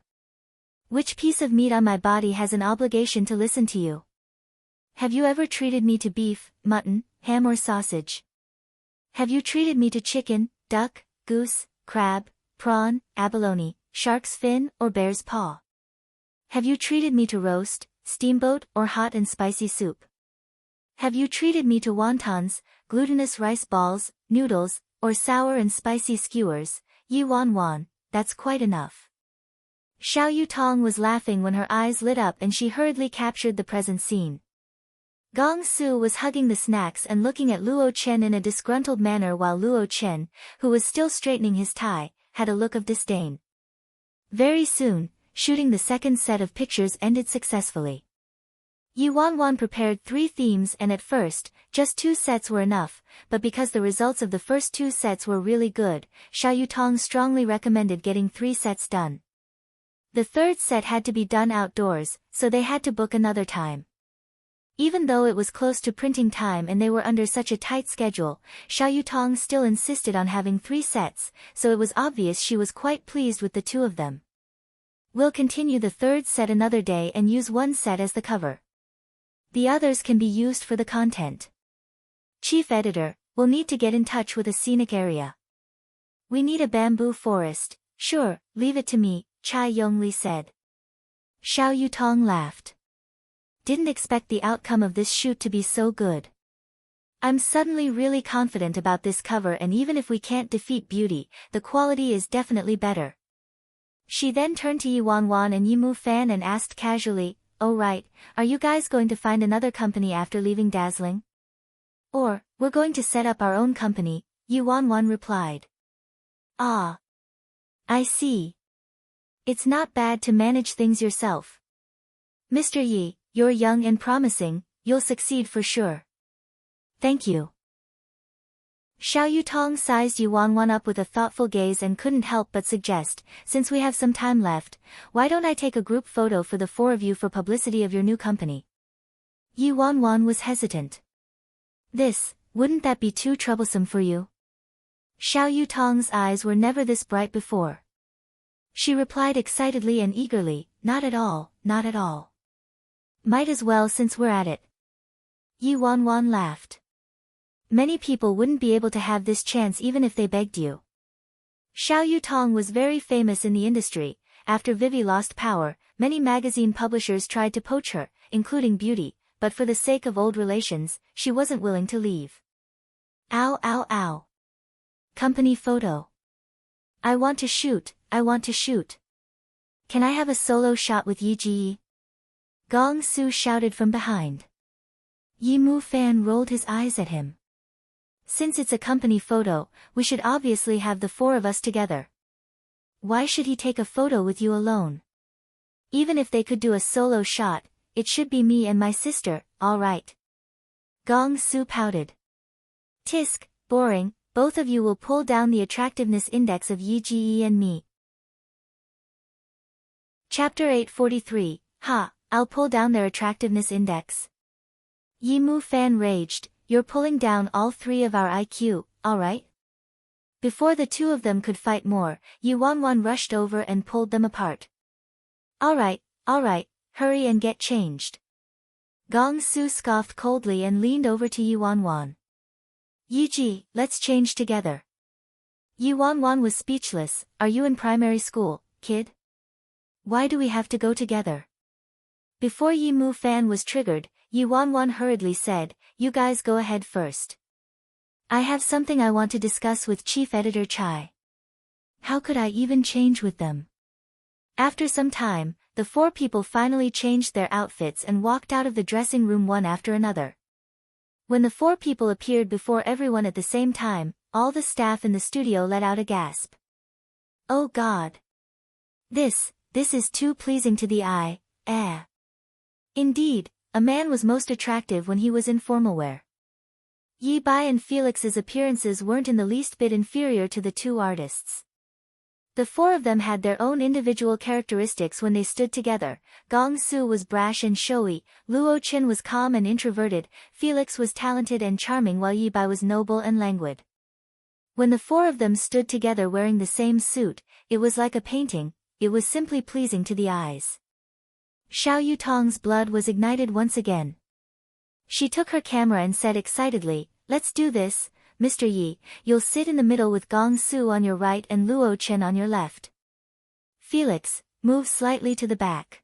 Speaker 1: Which piece of meat on my body has an obligation to listen to you? Have you ever treated me to beef, mutton, ham or sausage? Have you treated me to chicken, duck, goose, crab, prawn, abalone, shark's fin or bear's paw? Have you treated me to roast, steamboat or hot and spicy soup? Have you treated me to wontons, glutinous rice balls, noodles, or sour and spicy skewers? Yi Wanwan, that's quite enough. Xiao Yutong was laughing when her eyes lit up and she hurriedly captured the present scene. Gong Su was hugging the snacks and looking at Luo Chen in a disgruntled manner while Luo Chen, who was still straightening his tie, had a look of disdain. Very soon, shooting the second set of pictures ended successfully. Yi Wanwan prepared 3 themes and at first, just 2 sets were enough, but because the results of the first 2 sets were really good, Xiao Yutong strongly recommended getting 3 sets done. The third set had to be done outdoors, so they had to book another time. Even though it was close to printing time and they were under such a tight schedule, Xiao Yutong still insisted on having 3 sets, so it was obvious she was quite pleased with the 2 of them. We'll continue the third set another day and use 1 set as the cover. The others can be used for the content. Chief Editor, we'll need to get in touch with a scenic area. We need a bamboo forest. Sure, leave it to me, Chai Yongli said. Xiao Yutong laughed. Didn't expect the outcome of this shoot to be so good. I'm suddenly really confident about this cover and even if we can't defeat beauty, the quality is definitely better. She then turned to Yi Wanwan and Yi Mufan and asked casually, oh right, are you guys going to find another company after leaving Dazzling? Or, we're going to set up our own company, Yi Wanwan replied. Ah. I see. It's not bad to manage things yourself. Mr. Yi, you're young and promising, you'll succeed for sure. Thank you. Xiao Yutong sized Yi Wanwan up with a thoughtful gaze and couldn't help but suggest, since we have some time left, why don't I take a group photo for the 4 of you for publicity of your new company? Yi Wanwan was hesitant. Wouldn't that be too troublesome for you? Xiao Yutong's eyes were never this bright before. She replied excitedly and eagerly, not at all, not at all. Might as well since we're at it. Yi Wanwan laughed. Many people wouldn't be able to have this chance even if they begged you. Xiao Yutong was very famous in the industry. After Vivi lost power, many magazine publishers tried to poach her, including Beauty, but for the sake of old relations, she wasn't willing to leave. Ow ow ow. Company photo. I want to shoot, I want to shoot. Can I have a solo shot with Yi Ji? Gong Su shouted from behind. Yi Mufan rolled his eyes at him. Since it's a company photo, we should obviously have the 4 of us together. Why should he take a photo with you alone? Even if they could do a solo shot, it should be me and my sister, all right. Gong Su pouted. Tisk, boring, both of you will pull down the attractiveness index of Yi Ji and me. Chapter 843, Ha, I'll pull down their attractiveness index. Yi Mufan raged, you're pulling down all 3 of our IQ, alright? Before the 2 of them could fight more, Yi Wanwan rushed over and pulled them apart. Alright, hurry and get changed. Gong Su scoffed coldly and leaned over to Yi Wanwan. Yi Ji, let's change together. Yi Wanwan was speechless, are you in primary school, kid? Why do we have to go together? Before Yi Mu Fan was triggered, Yi Wanwan hurriedly said, "You guys go ahead first. I have something I want to discuss with Chief Editor Chai." How could I even change with them? After some time, the four people finally changed their outfits and walked out of the dressing room one after another. When the four people appeared before everyone at the same time, all the staff in the studio let out a gasp. Oh God! This is too pleasing to the eye, eh? Indeed, a man was most attractive when he was in formal wear. Yi Bai and Felix's appearances weren't in the least bit inferior to the two artists. The four of them had their own individual characteristics when they stood together. Gong Su was brash and showy, Luo Chen was calm and introverted, Felix was talented and charming while Yi Bai was noble and languid. When the four of them stood together wearing the same suit, it was like a painting, it was simply pleasing to the eyes. Xiao Yutong's blood was ignited once again. She took her camera and said excitedly, "Let's do this, Mr. Yi, you'll sit in the middle with Gong Su on your right and Luo Chen on your left. Felix, move slightly to the back.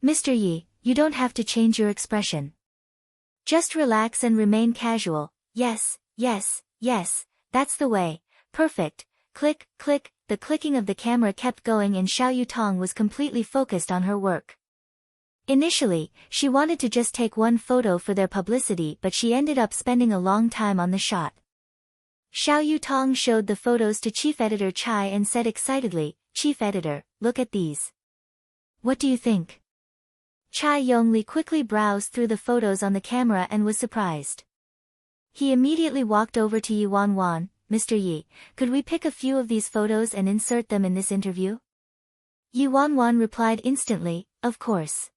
Speaker 1: Mr. Yi, you don't have to change your expression. Just relax and remain casual. Yes, yes, yes, that's the way. Perfect." Click, click, the clicking of the camera kept going and Xiao Yutong was completely focused on her work. Initially, she wanted to just take one photo for their publicity, but she ended up spending a long time on the shot. Xiao Yutong showed the photos to Chief Editor Chai and said excitedly, "Chief Editor, look at these. What do you think?" Chai Yongli quickly browsed through the photos on the camera and was surprised. He immediately walked over to Yi Wanwan. "Mr. Yi, could we pick a few of these photos and insert them in this interview?" Yi Wanwan replied instantly, "Of course."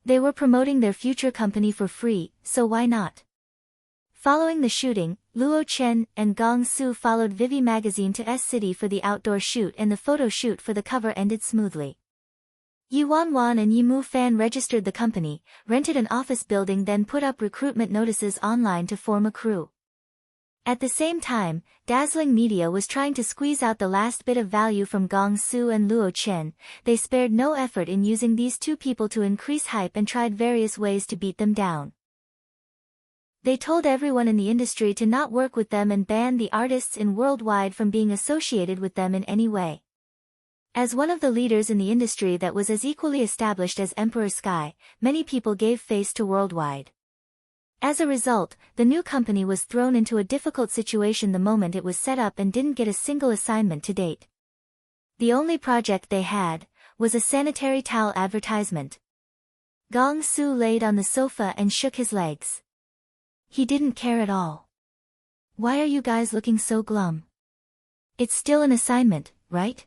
Speaker 1: They were promoting their future company for free, so why not? Following the shooting, Luo Chen and Gong Su followed Vivi magazine to S-City for the outdoor shoot and the photo shoot for the cover ended smoothly. Yi Wanwan and Yi Mu Fan registered the company, rented an office building, then put up recruitment notices online to form a crew. At the same time, Dazzling Media was trying to squeeze out the last bit of value from Gong Su and Luo Chen. They spared no effort in using these two people to increase hype and tried various ways to beat them down. They told everyone in the industry to not work with them and banned the artists in worldwide from being associated with them in any way. As one of the leaders in the industry that was as equally established as Emperor Sky, many people gave face to worldwide. As a result, the new company was thrown into a difficult situation the moment it was set up and didn't get a single assignment to date. The only project they had was a sanitary towel advertisement. Gong Su laid on the sofa and shook his legs. He didn't care at all. "Why are you guys looking so glum? It's still an assignment, right?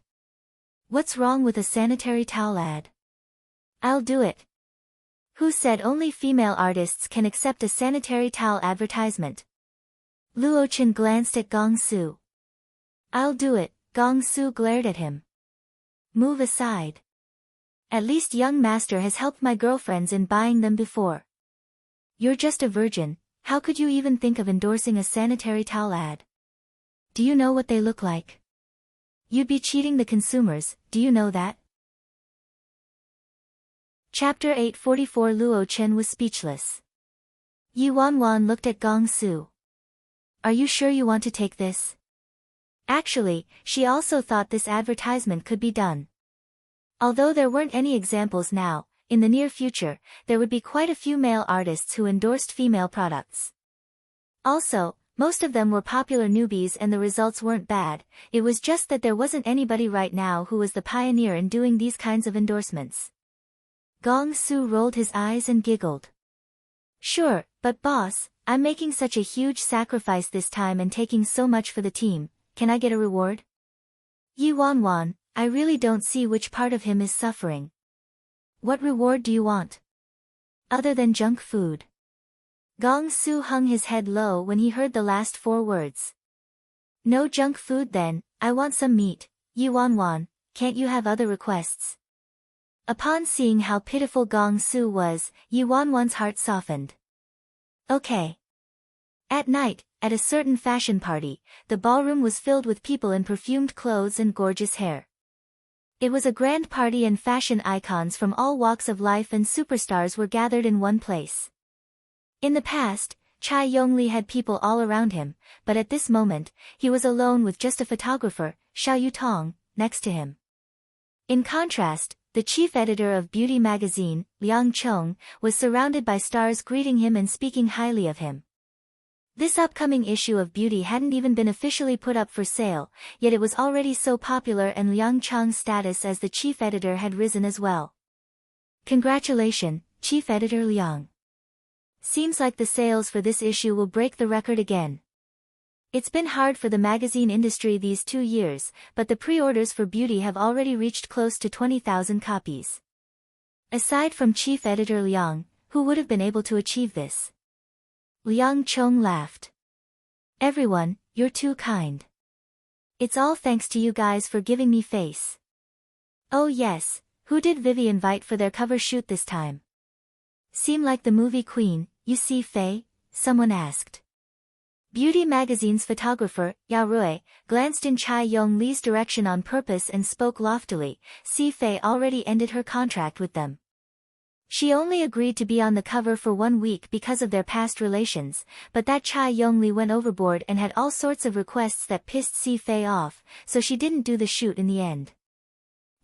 Speaker 1: What's wrong with a sanitary towel ad? I'll do it." Who said only female artists can accept a sanitary towel advertisement? Luo Chen glanced at Gong Su. "I'll do it," Gong Su glared at him. "Move aside. At least young master has helped my girlfriends in buying them before. You're just a virgin, how could you even think of endorsing a sanitary towel ad? Do you know what they look like? You'd be cheating the consumers, do you know that?" Chapter 844. Luo Chen was speechless. Yi Wanwan looked at Gong Su. "Are you sure you want to take this?" Actually, she also thought this advertisement could be done. Although there weren't any examples now, in the near future, there would be quite a few male artists who endorsed female products. Also, most of them were popular newbies and the results weren't bad, it was just that there wasn't anybody right now who was the pioneer in doing these kinds of endorsements. Gong Su rolled his eyes and giggled. "Sure, but boss, I'm making such a huge sacrifice this time and taking so much for the team, can I get a reward?" Yi Wanwan, I really don't see which part of him is suffering. What reward do you want? Other than junk food. Gong Su hung his head low when he heard the last four words. No junk food then, I want some meat, Yi Wanwan, can't you have other requests? Upon seeing how pitiful Gong Su was, Yi Wanwan's heart softened. Okay. At night, at a certain fashion party, the ballroom was filled with people in perfumed clothes and gorgeous hair. It was a grand party and fashion icons from all walks of life and superstars were gathered in one place. In the past, Chai Yongli had people all around him, but at this moment, he was alone with just a photographer, Xiao Yutong, next to him. In contrast, the chief editor of beauty magazine, Liang Cheng, was surrounded by stars greeting him and speaking highly of him. This upcoming issue of Beauty hadn't even been officially put up for sale, yet it was already so popular and Liang Cheng's status as the chief editor had risen as well. Congratulations, Chief Editor Liang. Seems like the sales for this issue will break the record again. It's been hard for the magazine industry these 2 years, but the pre-orders for Beauty have already reached close to 20,000 copies. Aside from Chief Editor Liang, who would have been able to achieve this? Liang Cheng laughed. Everyone, you're too kind. It's all thanks to you guys for giving me face. Oh yes, who did Vivi invite for their cover shoot this time? Seem like the movie queen, you see Faye? Someone asked. Beauty magazine's photographer, Yao Rui, glanced in Chai Yong Li's direction on purpose and spoke loftily. Si Fei already ended her contract with them. She only agreed to be on the cover for 1 week because of their past relations, but that Chai Yongli went overboard and had all sorts of requests that pissed Si Fei off, so she didn't do the shoot in the end.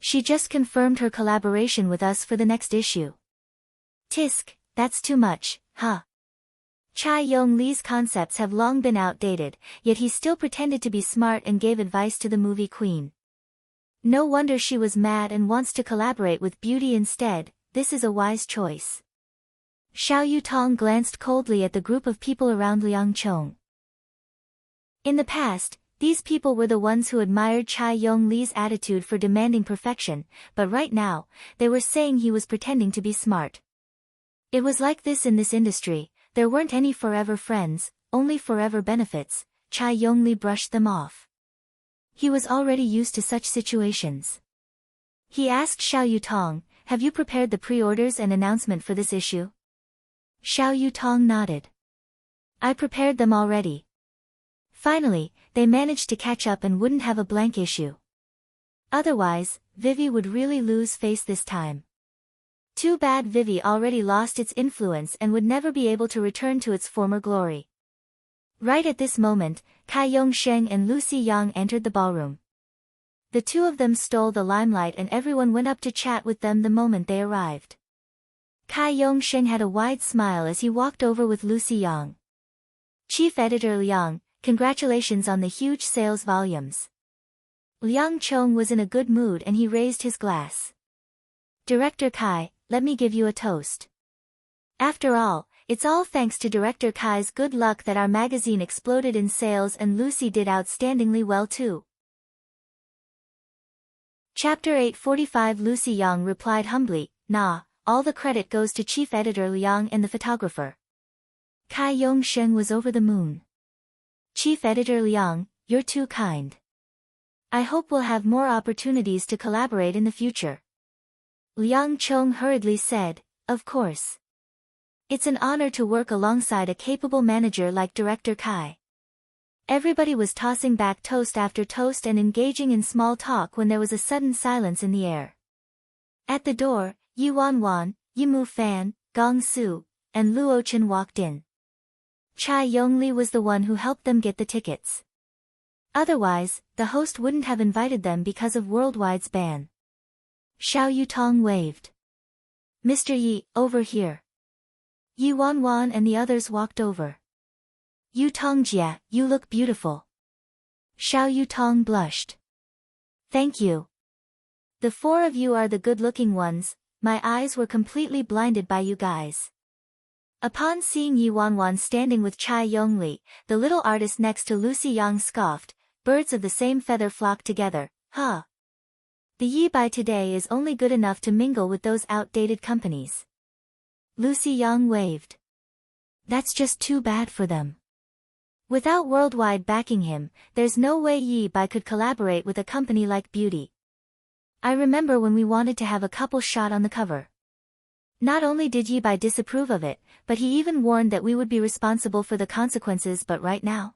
Speaker 1: She just confirmed her collaboration with us for the next issue. Tisk, that's too much, huh? Chai Yongli's concepts have long been outdated, yet he still pretended to be smart and gave advice to the movie queen. No wonder she was mad and wants to collaborate with Beauty instead. This is a wise choice. Xiao Yutong glanced coldly at the group of people around Liang Cheng. In the past, these people were the ones who admired Chai Yongli's attitude for demanding perfection, but right now, they were saying he was pretending to be smart. It was like this in this industry, there weren't any forever friends, only forever benefits. Chai Yongli brushed them off. He was already used to such situations. He asked Xiao Yutong, have you prepared the pre-orders and announcement for this issue? Xiao Yutong nodded. I prepared them already. Finally, they managed to catch up and wouldn't have a blank issue. Otherwise, Vivi would really lose face this time. Too bad Vivi already lost its influence and would never be able to return to its former glory. Right at this moment, Kai Yongsheng and Lucy Yang entered the ballroom. The two of them stole the limelight and everyone went up to chat with them the moment they arrived. Kai Yongsheng had a wide smile as he walked over with Lucy Yang. Chief Editor Liang, congratulations on the huge sales volumes. Liang Cheng was in a good mood and he raised his glass. Director Kai, let me give you a toast. After all, it's all thanks to Director Kai's good luck that our magazine exploded in sales and Lucy did outstandingly well too. Chapter 845 Lucy Yang replied humbly, nah, all the credit goes to Chief Editor Liang and the photographer. Kai Yongsheng was over the moon. Chief Editor Liang, you're too kind. I hope we'll have more opportunities to collaborate in the future. Liang Cheng hurriedly said, of course. It's an honor to work alongside a capable manager like Director Kai. Everybody was tossing back toast after toast and engaging in small talk when there was a sudden silence in the air. At the door, Yi Wanwan, Yi Mu Fan, Gong Su, and Luo Chen walked in. Chai Yongli was the one who helped them get the tickets. Otherwise, the host wouldn't have invited them because of Worldwide's ban. Xiao Yutong waved. Mr. Yi, over here. Yi Wanwan and the others walked over. Yutong Jia, you look beautiful. Xiao Yutong blushed. Thank you. The four of you are the good-looking ones, my eyes were completely blinded by you guys. Upon seeing Yi Wanwan standing with Chai Yongli, the little artist next to Lucy Yang scoffed, birds of the same feather flock together, huh? The Yi by today is only good enough to mingle with those outdated companies. Lucy Yang waved. That's just too bad for them. Without Worldwide backing him, there's no way Yi Bai could collaborate with a company like Beauty. I remember when we wanted to have a couple shot on the cover. Not only did Yi Bai disapprove of it, but he even warned that we would be responsible for the consequences. But right now?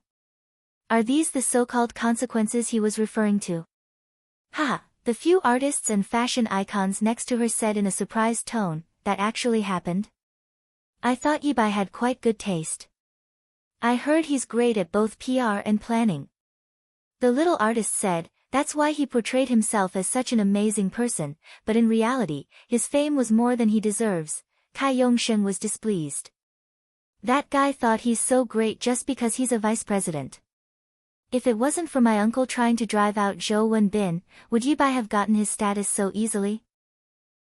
Speaker 1: Are these the so-called consequences he was referring to? Haha, The few artists and fashion icons next to her said in a surprised tone, "That actually happened? I thought Yibai had quite good taste. I heard he's great at both PR and planning." The little artist said, "That's why he portrayed himself as such an amazing person, but in reality, his fame was more than he deserves." Kai Yongsheng was displeased. "That guy thought he's so great just because he's a vice president. If it wasn't for my uncle trying to drive out Zhou Wenbin, would Yibai have gotten his status so easily?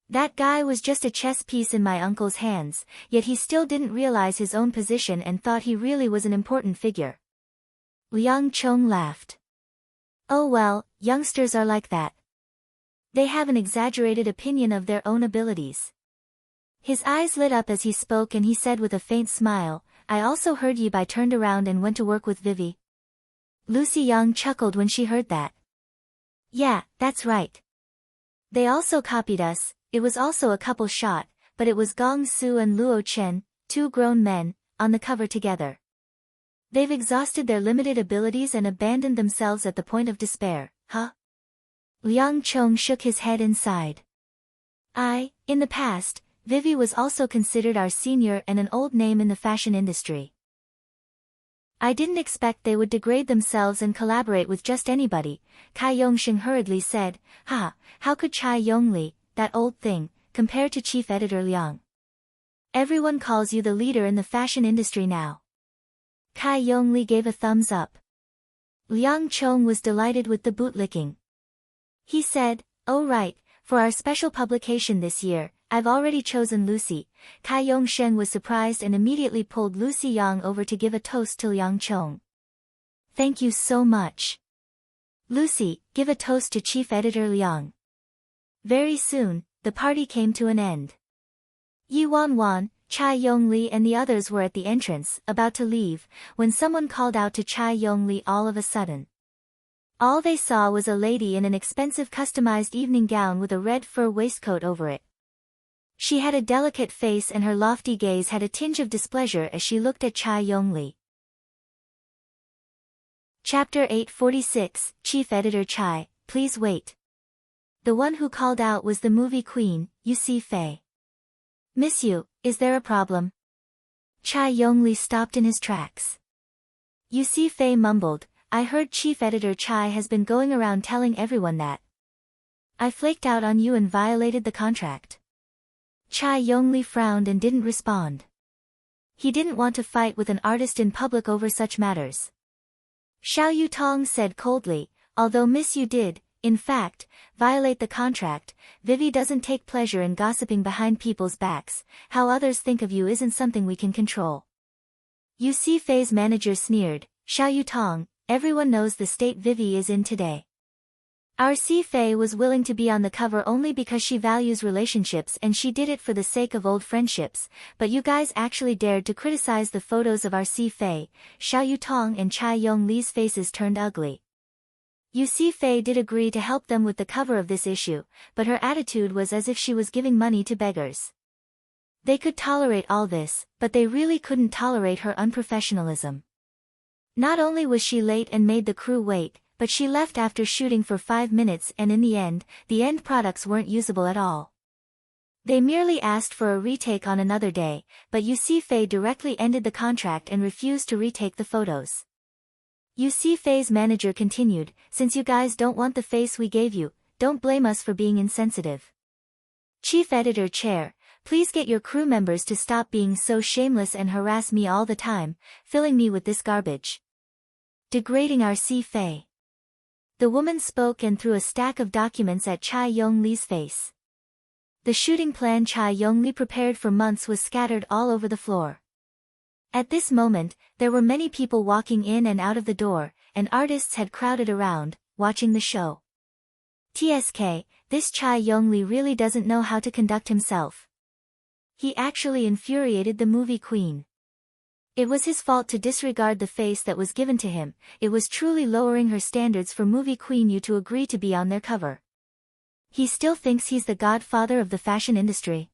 Speaker 1: That guy was just a chess piece in my uncle's hands, yet he still didn't realize his own position and thought he really was an important figure." Liang Chong laughed. "Oh well, youngsters are like that. They have an exaggerated opinion of their own abilities." His eyes lit up as he spoke and he said with a faint smile, "I also heard Yibai turned around and went to work with Vivi." Lucy Yang chuckled when she heard that. "Yeah, that's right. They also copied us." It was also a couple shot, but it was Gong Su and Luo Chen, two grown men, on the cover together. "They've exhausted their limited abilities and abandoned themselves at the point of despair, huh?" Liang Chong shook his head and sighed. In the past, Vivi was also considered our senior and an old name in the fashion industry. I didn't expect they would degrade themselves and collaborate with just anybody," Kai Yongsheng hurriedly said. How could Chai Yongli, that old thing, compare to Chief Editor Liang? Everyone calls you the leader in the fashion industry now." Kai Yongli gave a thumbs up. Liang Chong was delighted with the bootlicking. He said, "Oh right, for our special publication this year, I've already chosen Lucy." Kai Yongsheng was surprised and immediately pulled Lucy Yang over to give a toast to Liang Chong. "Thank you so much. Lucy, give a toast to Chief Editor Liang." Very soon, the party came to an end. Yi Wanwan, Chai Yongli and the others were at the entrance, about to leave, when someone called out to Chai Yongli all of a sudden. All they saw was a lady in an expensive customized evening gown with a red fur waistcoat over it. She had a delicate face and her lofty gaze had a tinge of displeasure as she looked at Chai Yongli. Chapter 846, Chief Editor Chai, please wait. The one who called out was the movie queen, Yu Si-fei. "Miss Yu, is there a problem?" Chai Yongli stopped in his tracks. Yu Si-fei mumbled, "I heard Chief Editor Chai has been going around telling everyone that I flaked out on you and violated the contract." Chai Yongli frowned and didn't respond. He didn't want to fight with an artist in public over such matters. Xiao Yutong said coldly, "Although Miss Yu did, in fact, violate the contract, Vivi doesn't take pleasure in gossiping behind people's backs. How others think of you isn't something we can control." Yu Si-fei's manager sneered, "Xiao Yutong, everyone knows the state Vivi is in today. Our Si-fei was willing to be on the cover only because she values relationships and she did it for the sake of old friendships, but you guys actually dared to criticize the photos of our Si-fei." Xiao Yutong and Chai Yongli's faces turned ugly. Yu Si-fei did agree to help them with the cover of this issue, but her attitude was as if she was giving money to beggars. They could tolerate all this, but they really couldn't tolerate her unprofessionalism. Not only was she late and made the crew wait, but she left after shooting for 5 minutes and in the end products weren't usable at all. They merely asked for a retake on another day, but Yu Si-fei directly ended the contract and refused to retake the photos. Yu Si-fei's manager continued, "Since you guys don't want the face we gave you, don't blame us for being insensitive. Chief Editor Chair, please get your crew members to stop being so shameless and harass me all the time, filling me with this garbage. Degrading our Si-fei." The woman spoke and threw a stack of documents at Chai Yongli's face. The shooting plan Chai Yongli prepared for months was scattered all over the floor. At this moment, there were many people walking in and out of the door, and artists had crowded around, watching the show. TSK, this Chai Yongli really doesn't know how to conduct himself. He actually infuriated the movie queen. It was his fault to disregard the face that was given to him. It was truly lowering her standards for movie queen Yu to agree to be on their cover. He still thinks he's the godfather of the fashion industry.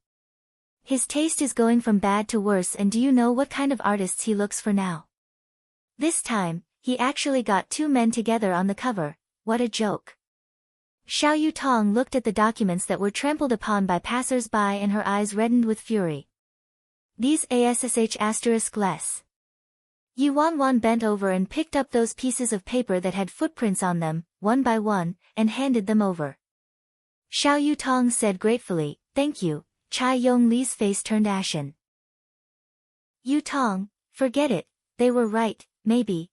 Speaker 1: His taste is going from bad to worse, and do you know what kind of artists he looks for now? This time, he actually got 2 men together on the cover. What a joke. Xiao Yutong looked at the documents that were trampled upon by passers-by and her eyes reddened with fury. These ASSH** less. Yi Wanwan bent over and picked up those pieces of paper that had footprints on them, one by one, and handed them over. Xiao Yutong said gratefully, "Thank you." Chai Yong-li's face turned ashen. "Yutong, forget it, they were right, maybe.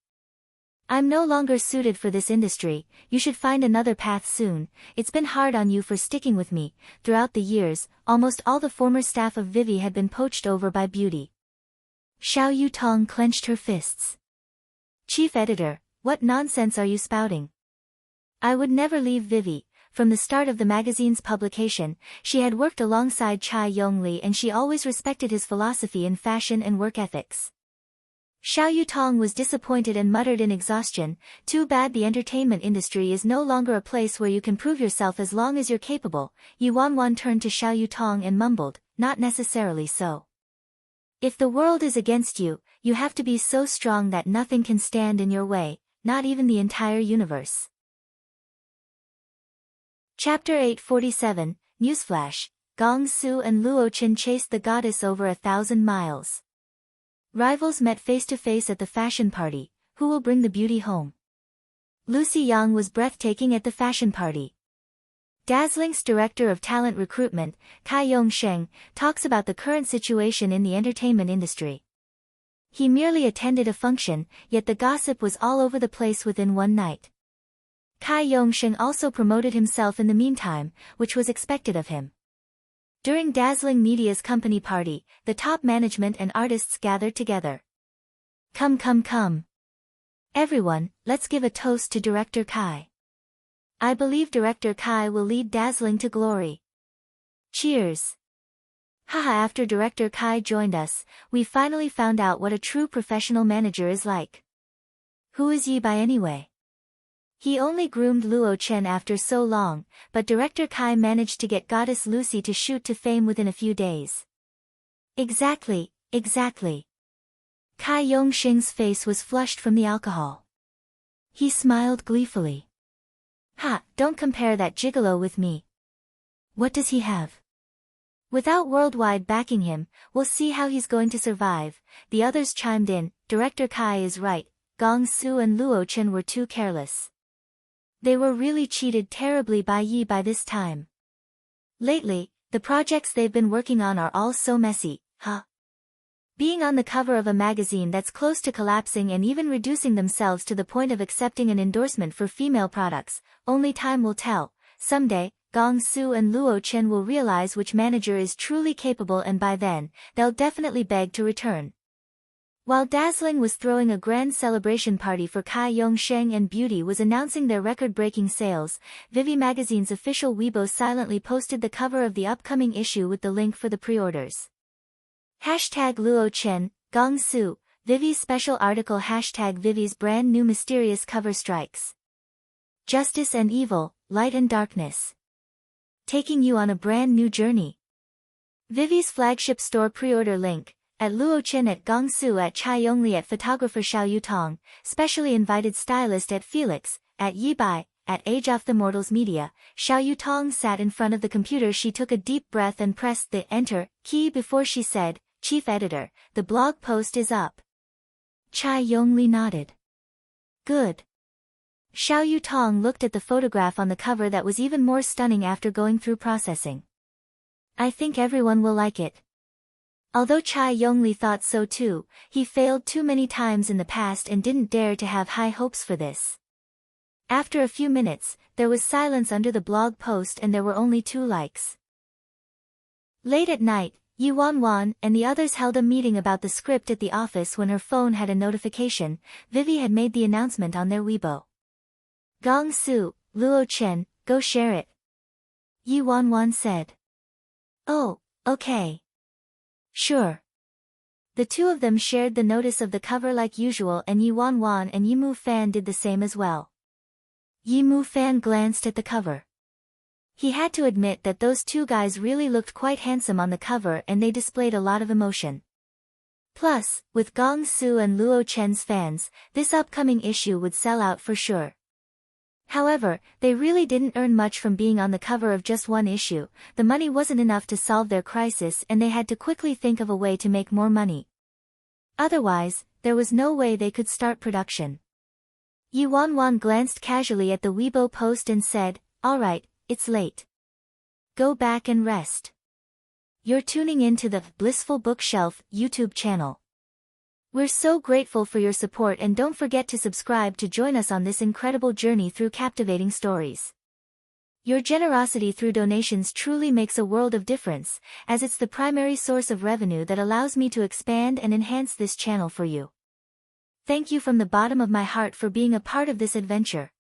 Speaker 1: I'm no longer suited for this industry, you should find another path soon. It's been hard on you for sticking with me." Throughout the years, almost all the former staff of Vivi had been poached over by Beauty. Xiao Yutong clenched her fists. "Chief editor, what nonsense are you spouting? I would never leave Vivi." From the start of the magazine's publication, she had worked alongside Chai Yong-li and she always respected his philosophy in fashion and work ethics. Xiao Yutong was disappointed and muttered in exhaustion, "Too bad the entertainment industry is no longer a place where you can prove yourself as long as you're capable." Yi Wanwan turned to Xiao Yutong and mumbled, "Not necessarily so. If the world is against you, you have to be so strong that nothing can stand in your way, not even the entire universe." Chapter 847, Newsflash, Gong Su and Luo Qin chased the goddess over 1,000 miles. Rivals met face-to-face at the fashion party. Who will bring the beauty home? Lucy Yang was breathtaking at the fashion party. Dazzling's director of talent recruitment, Kai Yong-sheng, talks about the current situation in the entertainment industry. He merely attended a function, yet the gossip was all over the place within one night. Kai Yong-sheng also promoted himself in the meantime, which was expected of him. During Dazzling Media's company party, the top management and artists gathered together. Come. Everyone, let's give a toast to Director Kai. I believe Director Kai will lead Dazzling to glory. Cheers. Haha, after Director Kai joined us, we finally found out what a true professional manager is like. Who is Yi Bai anyway? He only groomed Luo Chen after so long, but Director Kai managed to get Goddess Lucy to shoot to fame within a few days. Exactly. Kai Yong-sheng's face was flushed from the alcohol. He smiled gleefully. "Ha, don't compare that gigolo with me. What does he have? Without worldwide backing him, we'll see how he's going to survive." The others chimed in, "Director Kai is right, Gong Su and Luo Chen were too careless. They were really cheated terribly by Yi by this time. Lately, the projects they've been working on are all so messy, huh? Being on the cover of a magazine that's close to collapsing and even reducing themselves to the point of accepting an endorsement for female products, only time will tell. Someday, Gong Su and Luo Chen will realize which manager is truly capable, and by then, they'll definitely beg to return." While Dazzling was throwing a grand celebration party for Kai Yong-sheng and Beauty was announcing their record-breaking sales, Vivi magazine's official Weibo silently posted the cover of the upcoming issue with the link for the pre-orders. #Luo Chen, Gong Su, Vivi's special article #Vivi's brand new mysterious cover strikes. Justice and evil, light and darkness. Taking you on a brand new journey. Vivi's flagship store pre-order link, at Luo Chen at Gong Su at Chai Yong-li at photographer Xiao Yutong, specially invited stylist at Felix, at Yi Bai, at Age of the Mortals Media. Xiao Yutong sat in front of the computer. She took a deep breath and pressed the enter key before she said, "Chief editor, the blog post is up." Chai Yong-li nodded. "Good." Xiao Yutong looked at the photograph on the cover that was even more stunning after going through processing. "I think everyone will like it." Although Chai Yong-li thought so too, he failed too many times in the past and didn't dare to have high hopes for this. After a few minutes, there was silence under the blog post and there were only 2 likes. Late at night, Yi Wanwan and the others held a meeting about the script at the office when her phone had a notification. Vivi had made the announcement on their Weibo. "Gong Su, Luo Chen, go share it," Yi Wanwan said. "Oh, okay. Sure." The two of them shared the notice of the cover like usual, and Yi Wanwan and Yi Mu Fan did the same as well. Yi Mu Fan glanced at the cover. He had to admit that those 2 guys really looked quite handsome on the cover and they displayed a lot of emotion. Plus, with Gong Su and Luo Chen's fans, this upcoming issue would sell out for sure. However, they really didn't earn much from being on the cover of just one issue. The money wasn't enough to solve their crisis and they had to quickly think of a way to make more money. Otherwise, there was no way they could start production. Yuan glanced casually at the Weibo post and said, "Alright, it's late. Go back and rest. You're tuning in to the Blissful Bookshelf YouTube channel. We're so grateful for your support and don't forget to subscribe to join us on this incredible journey through captivating stories. Your generosity through donations truly makes a world of difference, as it's the primary source of revenue that allows me to expand and enhance this channel for you. Thank you from the bottom of my heart for being a part of this adventure.